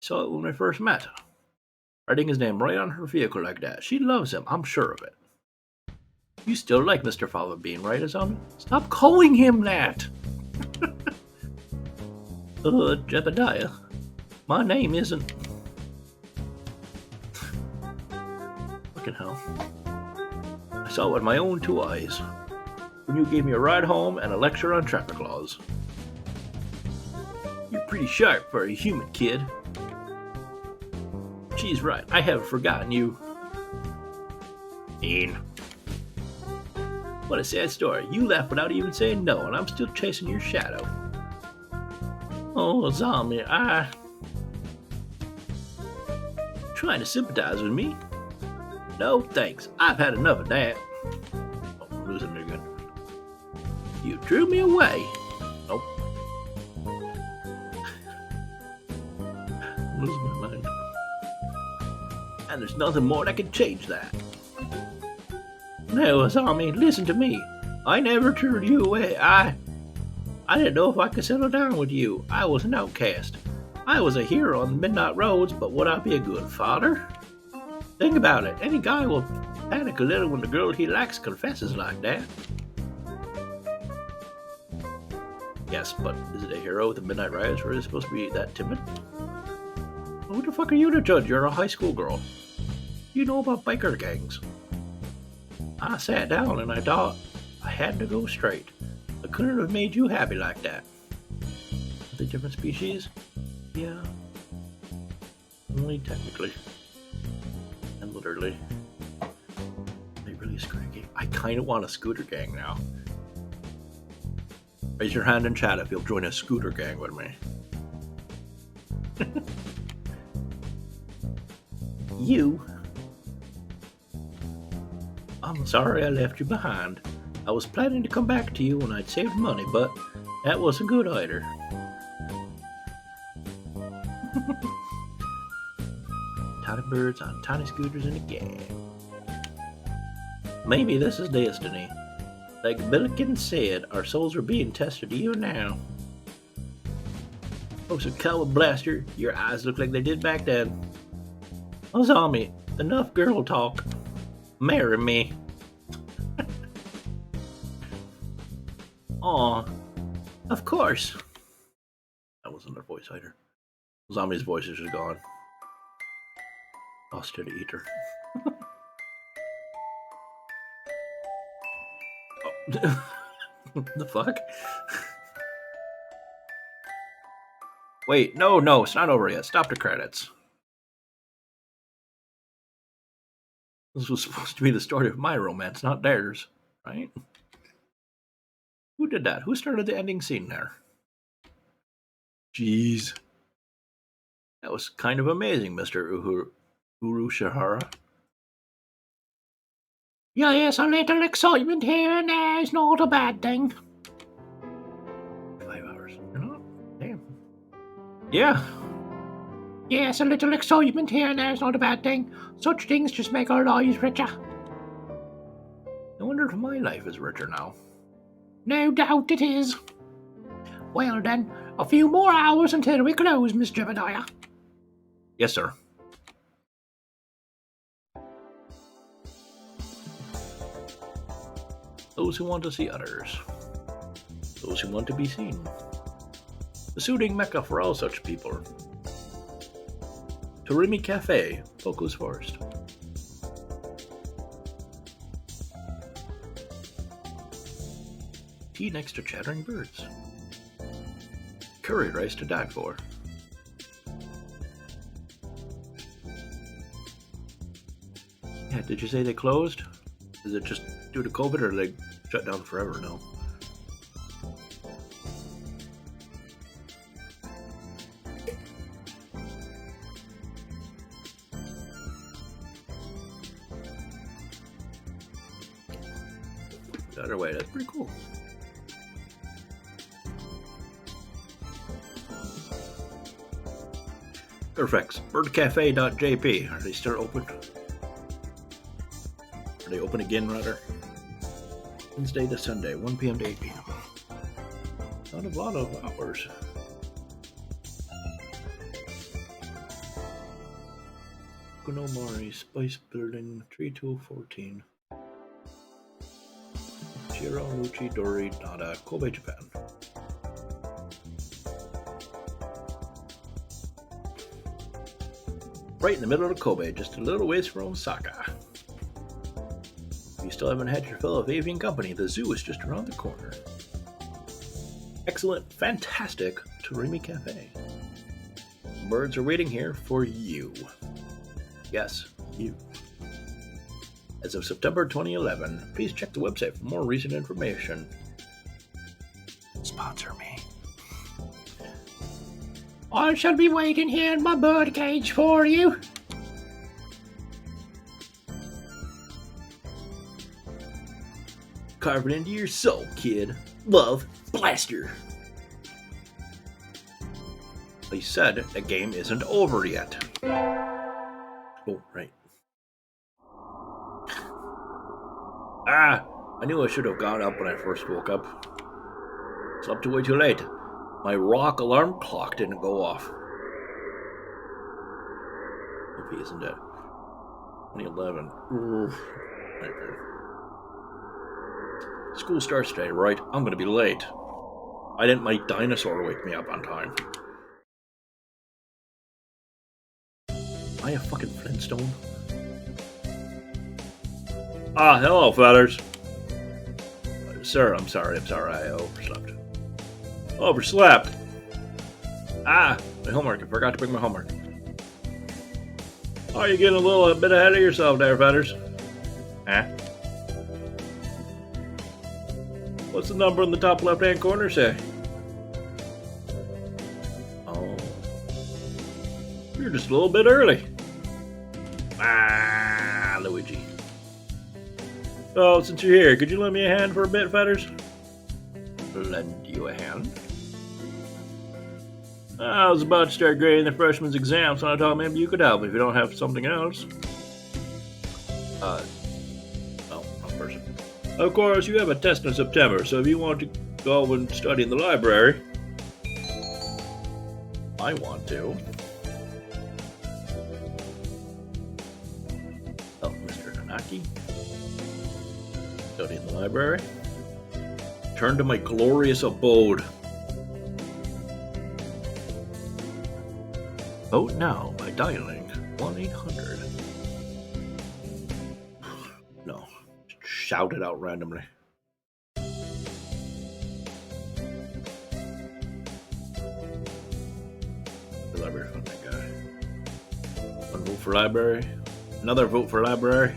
Saw it when we first met. Writing his name right on her vehicle like that. She loves him, I'm sure of it. You still like Mr. Fava Bean, right, Azami? Stop calling him that! Jebediah. My name isn't... Fucking hell. I saw it with my own 2 eyes. When you gave me a ride home and a lecture on traffic laws. You're pretty sharp for a human, kid. She's right, I haven't forgotten you. Dean. What a sad story. You left without even saying no, and I'm still chasing your shadow. Oh, Zombie, trying to sympathize with me? No, thanks. I've had enough of that. Oh, I'm losing it again. You drew me away. Nope. I'm losing my mind. And there's nothing more that can change that. No, Zombie, listen to me. I never turned you away. I didn't know if I could settle down with you. I was an outcast. I was a hero on the midnight roads, but would I be a good father? Think about it. Any guy will panic a little when the girl he likes confesses like that. Yes, but is it a hero with the midnight riots where it's supposed to be that timid? Who the fuck are you to judge? You're a high school girl. You know about biker gangs. I sat down and I thought I had to go straight. I couldn't have made you happy like that. Are they different species? Yeah. Only technically. And literally. Are they really a scooter gang? I kind of want a scooter gang now. Raise your hand in chat if you'll join a scooter gang with me. You. I'm sorry I left you behind. I was planning to come back to you when I'd saved money, but that wasn't good either. Tiny birds on tiny scooters in a gang. Maybe this is destiny. Like Billiken said, our souls are being tested even now. Oh, so Cowboy Blaster, your eyes look like they did back then. Oh, Zombie, enough girl talk. Marry me. Aw, of course. That wasn't their voice either. Zombie's voice is just gone. Lost to the ether. Oh. The fuck? Wait, no, it's not over yet. Stop the credits. This was supposed to be the story of my romance, not theirs, right? Who did that? Who started the ending scene there? Jeez. That was kind of amazing, Mr. Urushihara. Yes, a little excitement here and there is not a bad thing. 5 hours. You know? Damn. Yeah. Yes, a little excitement here and there is not a bad thing. Such things just make our lives richer. I wonder if my life is richer now. No doubt it is. Well then, a few more hours until we close, Miss Jebediah. Yes, sir. Those who want to see others. Those who want to be seen. The soothing mecca for all such people. Torimi Cafe, Focus Forest. Tea next to chattering birds. Curry rice to die for. Yeah, did you say they closed? Is it just due to COVID or they shut down forever now? Either way, that's pretty cool. Perfect. Birdcafe.jp. Are they still open? Are they open again, rather? Wednesday to Sunday, 1 p.m. to 8 p.m. Not a lot of hours. Konomari, Spice Building, 3214. Shiranuchi Dori Nada, Kobe, Japan. Right in the middle of Kobe, just a little ways from Osaka. If you still haven't had your fill of avian company, the zoo is just around the corner. Excellent, fantastic Torimi Cafe. Birds are waiting here for you. Yes, you. As of September 2011, please check the website for more recent information. Sponsor me. I shall be waiting here in my bird cage for you. Carve it into your soul, kid. Love, Blaster. They said the game isn't over yet. Oh, right. I knew I should have got up when I first woke up. Slept way too late. My rock alarm clock didn't go off. Hope he isn't dead. 2011. School starts today, right? I'm gonna be late. Why didn't my dinosaur wake me up on time? Am I a fucking Flintstone? Hello, fellas. Sir, I'm sorry, I overslept. Overslept? My homework. I forgot to bring my homework. Oh, you're getting a little bit ahead of yourself there, fellas. Huh? What's the number in the top left-hand corner say? Oh. You're just a little bit early. Luigi. Oh, since you're here, could you lend me a hand for a bit, fetters? Lend you a hand? I was about to start grading the freshman's exam, so I thought maybe you could help if you don't have something else. Wrong person. Of course, you have a test in September, so if you want to go and study in the library, I want to. Oh, Mr. Hanaki. Study in the library. Turn to my glorious abode. Vote now by dialing 1-800. No, shout it out randomly. The library funding guy. One vote for library. Another vote for library.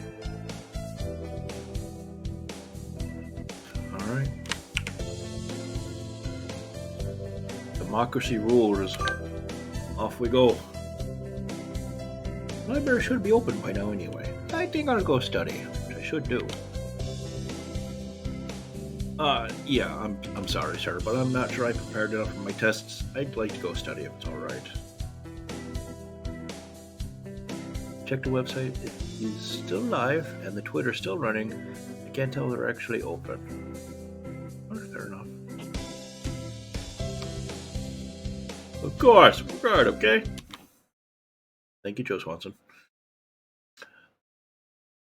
Alright. Democracy rules. Off we go. Library should be open by now anyway. I think I'll go study, which I should do. Yeah, I'm sorry, sir, but I'm not sure I prepared enough for my tests. I'd like to go study if it's alright. Check the website, it is still live, and the Twitter's still running. I can't tell they're actually open. Well, fair enough. Of course, we're good, okay? Thank you, Joe Swanson.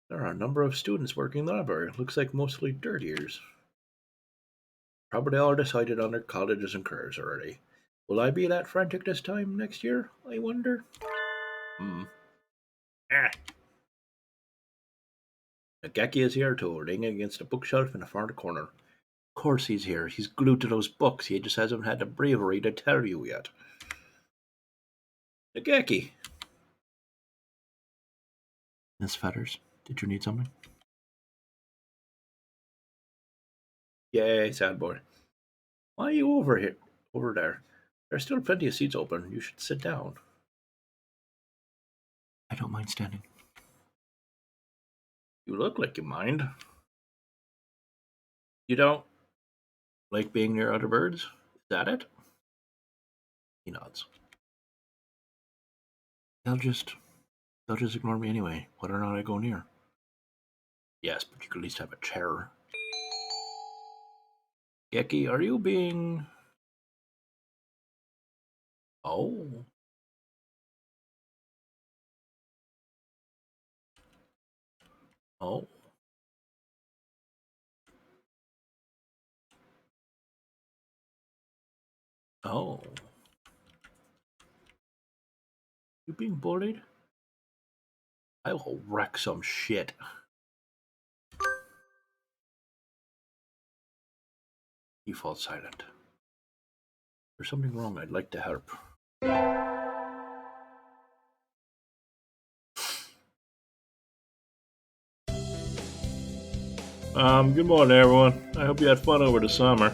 There are a number of students working in the library. Looks like mostly third years. Probably all decided on their colleges and careers already. Will I be that frantic this time next year, I wonder? Nageki is here too, leaning against a bookshelf in the far corner. Of course he's here. He's glued to those books. He just hasn't had the bravery to tell you yet. Nageki. Miss Fetters, did you need something? Yay, sad boy. Why are you over there? There's still plenty of seats open. You should sit down. I don't mind standing. You look like you mind. You don't like being near other birds? Is that it? He nods. They'll just ignore me anyway, whether or not I go near. Yes, but you could at least have a chair. Geki, are you being... Oh. Oh. Oh. You being bullied? I will wreck some shit. He falls silent. There's something wrong. I'd like to help. Good morning, everyone. I hope you had fun over the summer.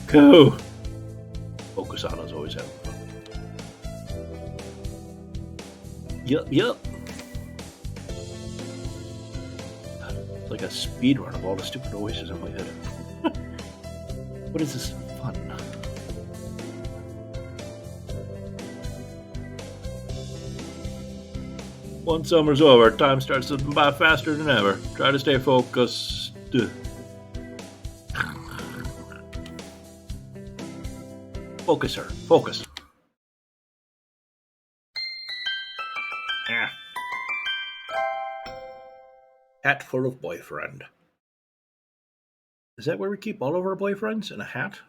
Cool. Focusana's always having fun. Yup. It's like a speed run of all the stupid noises in my head. What is this fun? Once summer's over, time starts slipping by faster than ever. Try to stay focused. Focus, sir. Focus. Yeah. Hat full of boyfriend. Is that where we keep all of our boyfriends? In a hat?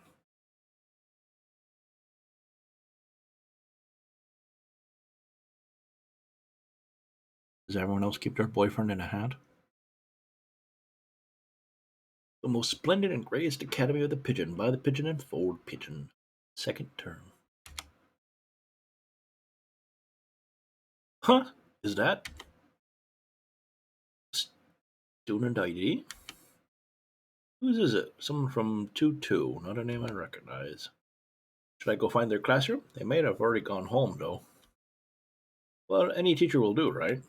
Does everyone else keep their boyfriend in a hat? The most splendid and greatest academy of the pigeon, by the pigeon and for pigeon. Second term. Huh? Is that student ID? Whose is it? Someone from 2-2, not a name I recognize. Should I go find their classroom? They may have already gone home, though. Well, any teacher will do, right?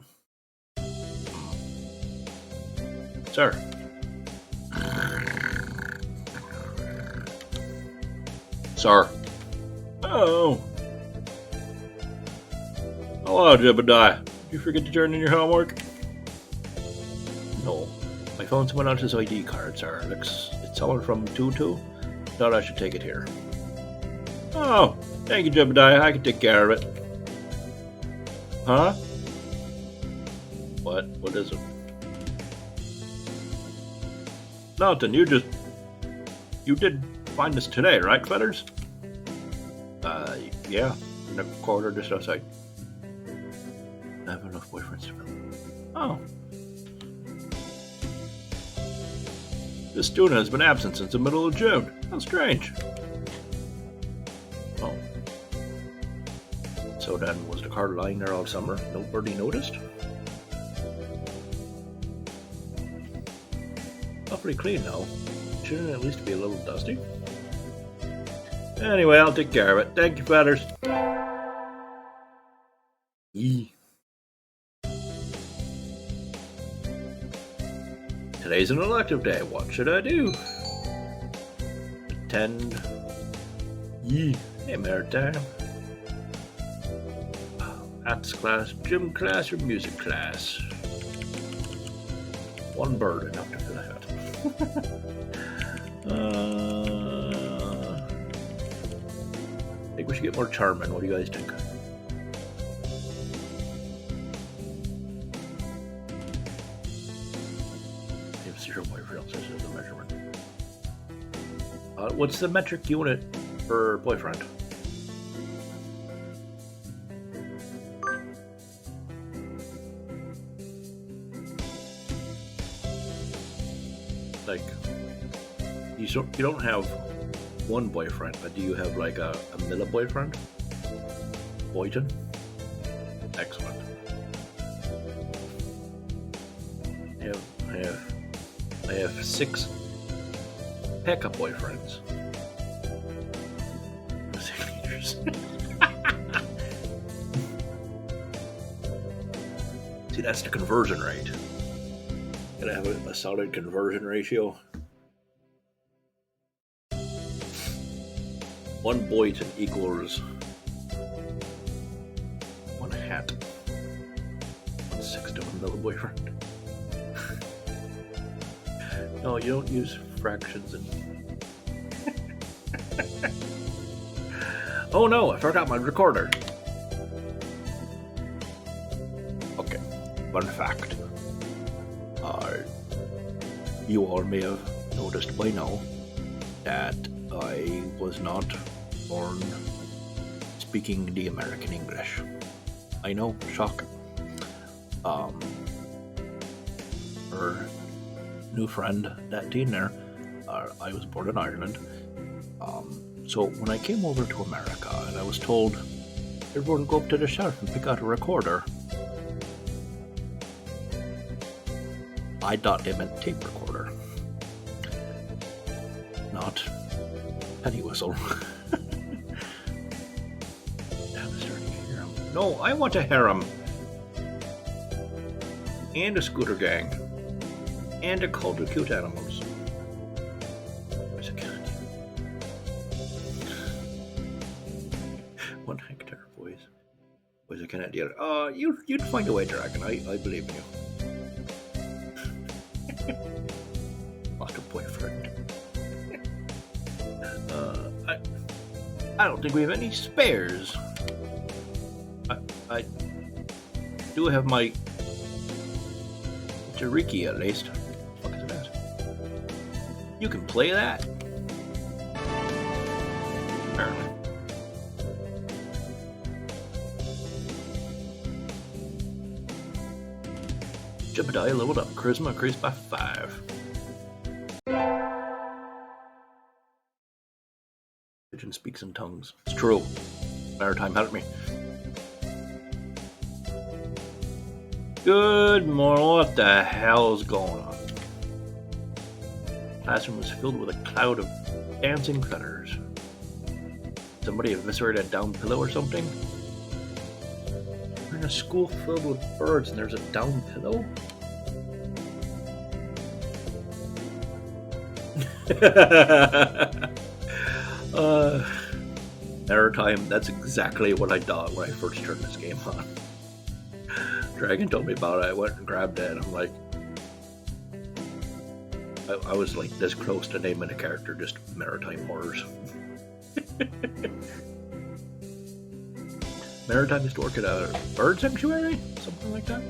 Sir. Sir. Oh. Hello, Jebediah. Did you forget to turn in your homework? No. My phone someone else's ID card, sir. It's someone from 2-2. Thought I should take it here. Oh, thank you, Jebediah. I can take care of it. Huh? What? What is it? Nothing. You did find us today, right, Feathers? Yeah. In the corridor just outside. I have enough boyfriends to fill. Oh. This student has been absent since the middle of June. How strange. Oh. So then, was the car lying there all summer? Nobody noticed? Pretty clean now. Shouldn't it at least be a little dusty? Anyway, I'll take care of it. Thank you, Feathers. Yee. Today's an elective day. What should I do? Attend. Yee. Hey, Maritime. Arts class, gym class, or music class? One bird enough to fill a hat. I think we should get more charming. What do you guys think? I have 0 boyfriends. This is the measurement. What's the metric unit for boyfriend? Like, you don't have one boyfriend, but do you have like a Milla boyfriend? Boyton? Excellent. I have 6 pickup boyfriends. See, that's the conversion rate. Gotta have a solid conversion ratio. 1 Boyton equals 1 hat. 1/6 of a milliboyfriend. No, you don't use fractions and. Oh no, I forgot my recorder. Okay, fun fact. You all may have noticed by now that I was not born speaking the American English. I know, shocking. Her new friend, that teen there, I was born in Ireland. So when I came over to America and I was told, everyone go up to the shelf and pick out a recorder, I thought they meant tape recorder, not penny whistle. Damn, I'm starting to hear him. No, I want a harem. And a scooter gang. And a cult of cute animals. Where's a cat? 1 hectare, boys. Where's a cat? You'd find a way, Dragon. I believe in you. Like a boyfriend. I don't think we have any spares. I do have my Jariki at least. What the fuck is that? You can play that? Apparently. Jebediah leveled up. Charisma increased by 5. Pigeon speaks in tongues. It's true. Maritime, help me. Good morning. What the hell's going on? The classroom was filled with a cloud of dancing feathers. Somebody eviscerated a down pillow or something? We're in a school filled with birds and there's a down pillow? Maritime, that's exactly what I thought when I first turned this game on. Dragon told me about it, I went and grabbed it, and I'm like... I was like this close to naming a character just Maritime Horrors. Maritime used to work at a bird sanctuary? Something like that?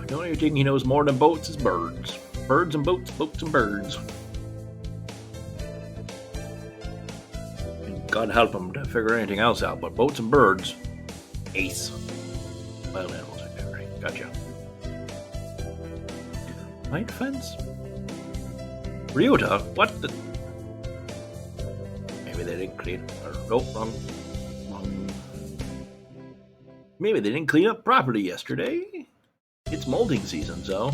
The only thing he knows more than boats is birds. Birds and boats, boats and birds. And God help him to figure anything else out, but boats and birds, ace. Wild animals sanctuary, gotcha. Night fence? Ryota? What the? Maybe they didn't clean. Nope, wrong. Maybe they didn't clean up properly yesterday. It's molding season, so.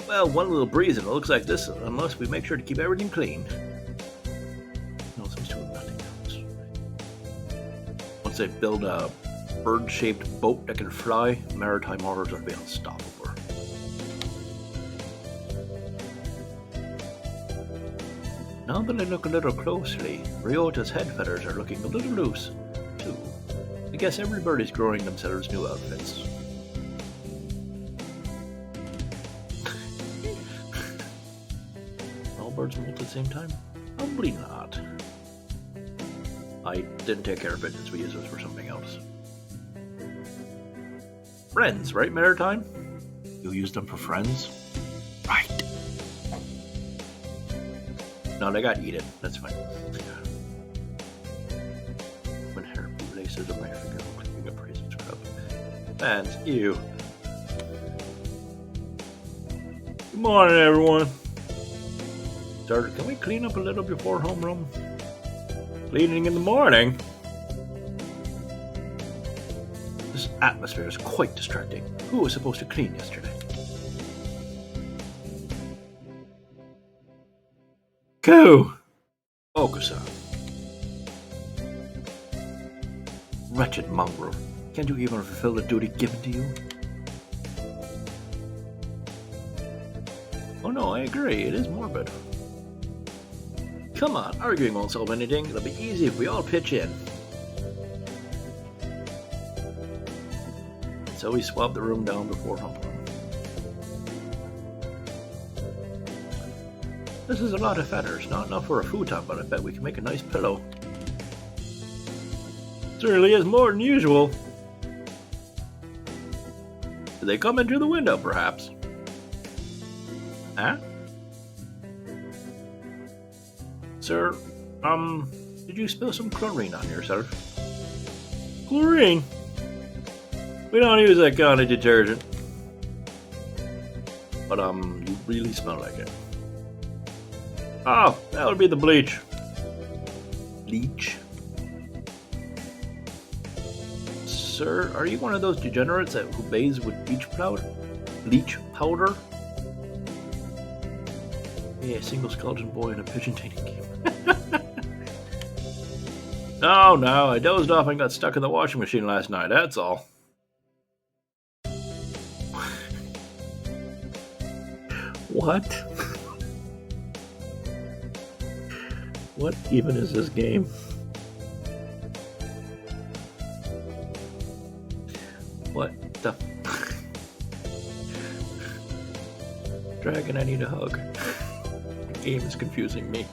Well, one little breeze and it looks like this, unless we make sure to keep everything clean. No, seems to have nothing else. Once they build a bird-shaped boat that can fly, maritime horrors will be unstoppable. Now that I look a little closely, Ryota's head feathers are looking a little loose, too. I guess everybody's growing themselves new outfits. All birds molt at the same time? Probably not. I didn't take care of pigeons, we use those for something else. Friends, right, Maritime? You use them for friends? Right. No, they got eaten. That's fine. When hair laces on my finger, clicking a praise and scrub. Fans, ew. Good morning, everyone. Sir, can we clean up a little before homeroom? Cleaning in the morning? This atmosphere is quite distracting. Who was supposed to clean yesterday? Go! Okusa. Wretched mongrel. Can't you even fulfill the duty given to you? no, I agree. It is morbid. Come on, arguing won't solve anything. It'll be easy if we all pitch in. So we swabbed the room down before humping. This is a lot of feathers. Not enough for a futon, but I bet we can make a nice pillow. Certainly is more than usual. Did they come in through the window, perhaps? Huh? Sir, did you spill some chlorine on yourself? Chlorine? We don't use that kind of detergent. But, you really smell like it. Oh, that would be the bleach. Bleach? Sir, are you one of those degenerates who bathes with bleach powder? Bleach powder? Yeah, a single skeleton boy in a pigeon taming game. No, I dozed off and got stuck in the washing machine last night, that's all. What? What even is this game? What the Dragon, I need a hug. The game is confusing me.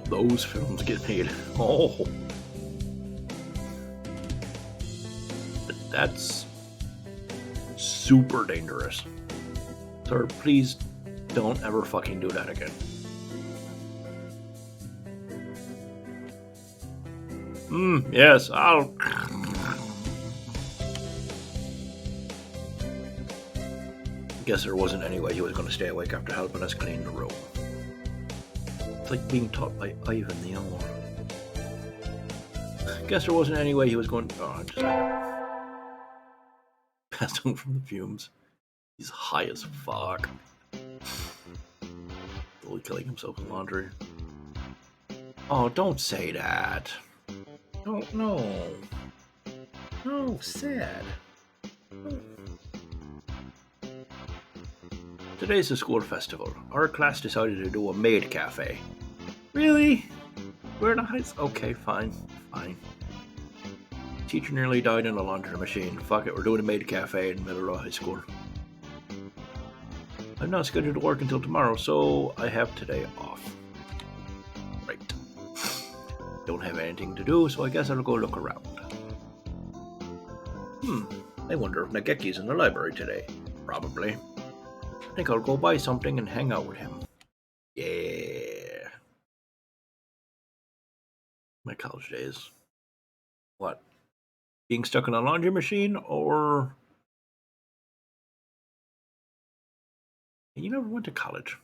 Those films get made. Oh. That's super dangerous. Sir, please don't ever fucking do that again. Yes, I'll... Guess there wasn't any way he was going to stay awake after helping us clean the room. It's like being taught by Ivan the Elmore. Guess there wasn't any way he was going... Oh, just... Passed out from the fumes. He's high as fuck. Totally killing himself in laundry. Oh, don't say that. Oh, no. No, sad. Today's the school festival. Our class decided to do a maid cafe. Really? We're in a high school? Okay, fine. Teacher nearly died in a laundry machine. Fuck it, we're doing a maid cafe in the middle of high school. I'm not scheduled to work until tomorrow, so I have today off. Right. Don't have anything to do, so I guess I'll go look around. I wonder if Nageki's in the library today. Probably. I think I'll go buy something and hang out with him. Yeah. My college days. What? Being stuck in a laundry machine, or... You never went to college.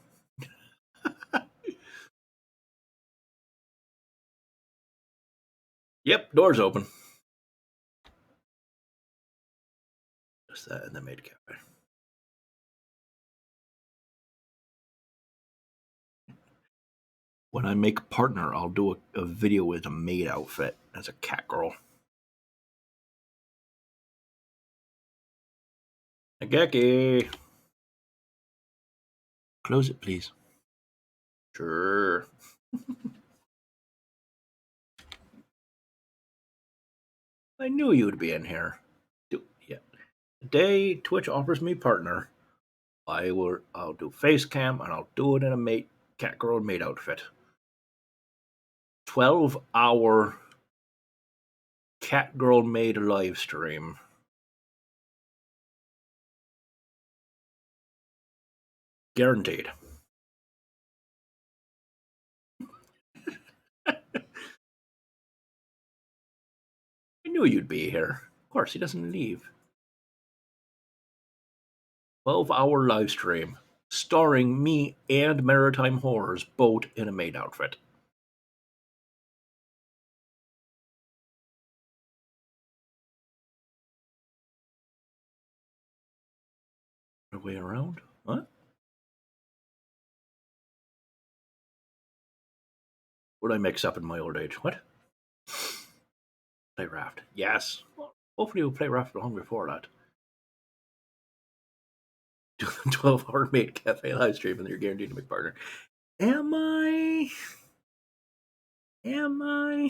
Yep, door's open. Just that and the maid cafe. When I make a partner, I'll do a video with a maid outfit as a cat girl. Nageki! Close it, please. Sure. I knew you'd be in here. Yeah. Today, Twitch offers me partner. I'll do face cam and I'll do it in a cat girl maid outfit. 12-hour cat girl maid live stream. Guaranteed. I knew you'd be here. Of course, he doesn't leave. 12-hour live stream, starring me and Maritime Horrors, both in a maid outfit. The way around? What? What did I mix up in my old age? What? Play Raft. Yes. Hopefully we'll play Raft long before that. Do the 12-hour maid cafe live stream and you're guaranteed to make partner. Am I? Am I?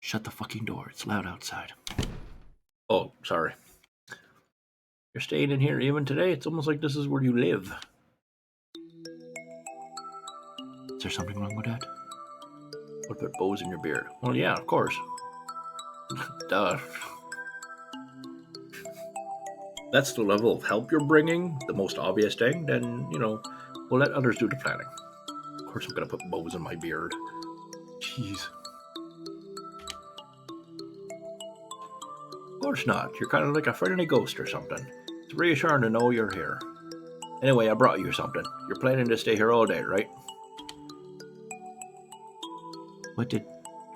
Shut the fucking door. It's loud outside. Oh, sorry. You're staying in here even today? It's almost like this is where you live. Is there something wrong with that? What put bows in your beard? Well, yeah, of course. Duh. That's the level of help you're bringing, the most obvious thing, then, we'll let others do the planning. Of course I'm gonna put bows in my beard. Jeez. Of course not. You're kind of like a friendly ghost or something. It's reassuring to know you're here. Anyway, I brought you something. You're planning to stay here all day, right? What did...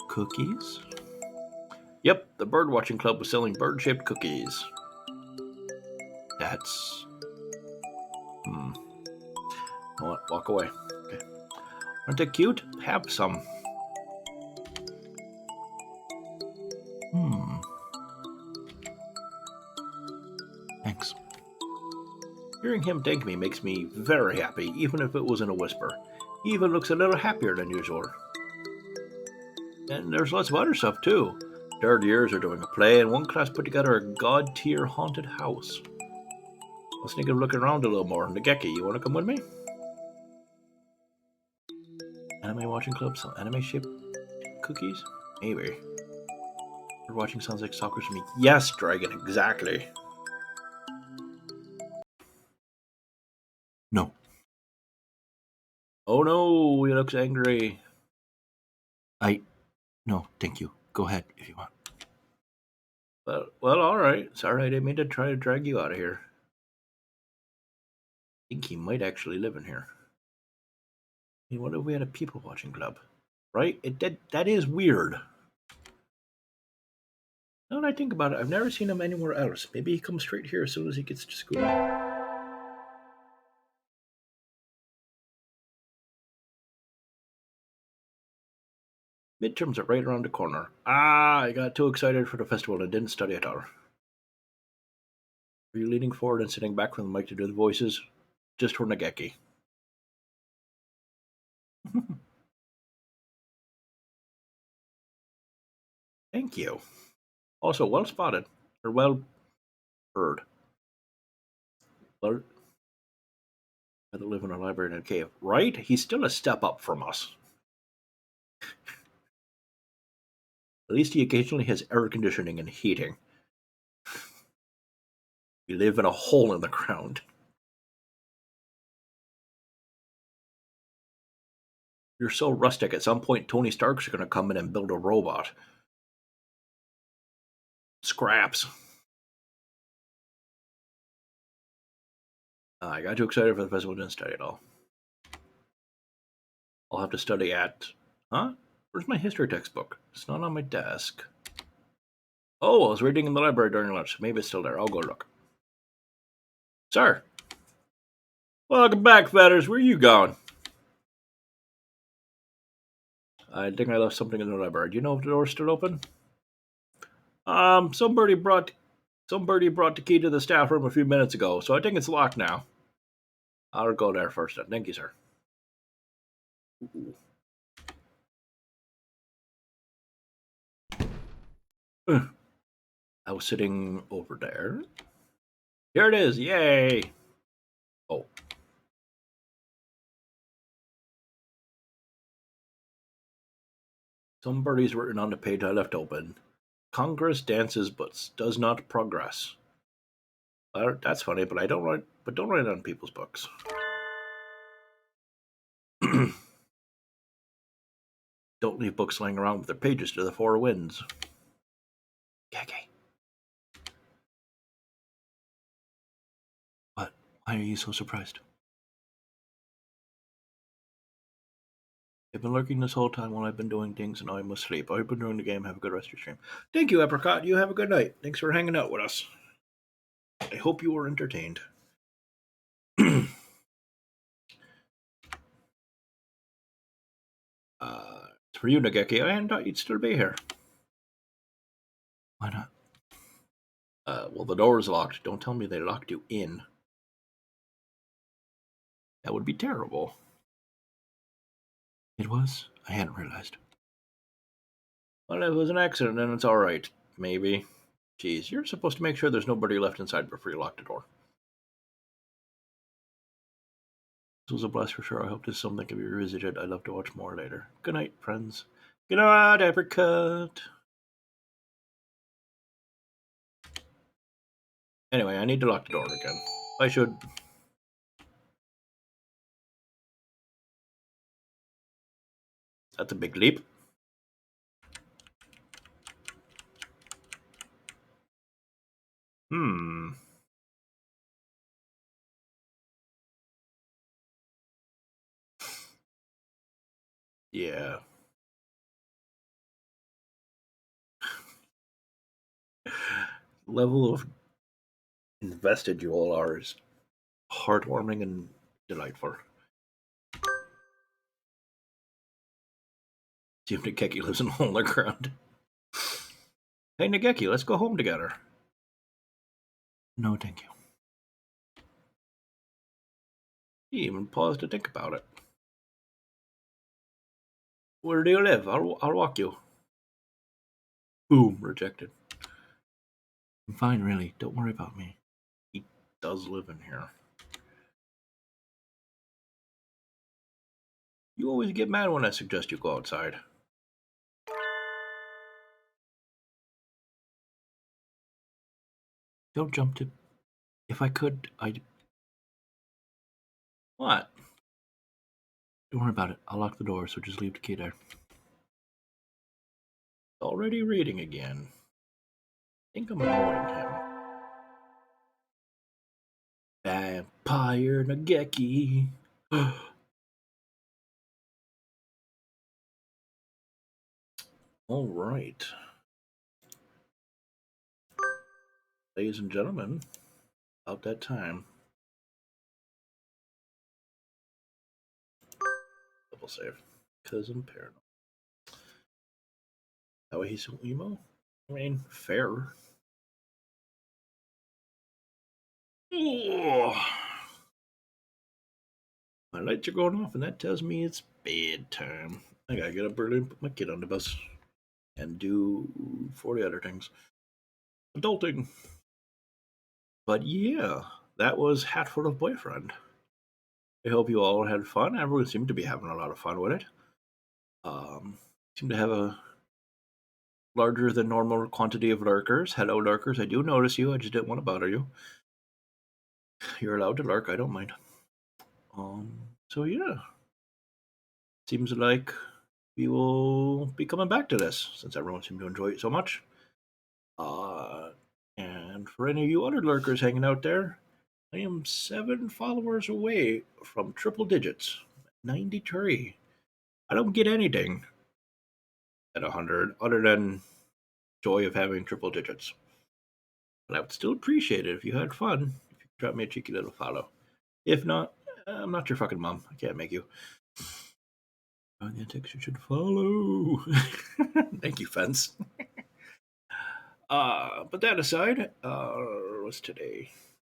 cookies? Yep, the birdwatching club was selling bird-shaped cookies. That's... What? Walk away. Okay. Aren't they cute? Have some. Thanks. Hearing him thank me makes me very happy, even if it was in a whisper. He even looks a little happier than usual. And there's lots of other stuff too. Third years are doing a play, and one class put together a god-tier haunted house. I was thinking of looking around a little more. Nageki, you want to come with me? Anime watching club, some anime-shaped cookies? Maybe. Bird watching sounds like soccer to me. Yes, Dragon, exactly. No. Oh no, he looks angry. No, thank you. Go ahead if you want. Well, alright. Sorry, I didn't mean to try to drag you out of here. I think he might actually live in here. I mean, what if we had a people watching club? Right? That is weird. Now that I think about it, I've never seen him anywhere else. Maybe he comes straight here as soon as he gets to school. Midterms are right around the corner. I got too excited for the festival and didn't study at all. Are you leaning forward and sitting back from the mic to do the voices? Just for Nageki. Thank you. Also, well spotted. Or well heard. Well, rather live in a library in a cave. Right? He's still a step up from us. At least he occasionally has air conditioning and heating. We live in a hole in the ground. You're so rustic, at some point Tony Stark's going to come in and build a robot. Scraps. I got too excited for the festival, didn't study at all. I'll have to study at... Huh? Where's my history textbook? It's not on my desk. Oh, I was reading in the library during lunch. Maybe it's still there. I'll go look. Sir! Welcome back, feathers. Where are you going? I think I left something in the library. Do you know if the door's still open? Somebody brought the key to the staff room a few minutes ago, so I think it's locked now. I'll go there first then. Thank you, sir. I was sitting over there. Here it is. Yay! Oh. Some birdies written on the page I left open. Congress dances but does not progress. That's funny, but don't write it on people's books. Don't leave books laying around with their pages to the four winds. Okay. What? Why are you so surprised? I've been lurking this whole time while I've been doing things, and now I must sleep. I've been doing the game. Have a good rest of your stream. Thank you, Apricot. You have a good night. Thanks for hanging out with us. I hope you were entertained. As for you, Nageki. I thought you'd still be here. Why not? Well, the door is locked. Don't tell me they locked you in. That would be terrible. It was? I hadn't realized. Well, if it was an accident, then it's alright. Maybe. Jeez, you're supposed to make sure there's nobody left inside before you lock the door. This was a blast for sure. I hope this is something that can be revisited. I'd love to watch more later. Good night, friends. Good night, apricot. Anyway, I need to lock the door again. I should. That's a big leap. Yeah. Level of invested you all are is heartwarming and delightful. See if Nageki lives in a hole in the ground. Hey, Nageki, let's go home together. No, thank you. He even paused to think about it. Where do you live? I'll walk you. Boom, rejected. I'm fine, really. Don't worry about me. He does live in here. You always get mad when I suggest you go outside. Don't jump to... If I could, I'd... What? Don't worry about it. I'll lock the door, so just leave the key there. Already reading again. Think I'm annoying him. Vampire Nageki. All right. Ladies and gentlemen, about that time. Double save. Because I'm paranoid. That way he's so emo? I mean, fair. Oh. My lights are going off, and that tells me it's bedtime. I gotta get up early and put my kid on the bus. And do 40 other things. Adulting. But yeah, that was Hatful of Boyfriend. I hope you all had fun. Everyone seemed to be having a lot of fun with it. Seemed to have a larger than normal quantity of lurkers. Hello, lurkers. I do notice you. I just didn't want to bother you. You're allowed to lurk. I don't mind. So yeah, seems like we will be coming back to this since everyone seemed to enjoy it so much. And for any of you other lurkers hanging out there, I am 7 followers away from triple digits. 93. I don't get anything at 100 other than joy of having triple digits. But I would still appreciate it if you had fun. If you could drop me a cheeky little follow. If not, I'm not your fucking mom. I can't make you. On the text, you should follow. Thank you, Fence. But that aside, what's today?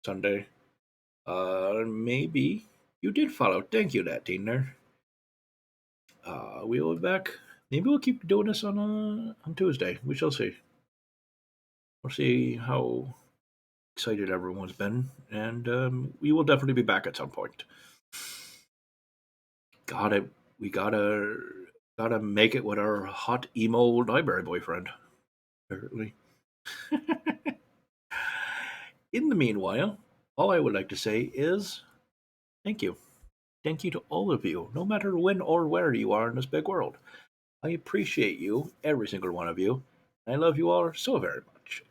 Sunday. Maybe you did follow. Thank you, that teen there. We will be back. Maybe we'll keep doing this on Tuesday. We shall see. We'll see how excited everyone's been, and we will definitely be back at some point. We gotta make it with our hot emo library boyfriend. Apparently. In the meanwhile, all I would like to say is thank you. Thank you to all of you, no matter when or where you are in this big world. I appreciate you, every single one of you. I love you all so very much.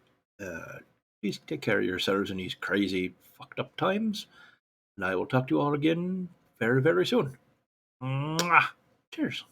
Please take care of yourselves in these crazy, fucked up times. And I will talk to you all again very, very soon. Mwah! Cheers.